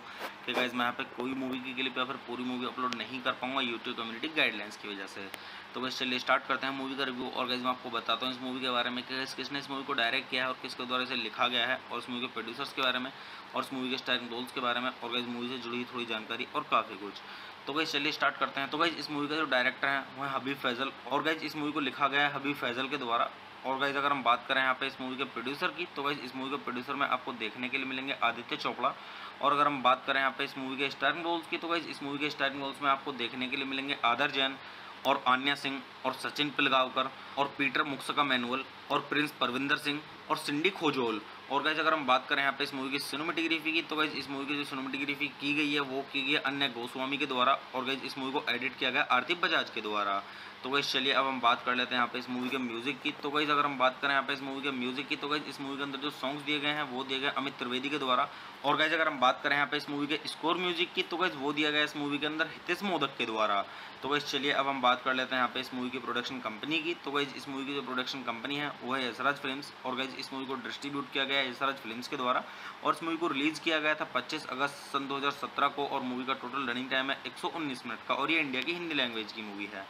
कि गाइस मैं यहाँ पे कोई मूवी की क्लिप या फिर पूरी मूवी अपलोड नहीं कर पाऊंगा यूट्यूब कम्युनिटी गाइडलाइंस की वजह से। तो गाइस चलिए स्टार्ट करते हैं मूवी का रिव्यू, और गाइस मैं आपको बताता हूँ इस मूवी के बारे में कि किसने इस मूवी को डायरेक्ट किया है और किसके द्वारा इसे लिखा गया है, और इस मूवी के प्रोड्यूसर्स के बारे में, और इस मूवी के स्टारिंग रोल्स के बारे में, और गाइस मूवी से जुड़ी थोड़ी जानकारी और काफ़ी कुछ। तो गाइस चलिए स्टार्ट करते हैं। तो गाइस इस मूवी का जो डायरेक्टर है वो है हबीब फैजल, और गाइस इस मूवी को लिखा गया है हबीब फैजल के द्वारा। और गाइस अगर हम बात करें यहाँ पे इस मूवी के प्रोड्यूसर की, तो गाइस इस मूवी के प्रोड्यूसर में आपको देखने के लिए मिलेंगे आदित्य चोपड़ा। और अगर हम बात करें यहाँ पे इस मूवी के स्टारिंग रोल्स की, तो गाइस इस मूवी के स्टारिंग रोल्स में आपको देखने के लिए मिलेंगे आदर जैन और आन्या सिंह और सचिन पिलगांवकर और पीटर मुक्सका मैनुअल और प्रिंस परविंदर सिंह और सिंडी खोजोल। और गाइस अगर हम बात करें यहाँ पे इस मूवी की सिनेमेटोग्राफी की, तो गाइस इस मूवी की जो सिनेमेटोग्राफी की गई है वो की गई है अन्य गोस्वामी के द्वारा। और गाइस इस मूवी को एडिट किया गया आरती बजाज के द्वारा। तो गाइस चलिए अब हम बात कर लेते हैं यहाँ पे इस मूवी के म्यूजिक की। तो गाइस अगर हम बात करें यहाँ पे इस मूवी के म्यूजिक की, तो गाइस इस मूवी के अंदर जो सॉन्ग्स दिए गए हैं वो दिए गए अमित त्रिवेदी के द्वारा। और गाइस अगर हम बात करें यहाँ पे इस मूवी के स्कोर म्यूजिक की, तो गाइस वो दिया गया इस मूवी के अंदर हितेश मोदक के द्वारा। तो गाइस चलिए अब हम बात कर लेते हैं यहाँ पे इस मूवी की प्रोडक्शन कंपनी की। तो गाइस इस मूवी की जो प्रोडक्शन कंपनी है वो है यशराज फिल्म्स। और गाइस इस मूवी को डिस्ट्रीब्यूट किया गया है यशराज फिल्म्स के द्वारा। और इस मूवी को रिलीज किया गया था 25 अगस्त सन 2017 को। और मूवी का टोटल रनिंग टाइम है 119 मिनट का। और ये इंडिया की हिंदी लैंग्वेज की मूवी है।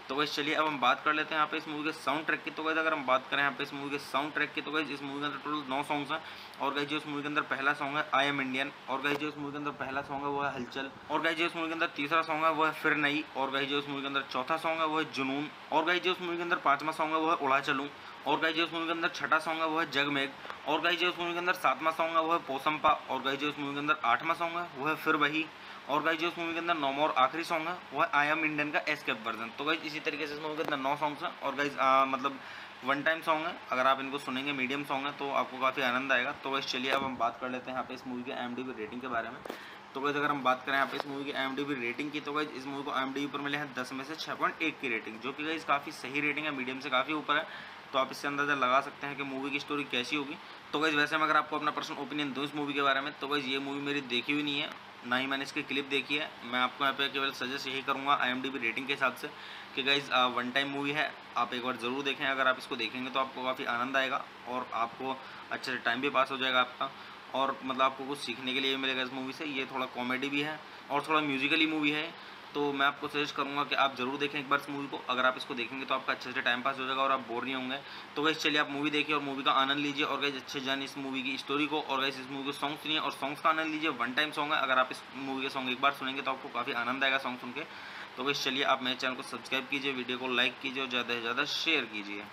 तो गाइस चलिए अब हम बात कर लेते हैं यहाँ पे इस मूवी के साउंड ट्रैक की। तो गाइस अगर हम बात करें यहाँ पे इस मूवी के साउंड ट्रैक की, तो गाइस इस मूवी के अंदर टोटल 9 सॉन्ग्स हैं। और गाइस जो इस मूवी के अंदर पहला सॉन्ग है आई एम इंडियन। और गाइस जो इस मूवी के अंदर पहला सॉन्ग है वो है हलचल। और गाइस जो इस मूवी के अंदर तीसरा सॉन्ग है वो है फिर नई। और गाइस जो इस मूवी के अंदर चौथा सॉन्ग है वो है जुनून। और गाइस जो इस मूवी के अंदर पांचवा सॉन्ग है वो है उड़ा चलूं। और गाइस जो इस मूवी के अंदर छठा सॉन्ग है वो है जगमेघ। और गाइस जो इस मूवी के अंदर सातवां सॉन्ग है वो है पोसंपा। और गाइस जो इस मूवी के अंदर आठवां सॉन्ग है वो है फिर वही। और गाइस जो इस मूवी के अंदर नौवां और आखिरी सॉन्ग है वो है आई एम इंडियन का एस्केप वर्जन। तो गाइस इसी तरीके से इस मूवी के अंदर 9 सॉन्ग्स हैं। और गाइस मतलब वन टाइम सॉन्ग है, अगर आप इनको सुनेंगे मीडियम सॉन्ग है तो आपको काफ़ी आनंद आएगा। तो गाइस चलिए अब हम बात कर लेते हैं यहाँ पे इस मूवी के IMDb रेटिंग के बारे में। तो गाइस अगर हम बात करें यहाँ पे इस मूवी की IMDb रेटिंग की, तो गाइस इस मूवी को IMDb पर मिले हैं 10 में से 6.1 की रेटिंग, जो कि गाइस काफ़ी सही रेटिंग है, मीडियम से काफ़ी ऊपर है। तो आप इससे अंदाज़ा लगा सकते हैं कि मूवी की स्टोरी कैसी होगी। तो गाइस वैसे मैं अगर आपको अपना पर्सनल ओपिनियन दूँ इस मूवी के बारे में, तो गाइस ये मूवी मेरी देखी हुई नहीं है, ना ही मैंने इसकी क्लिप देखी है। मैं आपको यहाँ पे केवल सजेस्ट यही करूँगा IMDb रेटिंग के हिसाब से कि गाइस वन टाइम मूवी है, आप एक बार ज़रूर देखें। अगर आप इसको देखेंगे तो आपको काफ़ी आनंद आएगा और आपको अच्छे से टाइम भी पास हो जाएगा आपका। और मतलब आपको कुछ सीखने के लिए भी मिलेगा इस मूवी से। ये थोड़ा कॉमेडी भी है और थोड़ा म्यूजिकली मूवी है। तो मैं आपको सजेस्ट करूंगा कि आप ज़रूर देखें एक बार इस मूवी को। अगर आप इसको देखेंगे तो आपका अच्छे से टाइम पास हो जाएगा और आप बोर नहीं होंगे। तो गाइस चलिए आप मूवी देखिए और मूवी का आनंद लीजिए। और गाइस अच्छे जानिए इस मूवी की स्टोरी को। और गाइस इस मूवी के सॉन्ग सुनिए और सॉन्ग्स का आनंद लीजिए। वन टाइम सॉन्ग है, अगर आप इस मूवी के सॉन्ग एक बार सुनेंगे तो आपको काफ़ी आनंद आएगा सॉन्ग सुन के। तो गाइस चलिए आप मेरे चैनल को सब्सक्राइब कीजिए, वीडियो को लाइक कीजिए और ज़्यादा से ज़्यादा शेयर कीजिए।